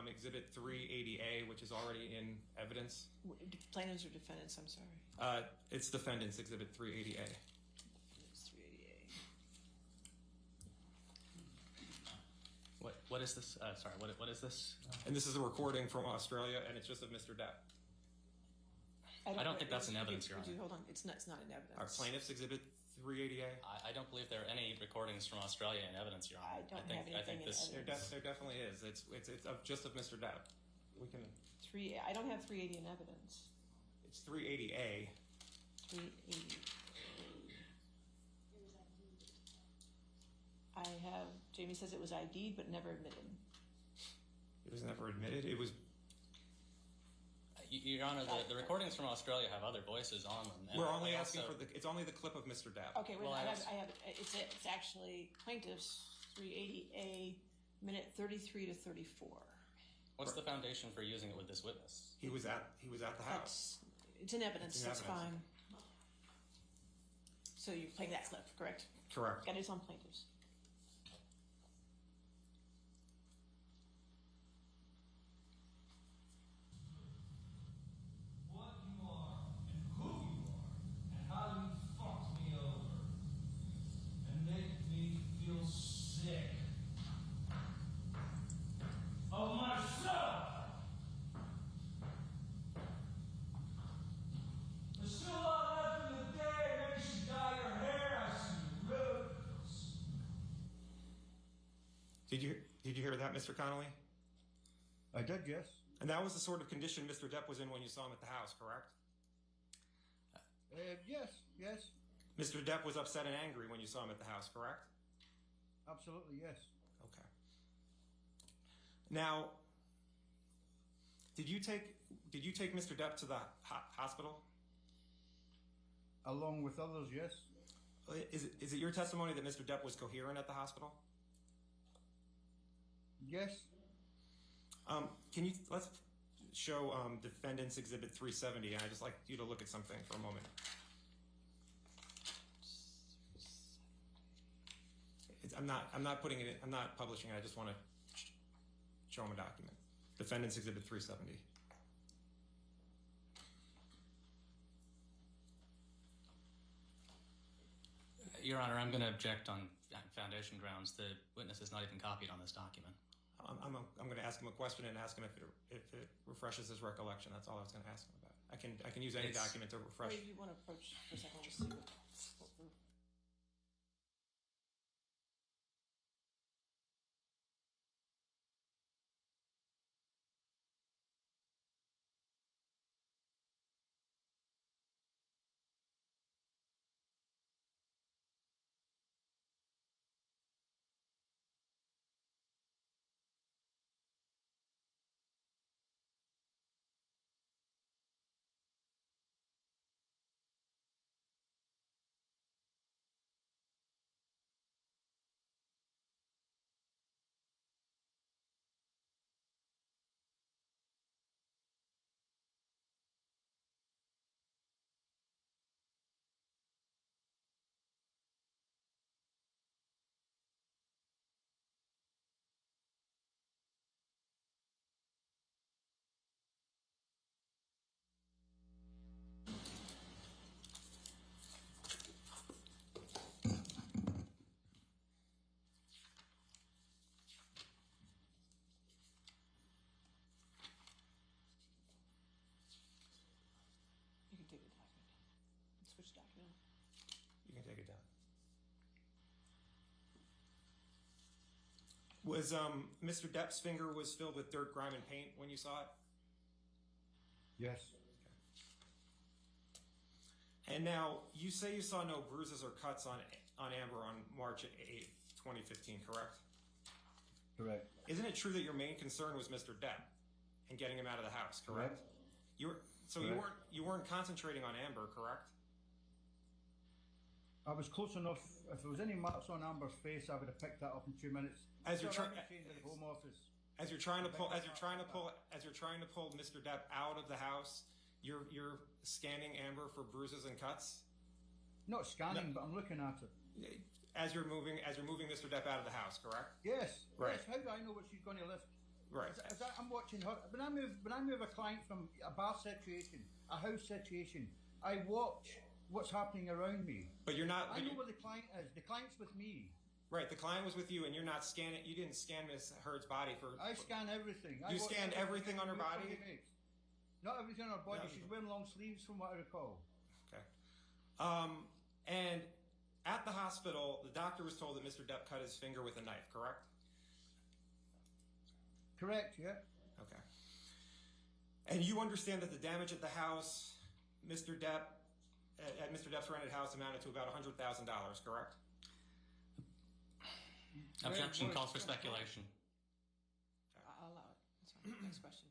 [SPEAKER 8] Exhibit 380A, which is already in evidence?
[SPEAKER 1] Plaintiffs or defendants? I'm sorry.
[SPEAKER 8] It's Defendant's Exhibit 380A.
[SPEAKER 1] It's 388.
[SPEAKER 7] What is this? Sorry, what is this?
[SPEAKER 8] And this is a recording from Australia, and it's just of Mr. Depp.
[SPEAKER 7] I don't think that's in evidence, Your Honor.
[SPEAKER 1] Hold on. It's not in evidence.
[SPEAKER 8] Our Plaintiff's Exhibit 380A.
[SPEAKER 7] I don't believe there are any recordings from Australia in evidence, Your Honor.
[SPEAKER 1] I don't have anything in evidence.
[SPEAKER 8] There definitely is. It's just of Mr. Depp. We can.
[SPEAKER 1] I don't have 380 in evidence.
[SPEAKER 8] It's 380A.
[SPEAKER 1] 380. I have. Jamie says it was ID'd but never admitted.
[SPEAKER 8] It was never admitted. It was.
[SPEAKER 7] Your Honor, the recordings from Australia have other voices on them. and
[SPEAKER 8] We're only
[SPEAKER 7] they
[SPEAKER 8] asking
[SPEAKER 7] also-
[SPEAKER 8] for the. It's only the clip of Mr. Depp.
[SPEAKER 1] Okay, wait.
[SPEAKER 7] Well,
[SPEAKER 1] I
[SPEAKER 7] I
[SPEAKER 1] have.
[SPEAKER 7] also-
[SPEAKER 1] I have. It's actually plaintiffs 380A, minute 33 to 34.
[SPEAKER 7] What's the foundation for using it with this witness?
[SPEAKER 8] He was at the house.
[SPEAKER 1] It's in evidence.
[SPEAKER 8] It's in
[SPEAKER 1] That's
[SPEAKER 8] evidence.
[SPEAKER 1] fine. So you're playing that clip, correct?
[SPEAKER 8] Correct.
[SPEAKER 1] That is on plaintiffs.
[SPEAKER 9] What you are and who you are and how you fucked me over and make me feel sick of myself. There's still a lot left in the day. Maybe you should dye your hair. I see rose.
[SPEAKER 8] Did you hear that, Mr. Connolly?
[SPEAKER 6] I did, yes.
[SPEAKER 8] And that was the sort of condition Mr. Depp was in when you saw him at the house, correct?
[SPEAKER 6] Yes.
[SPEAKER 8] Mr. Depp was upset and angry when you saw him at the house, correct?
[SPEAKER 6] Absolutely, yes.
[SPEAKER 8] Okay. Now, did you take Mr. Depp to the hospital?
[SPEAKER 6] Along with others, yes.
[SPEAKER 8] Is it your testimony that Mr. Depp was coherent at the hospital?
[SPEAKER 6] Yes.
[SPEAKER 8] Let's show Defendant's Exhibit 370, and I'd just like you to look at something for a moment. I'm not putting it. I'm not publishing it. I just want to show him a document. Defendant's Exhibit 370.
[SPEAKER 7] Your Honor, I'm going to object on foundation grounds. The witness is not even copied on this document.
[SPEAKER 8] I'm going to ask him a question and ask him if it refreshes his recollection. That's all I was going to ask him about. I can use any document to refresh.
[SPEAKER 1] Wait, you want to approach for a second? Just see what we're
[SPEAKER 8] take it down. Was Mr. Depp's finger was filled with dirt, grime, and paint when you saw it?
[SPEAKER 6] Yes.
[SPEAKER 8] And now, you say you saw no bruises or cuts on Amber on March 8th, 2015, correct?
[SPEAKER 6] Correct.
[SPEAKER 8] Isn't it true that your main concern was Mr. Depp and getting him out of the house, correct?
[SPEAKER 6] Correct.
[SPEAKER 8] You weren't concentrating on Amber, correct?
[SPEAKER 6] I was close enough. If there was any marks on Amber's face, I would have picked that up in 2 minutes.
[SPEAKER 8] As you're trying
[SPEAKER 6] to the Home Office.
[SPEAKER 8] As you're trying to pull Mr. Depp out of the house, you're scanning Amber for bruises and cuts.
[SPEAKER 6] Not scanning, but I'm looking at it.
[SPEAKER 8] As you're moving Mr. Depp out of the house, correct?
[SPEAKER 6] Yes.
[SPEAKER 8] Right.
[SPEAKER 6] Yes. How do I know what she's going to lift?
[SPEAKER 8] Right.
[SPEAKER 6] I'm watching her. When I move a client from a bar situation, a house situation, I watch what's happening around me.
[SPEAKER 8] But you're not.
[SPEAKER 6] I know where the client is. The client's with me.
[SPEAKER 8] Right. The client was with you, and you're not scanning. You didn't scan Miss Heard's body for.
[SPEAKER 6] I scan everything.
[SPEAKER 8] You scanned everything on her body.
[SPEAKER 6] Not everything on her body.
[SPEAKER 8] No.
[SPEAKER 6] She's wearing long sleeves, from what I recall.
[SPEAKER 8] Okay. And at the hospital, the doctor was told that Mr. Depp cut his finger with a knife, correct?
[SPEAKER 6] Correct. Yeah.
[SPEAKER 8] Okay. And you understand that the damage at the house, at Mr. Depp's rented house, amounted to about $100,000, correct?
[SPEAKER 7] Objection calls for speculation.
[SPEAKER 1] I'll allow it. That's fine. Next question.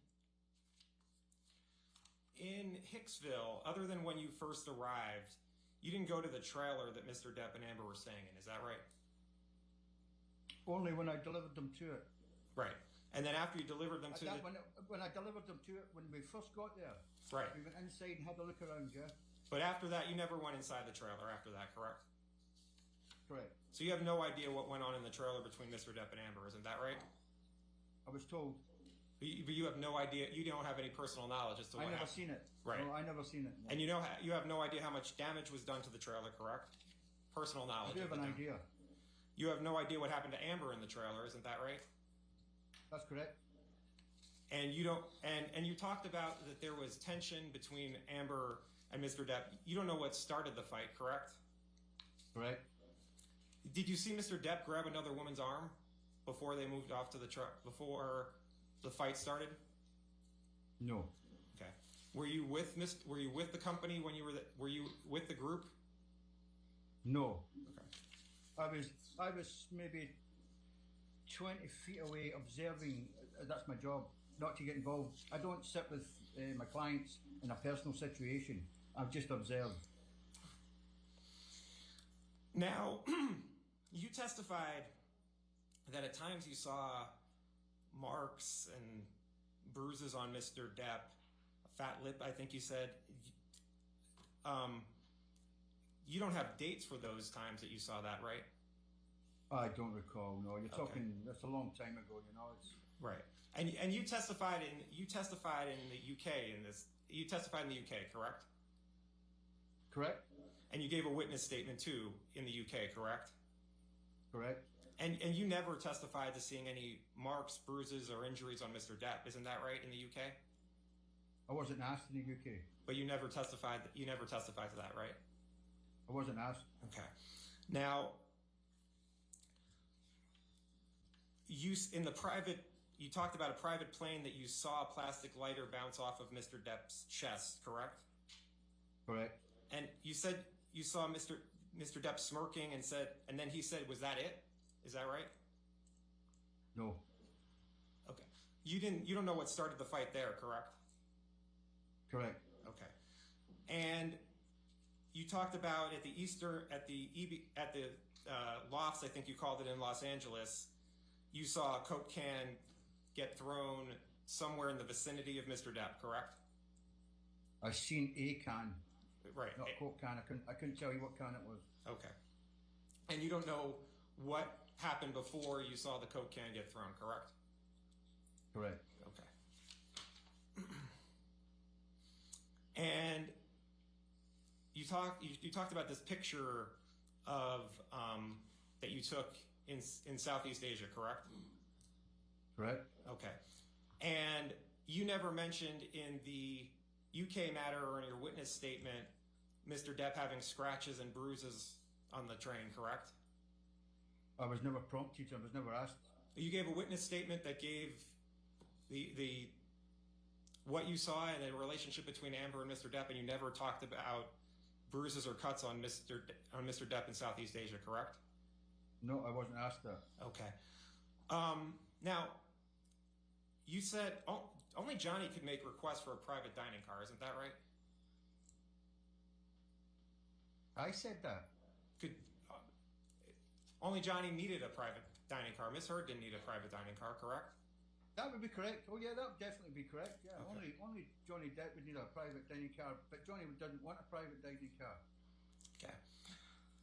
[SPEAKER 8] In Hicksville, other than when you first arrived, you didn't go to the trailer that Mr. Depp and Amber were staying in. Is that right?
[SPEAKER 6] Only when I delivered them to it.
[SPEAKER 8] Right. And then after you delivered them to
[SPEAKER 6] when I delivered them to it, when we first got there,
[SPEAKER 8] right,
[SPEAKER 6] we went inside and had a look around. Yeah.
[SPEAKER 8] But after that, you never went inside the trailer. After that, correct?
[SPEAKER 6] Correct.
[SPEAKER 8] So you have no idea what went on in the trailer between Mr. Depp and Amber, isn't that right?
[SPEAKER 6] I was told.
[SPEAKER 8] But you have no idea. You don't have any personal knowledge as to what
[SPEAKER 6] I never
[SPEAKER 8] happened.
[SPEAKER 6] seen it.
[SPEAKER 8] Right.
[SPEAKER 6] No, I never seen it. No.
[SPEAKER 8] And you have no idea how much damage was done to the trailer, correct? Personal knowledge.
[SPEAKER 6] I do have an idea.
[SPEAKER 8] You have no idea what happened to Amber in the trailer, isn't that right?
[SPEAKER 6] That's correct.
[SPEAKER 8] And you don't. And you talked about that there was tension between Amber and Mr. Depp. You don't know what started the fight, correct?
[SPEAKER 6] Correct.
[SPEAKER 8] Did you see Mr. Depp grab another woman's arm before they moved off to the truck? Before the fight started?
[SPEAKER 6] No.
[SPEAKER 8] Okay. Were you with the company when you were you with the group?
[SPEAKER 6] No.
[SPEAKER 8] Okay.
[SPEAKER 6] I was maybe 20 feet away observing. That's my job, not to get involved. I don't sit with my clients in a personal situation. I've just observed.
[SPEAKER 8] Now, you testified that at times you saw marks and bruises on Mr. Depp, a fat lip, I think you said. You don't have dates for those times that you saw that, right?
[SPEAKER 6] I don't recall. No, you're talking. That's a long time ago. You know, it's
[SPEAKER 8] right. And you testified in the UK in this. You testified in the UK, correct?
[SPEAKER 6] Correct.
[SPEAKER 8] And you gave a witness statement too in the UK, correct?
[SPEAKER 6] Correct.
[SPEAKER 8] And you never testified to seeing any marks, bruises, or injuries on Mr. Depp, isn't that right? In the UK?
[SPEAKER 6] I wasn't asked in the UK.
[SPEAKER 8] But you never testified. You never testified to that, right?
[SPEAKER 6] I wasn't asked.
[SPEAKER 8] Okay. Now, you talked about a private plane that you saw a plastic lighter bounce off of Mr. Depp's chest, correct?
[SPEAKER 6] Correct.
[SPEAKER 8] And you said you saw Mr. Depp smirking and then he said, "Was that it?" Is that right?
[SPEAKER 6] No.
[SPEAKER 8] Okay. You don't know what started the fight there, correct?
[SPEAKER 6] Correct.
[SPEAKER 8] Okay. And you talked about at the lofts, I think you called it in Los Angeles, you saw a Coke can get thrown somewhere in the vicinity of Mr. Depp, correct?
[SPEAKER 6] I seen a can.
[SPEAKER 8] Right.
[SPEAKER 6] Not a Coke can. I couldn't tell you what can it was.
[SPEAKER 8] Okay. And you don't know what happened before you saw the Coke can get thrown, correct?
[SPEAKER 6] Correct.
[SPEAKER 8] Okay. And you talked about this picture of that you took in Southeast Asia, correct?
[SPEAKER 6] Correct.
[SPEAKER 8] Okay. And you never mentioned in the UK matter or in your witness statement Mr. Depp having scratches and bruises on the train, correct?
[SPEAKER 6] I was never prompted. I was never asked.
[SPEAKER 8] You gave a witness statement that gave the what you saw and the relationship between Amber and Mr. Depp, and you never talked about bruises or cuts on Mr. Depp in Southeast Asia, correct?
[SPEAKER 6] No, I wasn't asked that.
[SPEAKER 8] Okay. Now, you said only Johnny could make requests for a private dining car, isn't that right?
[SPEAKER 6] I said that.
[SPEAKER 8] Only Johnny needed a private dining car. Misheard didn't need a private dining car, correct?
[SPEAKER 6] That would be correct. Oh yeah, that would definitely be correct. Yeah,
[SPEAKER 8] Okay.
[SPEAKER 6] only Johnny Depp would need a private dining car, but Johnny doesn't want a private dining car.
[SPEAKER 8] Okay.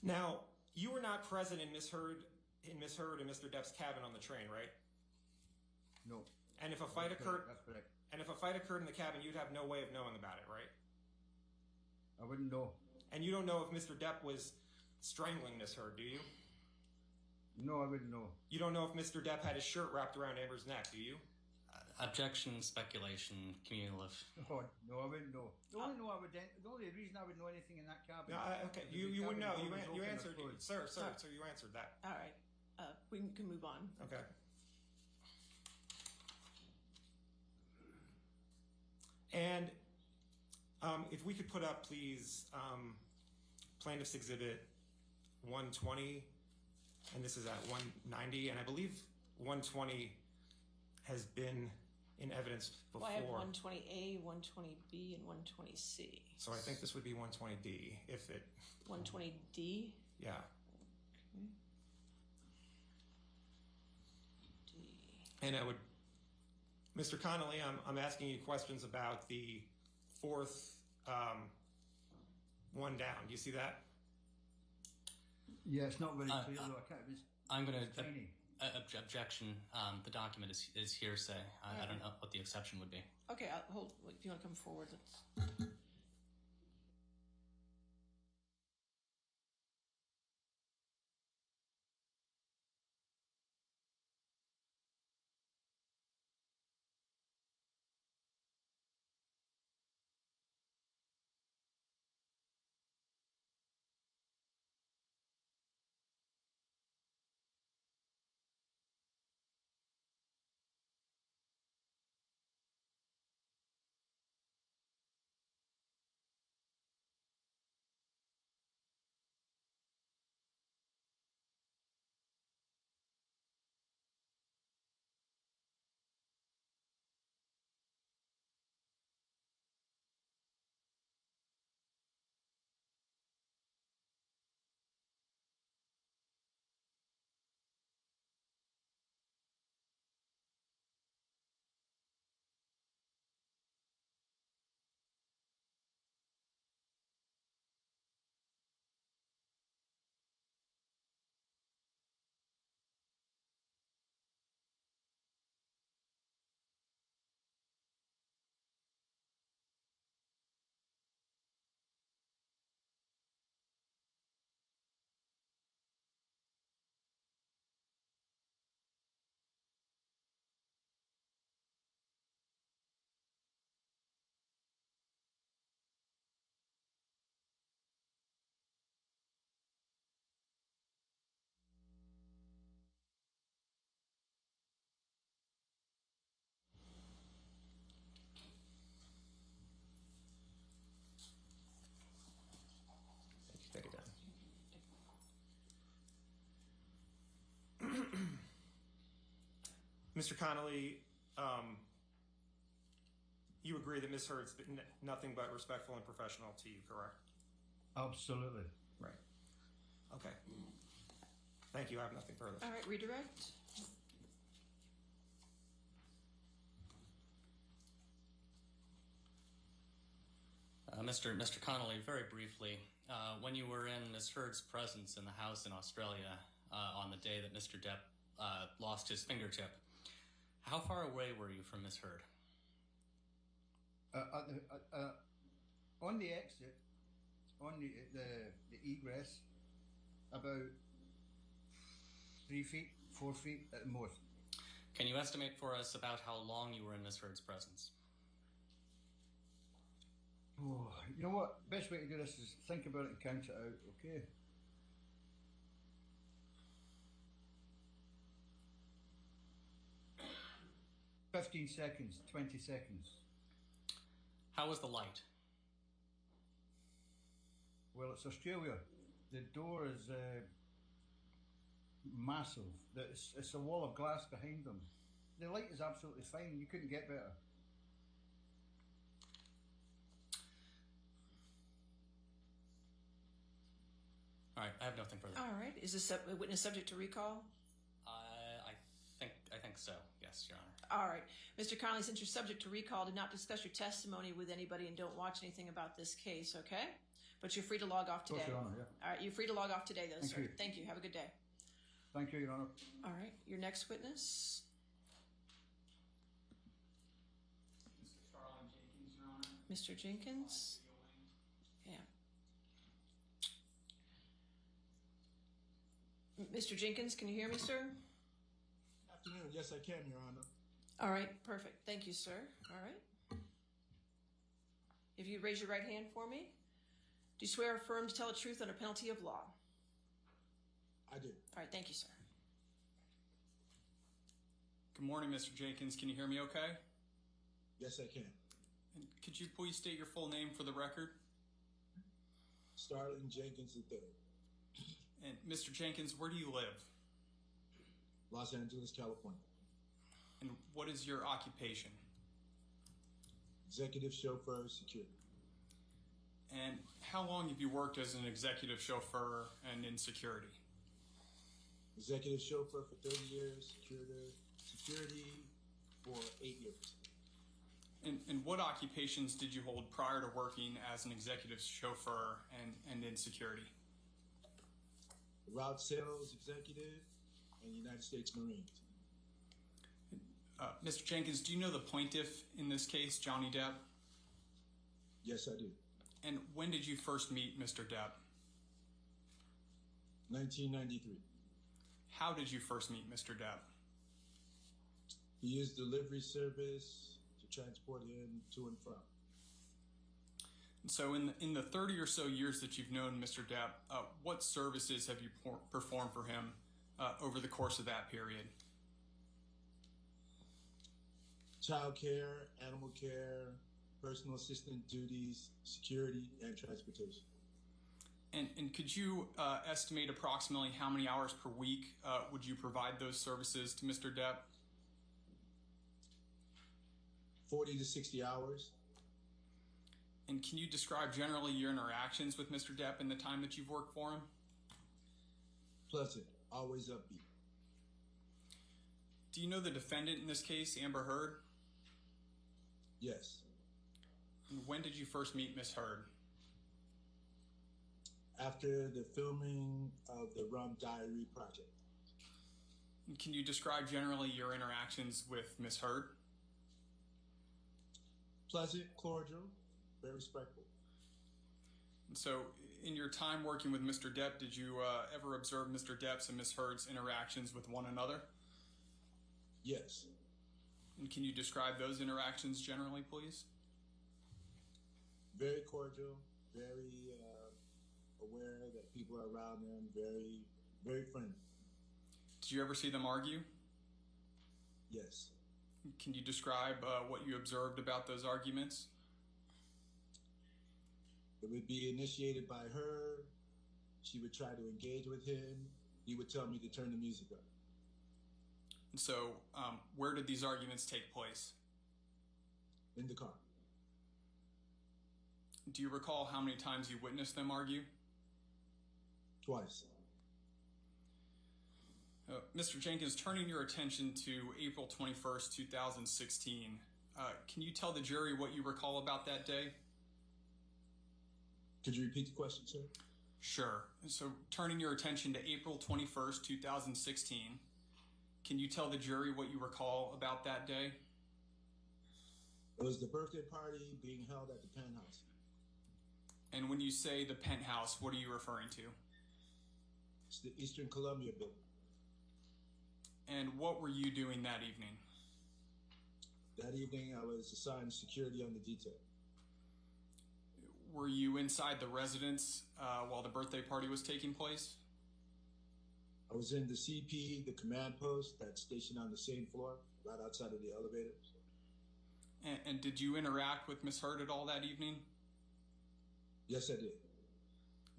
[SPEAKER 8] Now, you were not present in Misheard and Mr. Depp's cabin on the train, right?
[SPEAKER 6] No.
[SPEAKER 8] And if a fight occurred,
[SPEAKER 6] That's correct.
[SPEAKER 8] and if a fight occurred in the cabin, you'd have no way of knowing about it, right?
[SPEAKER 6] I wouldn't know.
[SPEAKER 8] And you don't know if Mr. Depp was strangling Misheard, do you?
[SPEAKER 6] No, I wouldn't know.
[SPEAKER 8] You don't know if Mr. Depp had his shirt wrapped around Amber's neck, do you?
[SPEAKER 7] Objection, speculation, cumulative.
[SPEAKER 6] Oh, no, I wouldn't know. The only reason I would know anything in that cabin.
[SPEAKER 8] No, okay,
[SPEAKER 6] is if
[SPEAKER 8] you
[SPEAKER 6] the
[SPEAKER 8] would know.
[SPEAKER 6] cabin door was
[SPEAKER 8] You
[SPEAKER 6] open or
[SPEAKER 8] answered,
[SPEAKER 6] closed.
[SPEAKER 8] sir, you answered that.
[SPEAKER 1] All right. We can move on.
[SPEAKER 8] Okay. And if we could put up, please, Plaintiff's Exhibit 120, and this is at 190, and I believe 120 has been in evidence before.
[SPEAKER 1] Well, I have 120A, 120B, and 120C.
[SPEAKER 8] So I think this would be 120D, if it...
[SPEAKER 1] 120D?
[SPEAKER 8] Yeah.
[SPEAKER 1] Okay. D.
[SPEAKER 8] And I would... Mr. Connolly, I'm asking you questions about the fourth one down. Do you see that?
[SPEAKER 6] Yeah, it's not very clear though. I can't.
[SPEAKER 7] I'm going
[SPEAKER 6] It's
[SPEAKER 7] to
[SPEAKER 6] tiny.
[SPEAKER 7] objection. The document is hearsay. I don't know what the exception would be.
[SPEAKER 1] Okay, hold. If you want to come forward, let's.
[SPEAKER 8] Take it down. Mr. Connolly, you agree that Ms. Heard's been nothing but respectful and professional to you, correct?
[SPEAKER 6] Absolutely.
[SPEAKER 8] Right. Okay. Thank you. I have nothing further.
[SPEAKER 1] All right, redirect.
[SPEAKER 7] Mr. Connolly, very briefly, when you were in Ms. Heard's presence in the house in Australia on the day that Mr. Depp lost his fingertip, how far away were you from Ms. Heard?
[SPEAKER 6] On the exit, on the egress, about 3 feet, 4 feet at the most.
[SPEAKER 7] Can you estimate for us about how long you were in Ms. Heard's presence?
[SPEAKER 6] Oh, you know what? Best way to do this is think about it and count it out, okay? 15 seconds, 20 seconds.
[SPEAKER 7] How was the light?
[SPEAKER 6] Well, it's Australia. The door is massive. It's a wall of glass behind them. The light is absolutely fine. You couldn't get better.
[SPEAKER 7] All right, I have nothing further.
[SPEAKER 1] All right. Is this a witness subject to recall?
[SPEAKER 7] I think so. Yes, Your Honor.
[SPEAKER 1] All right. Mr. Connolly, since you're subject to recall, do not discuss your testimony with anybody and don't watch anything about this case, okay? But you're free to log off
[SPEAKER 6] Of course,
[SPEAKER 1] today.
[SPEAKER 6] Your Honor, yeah.
[SPEAKER 1] All right. You're free to log off today, though,
[SPEAKER 6] Thank
[SPEAKER 1] sir.
[SPEAKER 6] you.
[SPEAKER 1] Thank you. Have a good day.
[SPEAKER 6] Thank you, Your Honor.
[SPEAKER 1] All right. Your next witness,
[SPEAKER 10] Starling Jenkins, Your Honor.
[SPEAKER 1] Mr. Jenkins. Yeah. Mr. Jenkins, can you hear me, sir?
[SPEAKER 11] Afternoon. Yes, I can, Your Honor.
[SPEAKER 1] All right, perfect. Thank you, sir. All right. If you raise your right hand for me, do you swear or affirm to tell the truth under penalty of law?
[SPEAKER 11] I do.
[SPEAKER 1] All right, thank you, sir.
[SPEAKER 10] Good morning, Mr. Jenkins. Can you hear me okay?
[SPEAKER 11] Yes, I can.
[SPEAKER 10] And could you please state your full name for the record?
[SPEAKER 11] Starling Jenkins III,
[SPEAKER 10] And Mr. Jenkins, where do you live?
[SPEAKER 11] Los Angeles, California.
[SPEAKER 10] And what is your occupation?
[SPEAKER 11] Executive chauffeur security.
[SPEAKER 10] And how long have you worked as an executive chauffeur and in security?
[SPEAKER 11] Executive chauffeur for 30 years, security for 8 years.
[SPEAKER 10] And what occupations did you hold prior to working as an executive chauffeur and in security?
[SPEAKER 11] Route sales executive and United States Marines.
[SPEAKER 10] Mr. Jenkins, do you know the plaintiff in this case, Johnny Depp?
[SPEAKER 11] Yes, I do.
[SPEAKER 10] And when did you first meet Mr. Depp?
[SPEAKER 11] 1993.
[SPEAKER 10] How did you first meet Mr. Depp?
[SPEAKER 11] He used delivery service to transport him to and from.
[SPEAKER 10] So in the 30 or so years that you've known Mr. Depp, what services have you performed for him over the course of that period?
[SPEAKER 11] Child care, animal care, personal assistant duties, security, and transportation.
[SPEAKER 10] And could you estimate approximately how many hours per week would you provide those services to Mr. Depp?
[SPEAKER 11] 40 to 60 hours.
[SPEAKER 10] And can you describe generally your interactions with Mr. Depp in the time that you've worked for him?
[SPEAKER 11] Pleasant, always upbeat.
[SPEAKER 10] Do you know the defendant in this case, Amber Heard?
[SPEAKER 11] Yes.
[SPEAKER 10] And when did you first meet Miss Heard?
[SPEAKER 11] After the filming of the Rum Diary project.
[SPEAKER 10] And can you describe generally your interactions with Miss Heard?
[SPEAKER 11] Pleasant, cordial, very respectful.
[SPEAKER 10] And so, in your time working with Mr. Depp, did you ever observe Mr. Depp's and Miss Heard's interactions with one another?
[SPEAKER 11] Yes.
[SPEAKER 10] And can you describe those interactions generally, please?
[SPEAKER 11] Very cordial, very aware that people are around them, very, very friendly.
[SPEAKER 10] Did you ever see them argue?
[SPEAKER 11] Yes.
[SPEAKER 10] Can you describe what you observed about those arguments?
[SPEAKER 11] It would be initiated by her. She would try to engage with him. He would tell me to turn the music up.
[SPEAKER 10] And so, where did these arguments take place?
[SPEAKER 11] In the car.
[SPEAKER 10] Do you recall how many times you witnessed them argue?
[SPEAKER 11] Twice.
[SPEAKER 10] Mr. Jenkins, turning your attention to April 21st, 2016, can you tell the jury what you recall about that day?
[SPEAKER 11] Could you repeat the question, sir?
[SPEAKER 10] Sure. So, turning your attention to April 21st, 2016, can you tell the jury what you recall about that day?
[SPEAKER 11] It was the birthday party being held at the penthouse.
[SPEAKER 10] And when you say the penthouse, what are you referring to?
[SPEAKER 11] It's the Eastern Columbia building.
[SPEAKER 10] And what were you doing that evening?
[SPEAKER 11] That evening, I was assigned security on the detail.
[SPEAKER 10] Were you inside the residence while the birthday party was taking place?
[SPEAKER 11] I was in the CP, the command post that's stationed on the same floor, right outside of the elevators.
[SPEAKER 10] And did you interact with Misheard at all that evening?
[SPEAKER 11] Yes, I did.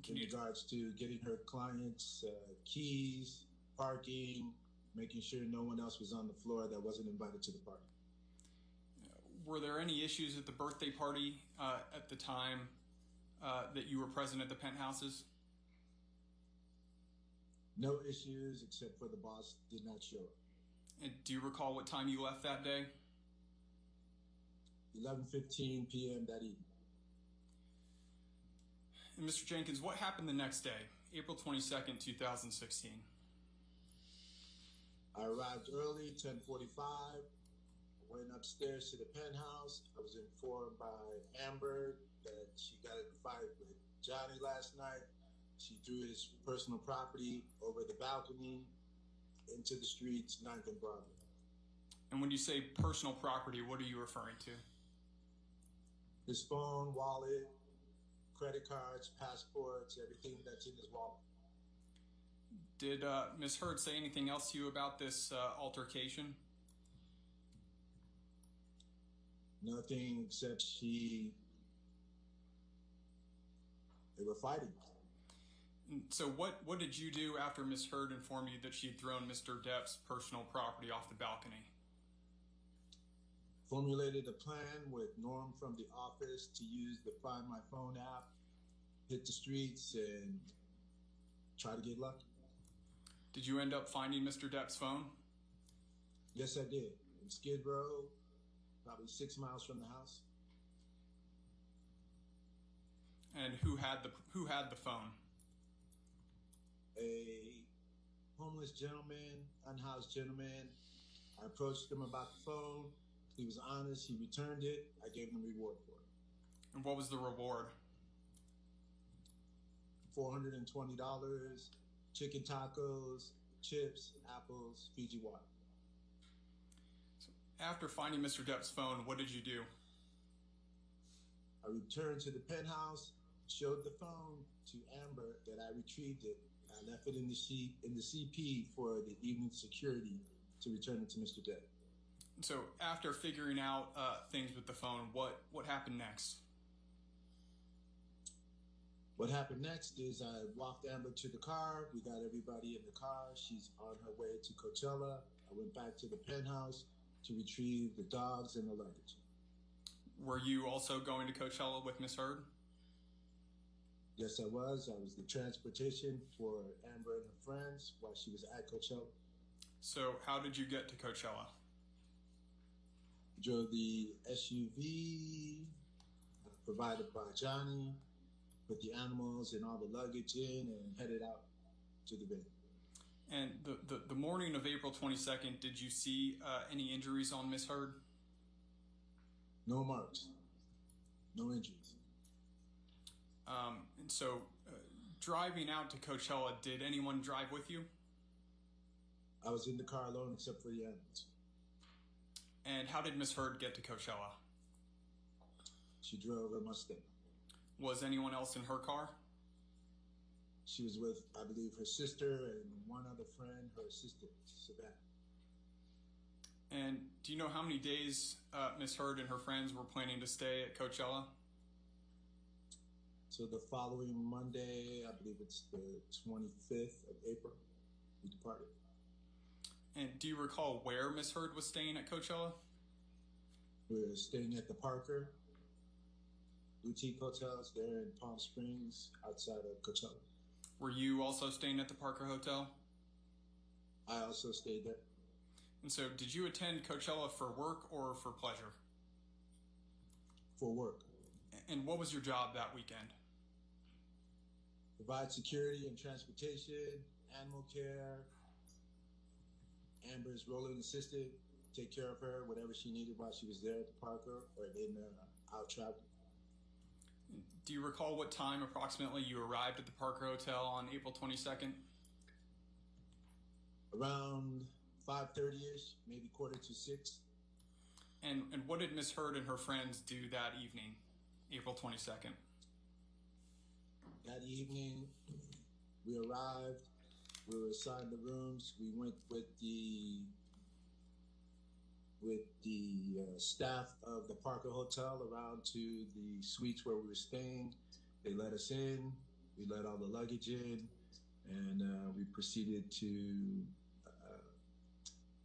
[SPEAKER 10] Can
[SPEAKER 11] In
[SPEAKER 10] you
[SPEAKER 11] regards to getting her clients keys, parking, making sure no one else was on the floor that wasn't invited to the party.
[SPEAKER 10] Were there any issues at the birthday party at the time that you were present at the penthouses?
[SPEAKER 11] No issues except for the boss did not show up.
[SPEAKER 10] And do you recall what time you left that day?
[SPEAKER 11] 11:15 p.m. that evening.
[SPEAKER 10] And Mr. Jenkins, what happened the next day, April 22nd, 2016?
[SPEAKER 11] I arrived early, 10:45. Went upstairs to the penthouse. I was informed by Amber that she got in a fight with Johnny last night. She threw his personal property over the balcony into the streets, 9th and Broadway.
[SPEAKER 10] And when you say personal property, what are you referring to?
[SPEAKER 11] His phone, wallet, credit cards, passports, everything that's in his wallet.
[SPEAKER 10] Did Ms. Heard say anything else to you about this altercation?
[SPEAKER 11] Nothing except they were fighting.
[SPEAKER 10] So what did you do after Ms. Heard informed you that she had thrown Mr. Depp's personal property off the balcony?
[SPEAKER 11] Formulated a plan with Norm from the office to use the Find My Phone app, hit the streets, and try to get lucky.
[SPEAKER 10] Did you end up finding Mr. Depp's phone?
[SPEAKER 11] Yes, I did. In Skid Row, probably 6 miles from the house.
[SPEAKER 10] And who had the phone?
[SPEAKER 11] A homeless gentleman, unhoused gentleman. I approached him about the phone. He was honest. He returned it. I gave him a reward for it.
[SPEAKER 10] And what was the reward?
[SPEAKER 11] $420, chicken tacos, chips, apples, Fiji water.
[SPEAKER 10] So after finding Mr. Depp's phone, what did you do?
[SPEAKER 11] I returned to the penthouse, showed the phone to Amber that I retrieved it. I left it in the CP for the evening security to return it to Mr. Depp.
[SPEAKER 10] So after figuring out things with the phone, what happened next?
[SPEAKER 11] What happened next is I walked Amber to the car. We got everybody in the car. She's on her way to Coachella. I went back to the penthouse to retrieve the dogs and the luggage.
[SPEAKER 10] Were you also going to Coachella with Ms. Heard?
[SPEAKER 11] Yes, I was. I was the transportation for Amber and her friends while she was at Coachella.
[SPEAKER 10] So how did you get to Coachella?
[SPEAKER 11] Drove the SUV provided by Johnny, put the animals and all the luggage in, and headed out to the venue.
[SPEAKER 10] And the morning of April 22nd, did you see any injuries on Ms. Heard?
[SPEAKER 11] No marks, no injuries.
[SPEAKER 10] And so driving out to Coachella, did anyone drive with you?
[SPEAKER 11] I was in the car alone except for the animals.
[SPEAKER 10] And how did Ms. Heard get to Coachella?
[SPEAKER 11] She drove a Mustang.
[SPEAKER 10] Was anyone else in her car?
[SPEAKER 11] She was with, I believe, her sister and one other friend, her assistant, Savannah.
[SPEAKER 10] And do you know how many days Ms. Heard and her friends were planning to stay at Coachella?
[SPEAKER 11] So the following Monday, I believe it's the 25th of April, we departed.
[SPEAKER 10] And do you recall where Ms. Heard was staying at Coachella?
[SPEAKER 11] We were staying at the Parker boutique hotels there in Palm Springs, outside of Coachella.
[SPEAKER 10] Were you also staying at the Parker Hotel?
[SPEAKER 11] I also stayed there.
[SPEAKER 10] And so did you attend Coachella for work or for pleasure?
[SPEAKER 11] For work.
[SPEAKER 10] And what was your job that weekend?
[SPEAKER 11] Provide security and transportation, animal care, Amber's rolling assistant, take care of her, whatever she needed while she was there at the Parker or in out traveling.
[SPEAKER 10] Do you recall what time approximately you arrived at the Parker Hotel on April 22nd?
[SPEAKER 11] Around 5:30ish, maybe 5:45.
[SPEAKER 10] And what did Ms. Heard and her friends do that evening, April 22nd?
[SPEAKER 11] That evening, we arrived. We were assigned the rooms. We went with the staff of the Parker Hotel around to the suites where we were staying. They let us in. We let all the luggage in, and we proceeded to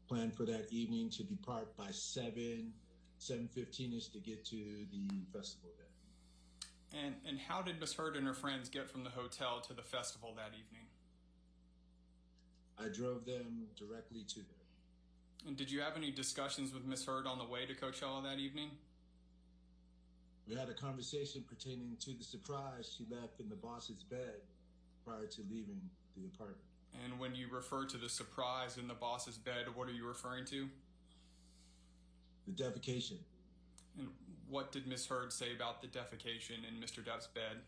[SPEAKER 11] plan for that evening to depart by 7:15ish to get to the festival day.
[SPEAKER 10] And how did Miss Heard and her friends get from the hotel to the festival that evening?
[SPEAKER 11] I drove them directly to there.
[SPEAKER 10] And did you have any discussions with Miss Heard on the way to Coachella that evening?
[SPEAKER 11] We had a conversation pertaining to the surprise she left in the boss's bed prior to leaving the apartment.
[SPEAKER 10] And when you refer to the surprise in the boss's bed, what are you referring to?
[SPEAKER 11] The defecation.
[SPEAKER 10] And what did Miss Heard say about the defecation in Mr. Depp's bed?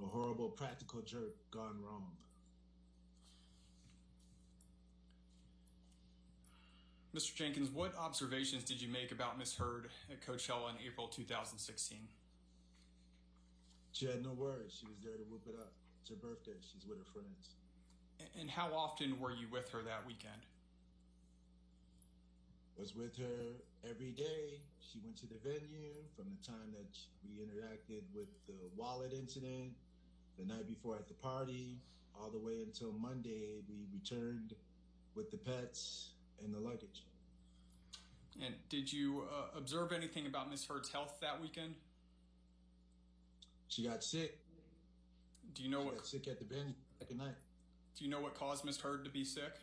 [SPEAKER 11] A horrible practical joke gone wrong.
[SPEAKER 10] Mr. Jenkins, what observations did you make about Miss Heard at Coachella in April 2016?
[SPEAKER 11] She had no worries. She was there to whoop it up. It's her birthday. She's with her friends.
[SPEAKER 10] And how often were you with her that weekend?
[SPEAKER 11] Was with her every day. She went to the venue from the time that we interacted with the wallet incident, the night before at the party, all the way until Monday. We returned with the pets and the luggage.
[SPEAKER 10] And did you observe anything about Miss Heard's health that weekend?
[SPEAKER 11] She got sick.
[SPEAKER 10] Do you know
[SPEAKER 11] Got sick at the venue second night.
[SPEAKER 10] Do you know what caused Miss Heard to be sick?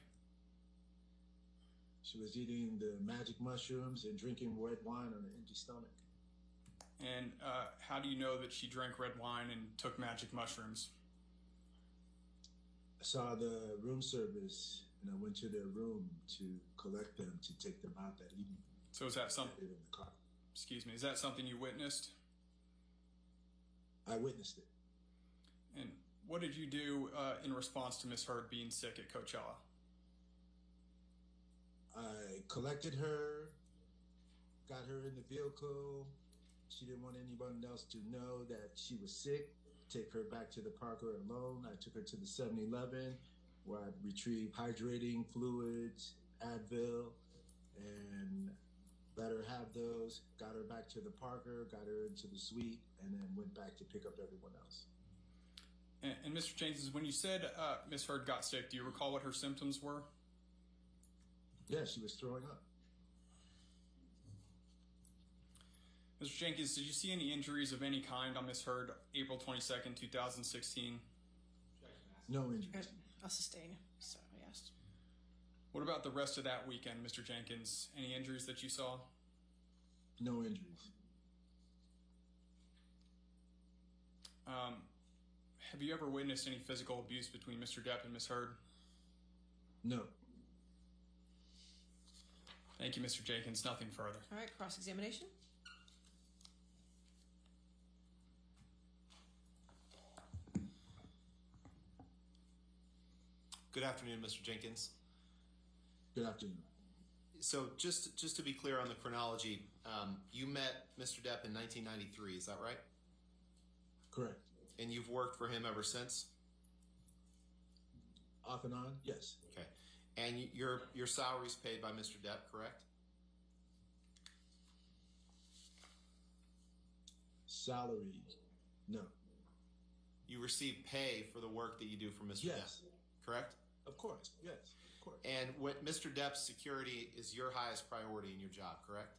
[SPEAKER 11] She was eating the magic mushrooms and drinking red wine on an empty stomach.
[SPEAKER 10] And how do you know that she drank red wine and took magic mushrooms?
[SPEAKER 11] I saw the room service, and I went to their room to collect them to take them out that evening.
[SPEAKER 10] So is that something?
[SPEAKER 11] In the car.
[SPEAKER 10] Excuse me. Is that something you witnessed?
[SPEAKER 11] I witnessed it.
[SPEAKER 10] And what did you do in response to Miss Heard being sick at Coachella?
[SPEAKER 11] I collected her, got her in the vehicle. She didn't want anyone else to know that she was sick. Take her back to the Parker alone. I took her to the 7-Eleven where I retrieved hydrating fluids, Advil, and let her have those. Got her back to the Parker, got her into the suite, and then went back to pick up everyone else.
[SPEAKER 10] And Mr. Jenkins, when you said Miss Heard got sick, do you recall what her symptoms were?
[SPEAKER 11] Yeah, she was throwing up.
[SPEAKER 10] Mr. Jenkins, did you see any injuries of any kind on Miss Heard April 22nd, 2016?
[SPEAKER 11] No injuries.
[SPEAKER 1] I'll sustain. So I asked.
[SPEAKER 10] What about the rest of that weekend, Mr. Jenkins? Any injuries that you saw?
[SPEAKER 11] No injuries.
[SPEAKER 10] Have you ever witnessed any physical abuse between Mr. Depp and Miss Heard?
[SPEAKER 11] No.
[SPEAKER 10] Thank you, Mr. Jenkins. Nothing further.
[SPEAKER 1] All right, cross-examination.
[SPEAKER 5] Good afternoon, Mr. Jenkins.
[SPEAKER 11] Good afternoon.
[SPEAKER 5] So just to be clear on the chronology, you met Mr. Depp in 1993, is that right?
[SPEAKER 11] Correct.
[SPEAKER 5] And you've worked for him ever since?
[SPEAKER 11] Off and on, yes.
[SPEAKER 5] Okay. And your salary's paid by Mr. Depp, correct?
[SPEAKER 11] Salary, no.
[SPEAKER 5] You receive pay for the work that you do for Mr.
[SPEAKER 11] Yes.
[SPEAKER 5] Depp, correct?
[SPEAKER 11] Of course, yes, of course.
[SPEAKER 5] And what Mr. Depp's security is your highest priority in your job, correct?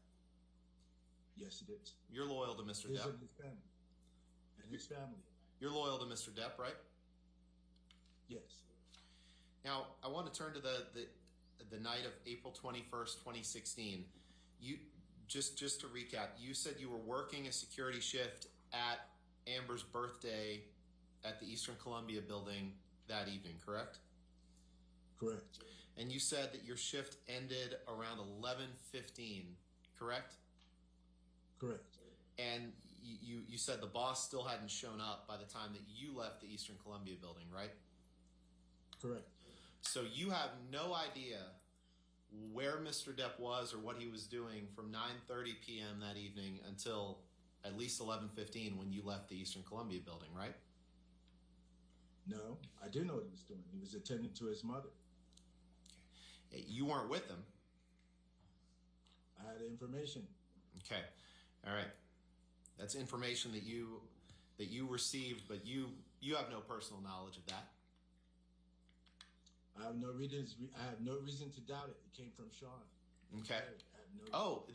[SPEAKER 11] Yes, it is.
[SPEAKER 5] You're loyal to Mr.
[SPEAKER 11] His
[SPEAKER 5] Depp.
[SPEAKER 11] and his family. And his family.
[SPEAKER 5] You're loyal to Mr. Depp, right?
[SPEAKER 11] Yes.
[SPEAKER 5] Now, I want to turn to the night of April 21st, 2016. You just to recap, you said you were working a security shift at Amber's birthday at the Eastern Columbia building that evening, correct?
[SPEAKER 11] Correct.
[SPEAKER 5] And you said that your shift ended around 11:15, correct?
[SPEAKER 11] Correct.
[SPEAKER 5] And you said the boss still hadn't shown up by the time that you left the Eastern Columbia building, right?
[SPEAKER 11] Correct.
[SPEAKER 5] So you have no idea where Mr. Depp was or what he was doing from 9:30 p.m. that evening until at least 11:15 when you left the Eastern Columbia building, right?
[SPEAKER 11] No, I do know what he was doing. He was attending to his mother.
[SPEAKER 5] You weren't with him.
[SPEAKER 11] I had information.
[SPEAKER 5] Okay. All right. That's information that you received, but you have no personal knowledge of that.
[SPEAKER 11] I have no reason to doubt it. It came from Sean.
[SPEAKER 5] Okay.
[SPEAKER 11] I have no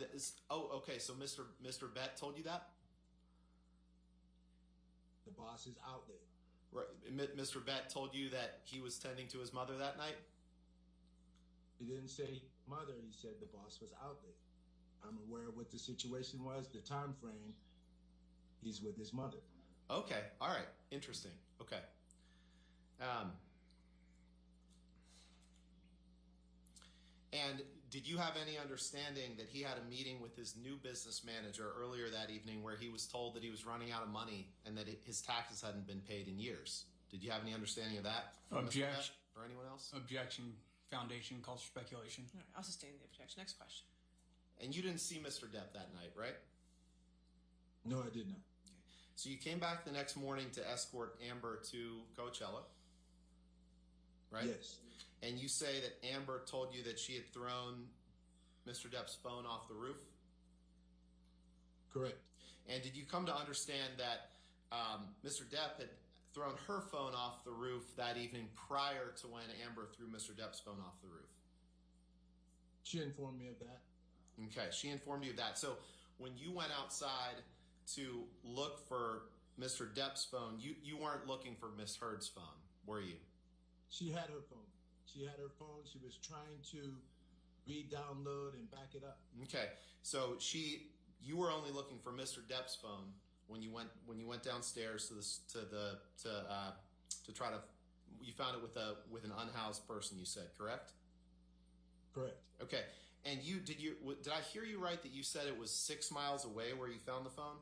[SPEAKER 5] Okay. So Mr. Bett told you that?
[SPEAKER 11] The boss is out there.
[SPEAKER 5] Right. Mr. Bett told you that he was tending to his mother that night?
[SPEAKER 11] He didn't say mother. He said the boss was out there. I'm aware of what the situation was, the time frame. He's with his mother.
[SPEAKER 5] Okay. All right. Interesting. Okay. And did you have any understanding that he had a meeting with his new business manager earlier that evening where he was told that he was running out of money and that his taxes hadn't been paid in years? Did you have any understanding of that?
[SPEAKER 10] Objection.
[SPEAKER 5] Or anyone else?
[SPEAKER 10] Objection. Foundation calls for speculation.
[SPEAKER 1] All right, I'll sustain the objection. Next question.
[SPEAKER 5] And you didn't see Mr. Depp that night, right?
[SPEAKER 11] No, I did not.
[SPEAKER 5] So you came back the next morning to escort Amber to Coachella, right?
[SPEAKER 11] Yes.
[SPEAKER 5] And you say that Amber told you that she had thrown Mr. Depp's phone off the roof?
[SPEAKER 11] Correct.
[SPEAKER 5] And did you come to understand that Mr. Depp had thrown her phone off the roof that evening prior to when Amber threw Mr. Depp's phone off the roof?
[SPEAKER 11] She informed me of that.
[SPEAKER 5] Okay, she informed you of that. So when you went outside to look for Mr. Depp's phone, you weren't looking for Misheard's phone, were you?
[SPEAKER 11] She had her phone. She was trying to re-download and back it up.
[SPEAKER 5] Okay, so you were only looking for Mr. Depp's phone when you went downstairs to try to. You found it with an unhoused person. You said, correct?
[SPEAKER 11] Correct.
[SPEAKER 5] Okay, and did I hear you right that you said it was 6 miles away where you found the phone?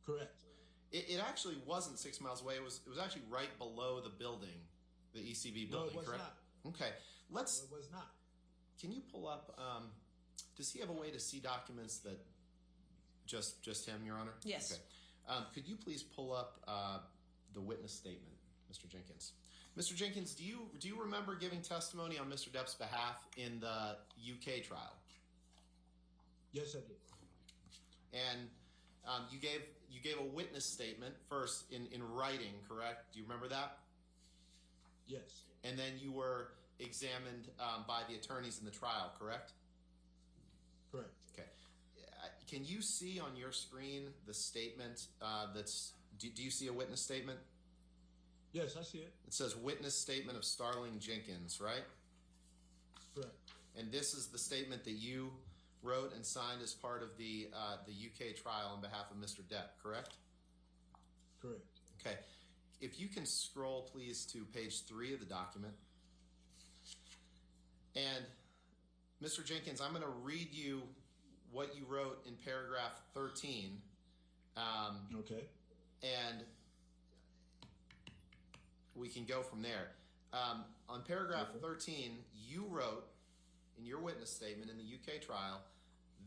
[SPEAKER 11] Correct.
[SPEAKER 5] It actually wasn't 6 miles away. It was actually right below the building, the ECB building.
[SPEAKER 11] No, it was
[SPEAKER 5] correct?
[SPEAKER 11] not.
[SPEAKER 5] Okay,
[SPEAKER 11] No, it was not.
[SPEAKER 5] Can you pull up? Does he have a way to see documents that just him, Your Honor?
[SPEAKER 1] Yes.
[SPEAKER 5] Okay. Could you please pull up the witness statement, Mr. Jenkins? Mr. Jenkins, do you remember giving testimony on Mr. Depp's behalf in the UK trial?
[SPEAKER 11] Yes, I did.
[SPEAKER 5] And you gave a witness statement first in writing, correct? Do you remember that?
[SPEAKER 11] Yes.
[SPEAKER 5] And then you were examined by the attorneys in the trial, correct?
[SPEAKER 11] Correct.
[SPEAKER 5] Okay. Can you see on your screen the statement do you see a witness statement?
[SPEAKER 11] Yes, I see it.
[SPEAKER 5] It says witness statement of Starling Jenkins, right?
[SPEAKER 11] Correct.
[SPEAKER 5] And this is the statement that you wrote and signed as part of the UK trial on behalf of Mr. Depp, correct?
[SPEAKER 11] Correct.
[SPEAKER 5] Okay. If you can scroll, please, to page 3 of the document. And, Mr. Jenkins, I'm going to read you what you wrote in paragraph 13.
[SPEAKER 11] Okay.
[SPEAKER 5] And we can go from there. On paragraph 13, you wrote in your witness statement in the UK trial,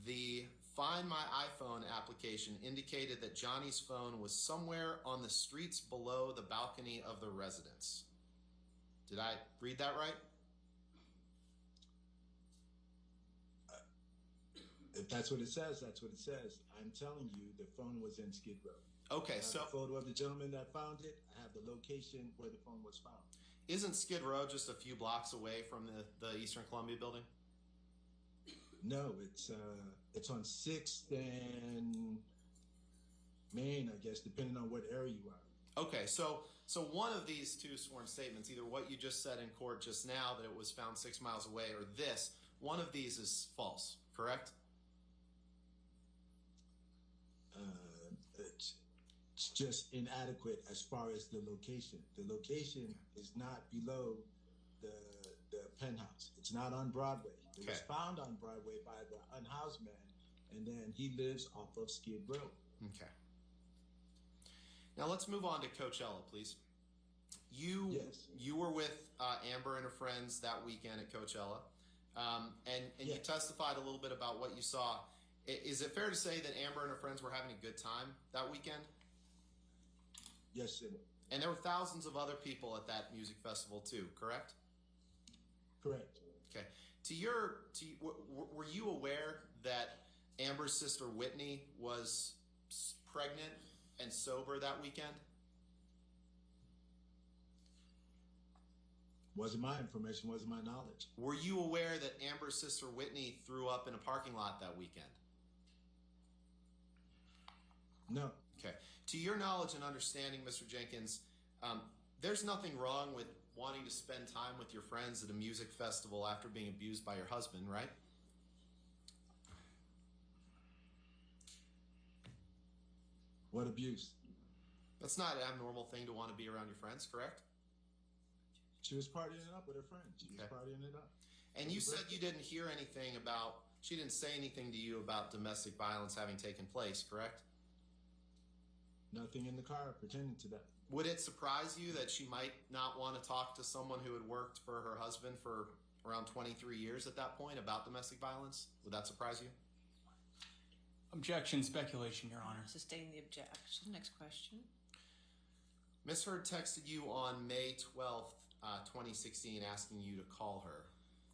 [SPEAKER 5] the Find My iPhone application indicated that Johnny's phone was somewhere on the streets below the balcony of the residence. Did I read that right?
[SPEAKER 11] If that's what it says, that's what it says. I'm telling you, the phone was in Skid Row.
[SPEAKER 5] Okay,
[SPEAKER 11] I have
[SPEAKER 5] so
[SPEAKER 11] a photo of the gentleman that found it. I have the location where the phone was found.
[SPEAKER 5] isn't Skid Row just a few blocks away from the Eastern Columbia building?
[SPEAKER 11] No, it's on 6th and Main, I guess, depending on what area you are.
[SPEAKER 5] Okay, so one of these two sworn statements, either what you just said in court just now that it was found 6 miles away, or this, one of these is false, correct?
[SPEAKER 11] It's just inadequate as far as the location. The location is not below the penthouse. It's not on Broadway. It was found on Broadway by the unhoused man, and then he lives off of Skid Row.
[SPEAKER 5] Okay. Now let's move on to Coachella, please. You were with Amber and her friends that weekend at Coachella, and you testified a little bit about what you saw. Is it fair to say that Amber and her friends were having a good time that weekend?
[SPEAKER 11] Yes, sir.
[SPEAKER 5] And there were thousands of other people at that music festival too, correct?
[SPEAKER 11] Correct.
[SPEAKER 5] Okay. Were you aware that Amber's sister Whitney was pregnant and sober that weekend?
[SPEAKER 11] Wasn't my information, wasn't my knowledge.
[SPEAKER 5] Were you aware that Amber's sister Whitney threw up in a parking lot that weekend?
[SPEAKER 11] No.
[SPEAKER 5] Okay. To your knowledge and understanding, Mr. Jenkins, there's nothing wrong with wanting to spend time with your friends at a music festival after being abused by your husband, right?
[SPEAKER 11] What abuse?
[SPEAKER 5] That's not an abnormal thing to want to be around your friends, correct?
[SPEAKER 11] She was partying it up with her friends. She was partying it up.
[SPEAKER 5] And you said you didn't hear anything about, she didn't say anything to you about domestic violence having taken place, correct?
[SPEAKER 11] Nothing in the car pertaining to that.
[SPEAKER 5] Would it surprise you that she might not want to talk to someone who had worked for her husband for around 23 years at that point about domestic violence? Would that surprise you?
[SPEAKER 10] Objection, speculation, Your Honor.
[SPEAKER 1] Sustain the objection. Next question.
[SPEAKER 5] Misheard texted you on May 12th, 2016, asking you to call her,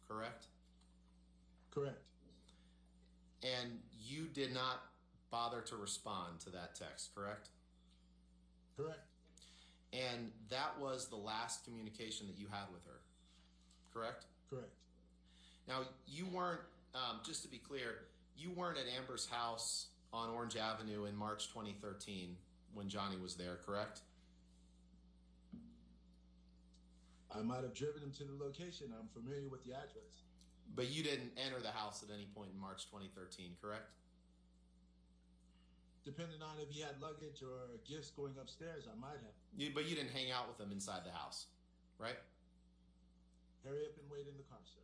[SPEAKER 5] correct?
[SPEAKER 11] Correct.
[SPEAKER 5] And you did not bother to respond to that text, correct?
[SPEAKER 11] Correct.
[SPEAKER 5] And that was the last communication that you had with her, correct?
[SPEAKER 11] Correct.
[SPEAKER 5] Now, you weren't, just to be clear, you weren't at Amber's house on Orange Avenue in March 2013 when Johnny was there, correct?
[SPEAKER 11] I might have driven him to the location. I'm familiar with the address.
[SPEAKER 5] But you didn't enter the house at any point in March 2013, correct?
[SPEAKER 11] Depending on if he had luggage or gifts going upstairs, I might have.
[SPEAKER 5] But you didn't hang out with him inside the house, right?
[SPEAKER 11] Hurry up and wait in the car, sir.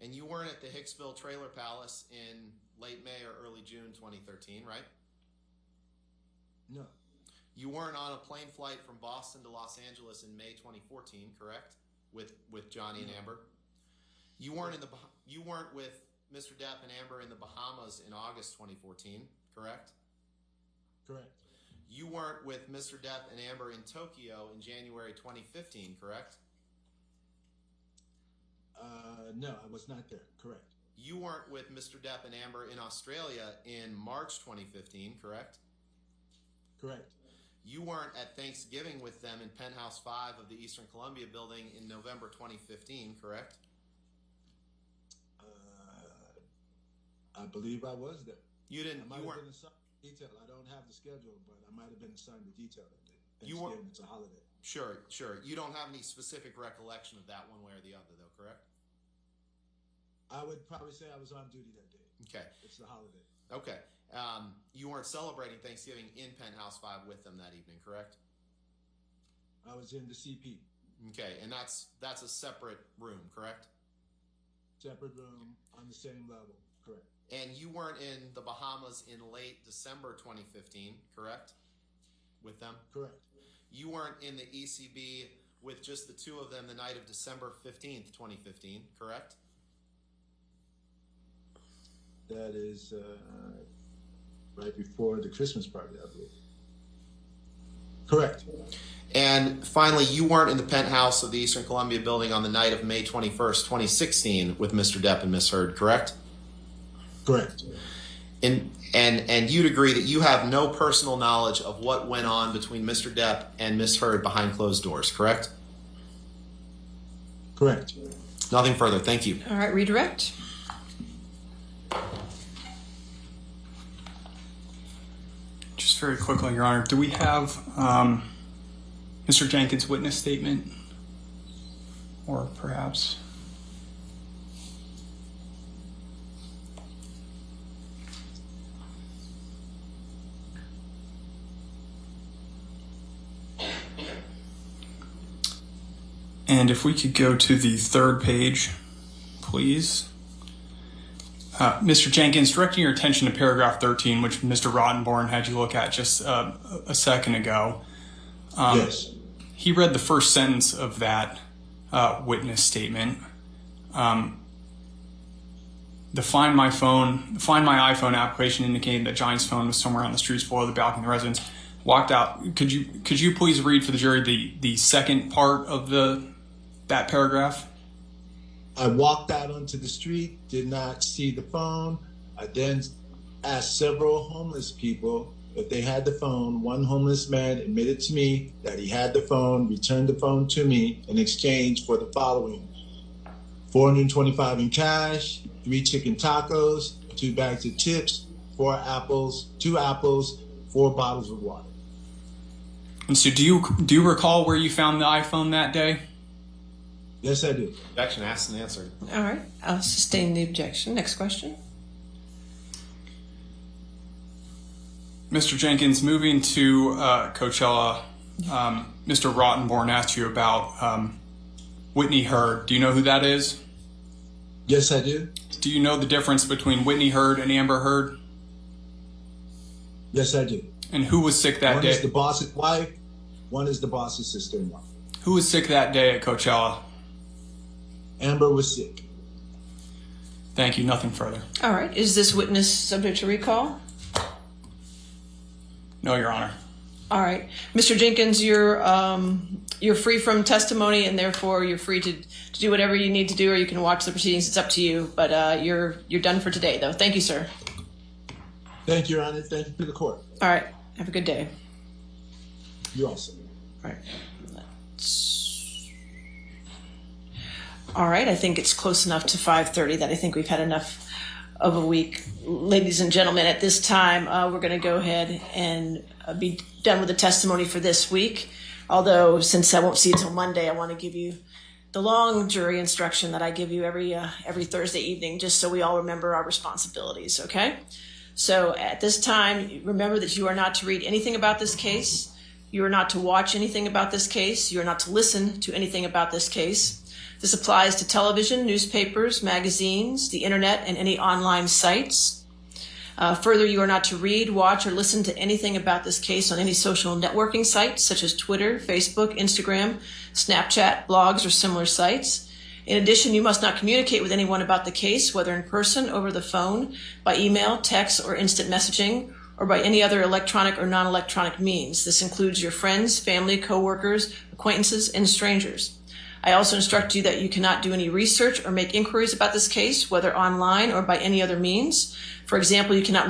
[SPEAKER 5] And you weren't at the Hicksville Trailer Palace in late May or early June 2013, right?
[SPEAKER 11] No.
[SPEAKER 5] You weren't on a plane flight from Boston to Los Angeles in May 2014, correct? With Johnny and Amber. You weren't with Mr. Depp and Amber in the Bahamas in August 2014, correct?
[SPEAKER 11] Correct.
[SPEAKER 5] You weren't with Mr. Depp and Amber in Tokyo in January 2015, correct?
[SPEAKER 11] No, I was not there. Correct.
[SPEAKER 5] You weren't with Mr. Depp and Amber in Australia in March 2015, correct?
[SPEAKER 11] Correct.
[SPEAKER 5] You weren't at Thanksgiving with them in Penthouse 5 of the Eastern Columbia building in November 2015, correct?
[SPEAKER 11] I believe I was there.
[SPEAKER 5] You didn't.
[SPEAKER 11] I might
[SPEAKER 5] You
[SPEAKER 11] have
[SPEAKER 5] weren't.
[SPEAKER 11] been assigned detail. I don't have the schedule, but I might have been assigned the detail of it.
[SPEAKER 5] You were.
[SPEAKER 11] Thanksgiving, it's a holiday.
[SPEAKER 5] Sure. You don't have any specific recollection of that one way or the other, though, correct?
[SPEAKER 11] I would probably say I was on duty that day.
[SPEAKER 5] Okay.
[SPEAKER 11] It's the holiday.
[SPEAKER 5] Okay. You weren't celebrating Thanksgiving in Penthouse 5 with them that evening, correct?
[SPEAKER 11] I was in the CP.
[SPEAKER 5] Okay, and that's a separate room, correct?
[SPEAKER 11] Separate room on the same level, correct.
[SPEAKER 5] And you weren't in the Bahamas in late December 2015, correct? With them?
[SPEAKER 11] Correct.
[SPEAKER 5] You weren't in the ECB with just the two of them the night of December 15th, 2015, correct?
[SPEAKER 11] That is right before the Christmas party, I believe. Correct.
[SPEAKER 5] And finally, you weren't in the penthouse of the Eastern Columbia building on the night of May 21st, 2016 with Mr. Depp and Misheard, correct?
[SPEAKER 11] Correct.
[SPEAKER 5] And you'd agree that you have no personal knowledge of what went on between Mr. Depp and Misheard behind closed doors, correct?
[SPEAKER 11] Correct.
[SPEAKER 5] Nothing further. Thank you.
[SPEAKER 1] All right, redirect.
[SPEAKER 10] Just very quickly, Your Honor, do we have Mr. Jenkins' witness statement? Or perhaps... And if we could go to the third page, please. Mr. Jenkins, directing your attention to paragraph 13, which Mr. Rottenborn had you look at just a second ago.
[SPEAKER 11] Yes.
[SPEAKER 10] He read the first sentence of that witness statement. The Find My iPhone application indicated that Johnny's phone was somewhere on the streets below the balcony of the residence. walked out. Could you please read for the jury the second part of that paragraph?
[SPEAKER 11] I walked out onto the street, did not see the phone. I then asked several homeless people if they had the phone. One homeless man admitted to me that he had the phone, returned the phone to me in exchange for the following: $425 in cash, 3 chicken tacos, 2 bags of chips, 2 apples, 4 bottles of water.
[SPEAKER 10] And so do you recall where you found the iPhone that day?
[SPEAKER 11] Yes, I do.
[SPEAKER 5] Objection asked and answered.
[SPEAKER 1] All right, I'll sustain the objection. Next question.
[SPEAKER 10] Mr. Jenkins, moving to Coachella, Mr. Rottenborn asked you about Whitney Heard. Do you know who that is?
[SPEAKER 11] Yes, I do.
[SPEAKER 10] Do you know the difference between Whitney Heard and Amber Heard?
[SPEAKER 11] Yes, I do.
[SPEAKER 10] And who was sick that day?
[SPEAKER 11] One is the boss's wife. One is the boss's sister-in-law.
[SPEAKER 10] Who was sick that day at Coachella?
[SPEAKER 11] Amber was sick.
[SPEAKER 10] Thank you. Nothing further.
[SPEAKER 1] All right, is this witness subject to recall?
[SPEAKER 10] No, Your Honor.
[SPEAKER 1] All right, Mr. Jenkins, you're free from testimony, and therefore you're free to do whatever you need to do, or you can watch the proceedings. It's up to you. But you're done for today, though. Thank you, sir.
[SPEAKER 11] Thank you, Your Honor. Thank you to the court.
[SPEAKER 1] All right, have a good day.
[SPEAKER 11] You also.
[SPEAKER 1] All right. All right, I think it's close enough to 5:30 that I think we've had enough of a week. Ladies and gentlemen, at this time, we're going to go ahead and be done with the testimony for this week. Although, since I won't see you till Monday, I want to give you the long jury instruction that I give you every Thursday evening, just so we all remember our responsibilities, okay? So at this time, remember that you are not to read anything about this case. You are not to watch anything about this case. You are not to listen to anything about this case. This applies to television, newspapers, magazines, the internet, and any online sites. Further, you are not to read, watch, or listen to anything about this case on any social networking sites such as Twitter, Facebook, Instagram, Snapchat, blogs, or similar sites. In addition, you must not communicate with anyone about the case, whether in person, over the phone, by email, text, or instant messaging, or by any other electronic or non-electronic means. This includes your friends, family, coworkers, acquaintances, and strangers. I also instruct you that you cannot do any research or make inquiries about this case, whether online or by any other means. For example, you cannot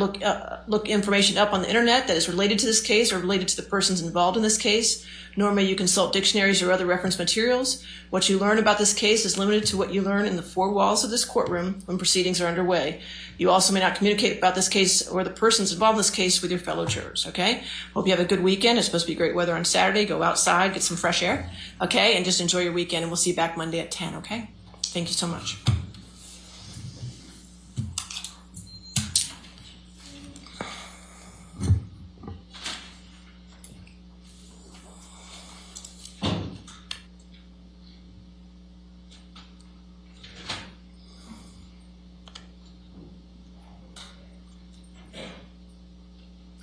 [SPEAKER 1] look information up on the internet that is related to this case or related to the persons involved in this case, nor may you consult dictionaries or other reference materials. What you learn about this case is limited to what you learn in the 4 walls of this courtroom when proceedings are underway. You also may not communicate about this case or the persons involved in this case with your fellow jurors, okay? Hope you have a good weekend. It's supposed to be great weather on Saturday. Go outside, get some fresh air, okay? And just enjoy your weekend, and we'll see you back Monday at 10, okay? Thank you so much.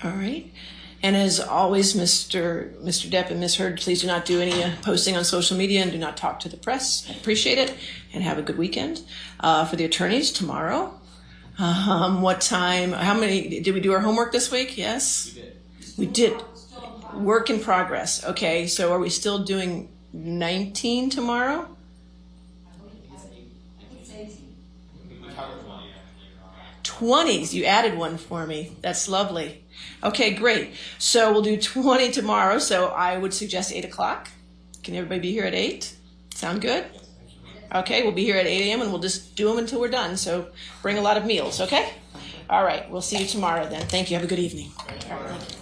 [SPEAKER 1] All right. And as always, Mr. Depp and Misheard, please do not do any posting on social media and do not talk to the press. I appreciate it. And have a good weekend. For the attorneys, tomorrow. What time? How many? Did we do our homework this week? Yes? We did. Work in progress. Okay, so are we still doing 19 tomorrow? 20. You added one for me. That's lovely. Okay, great. So we'll do 20 tomorrow. So I would suggest 8 o'clock. Can everybody be here at 8? Sound good? Okay, we'll be here at 8 a.m. and we'll just do them until we're done. So bring a lot of meals, okay? All right, we'll see you tomorrow then. Thank you. Have a good evening. All right, thank you.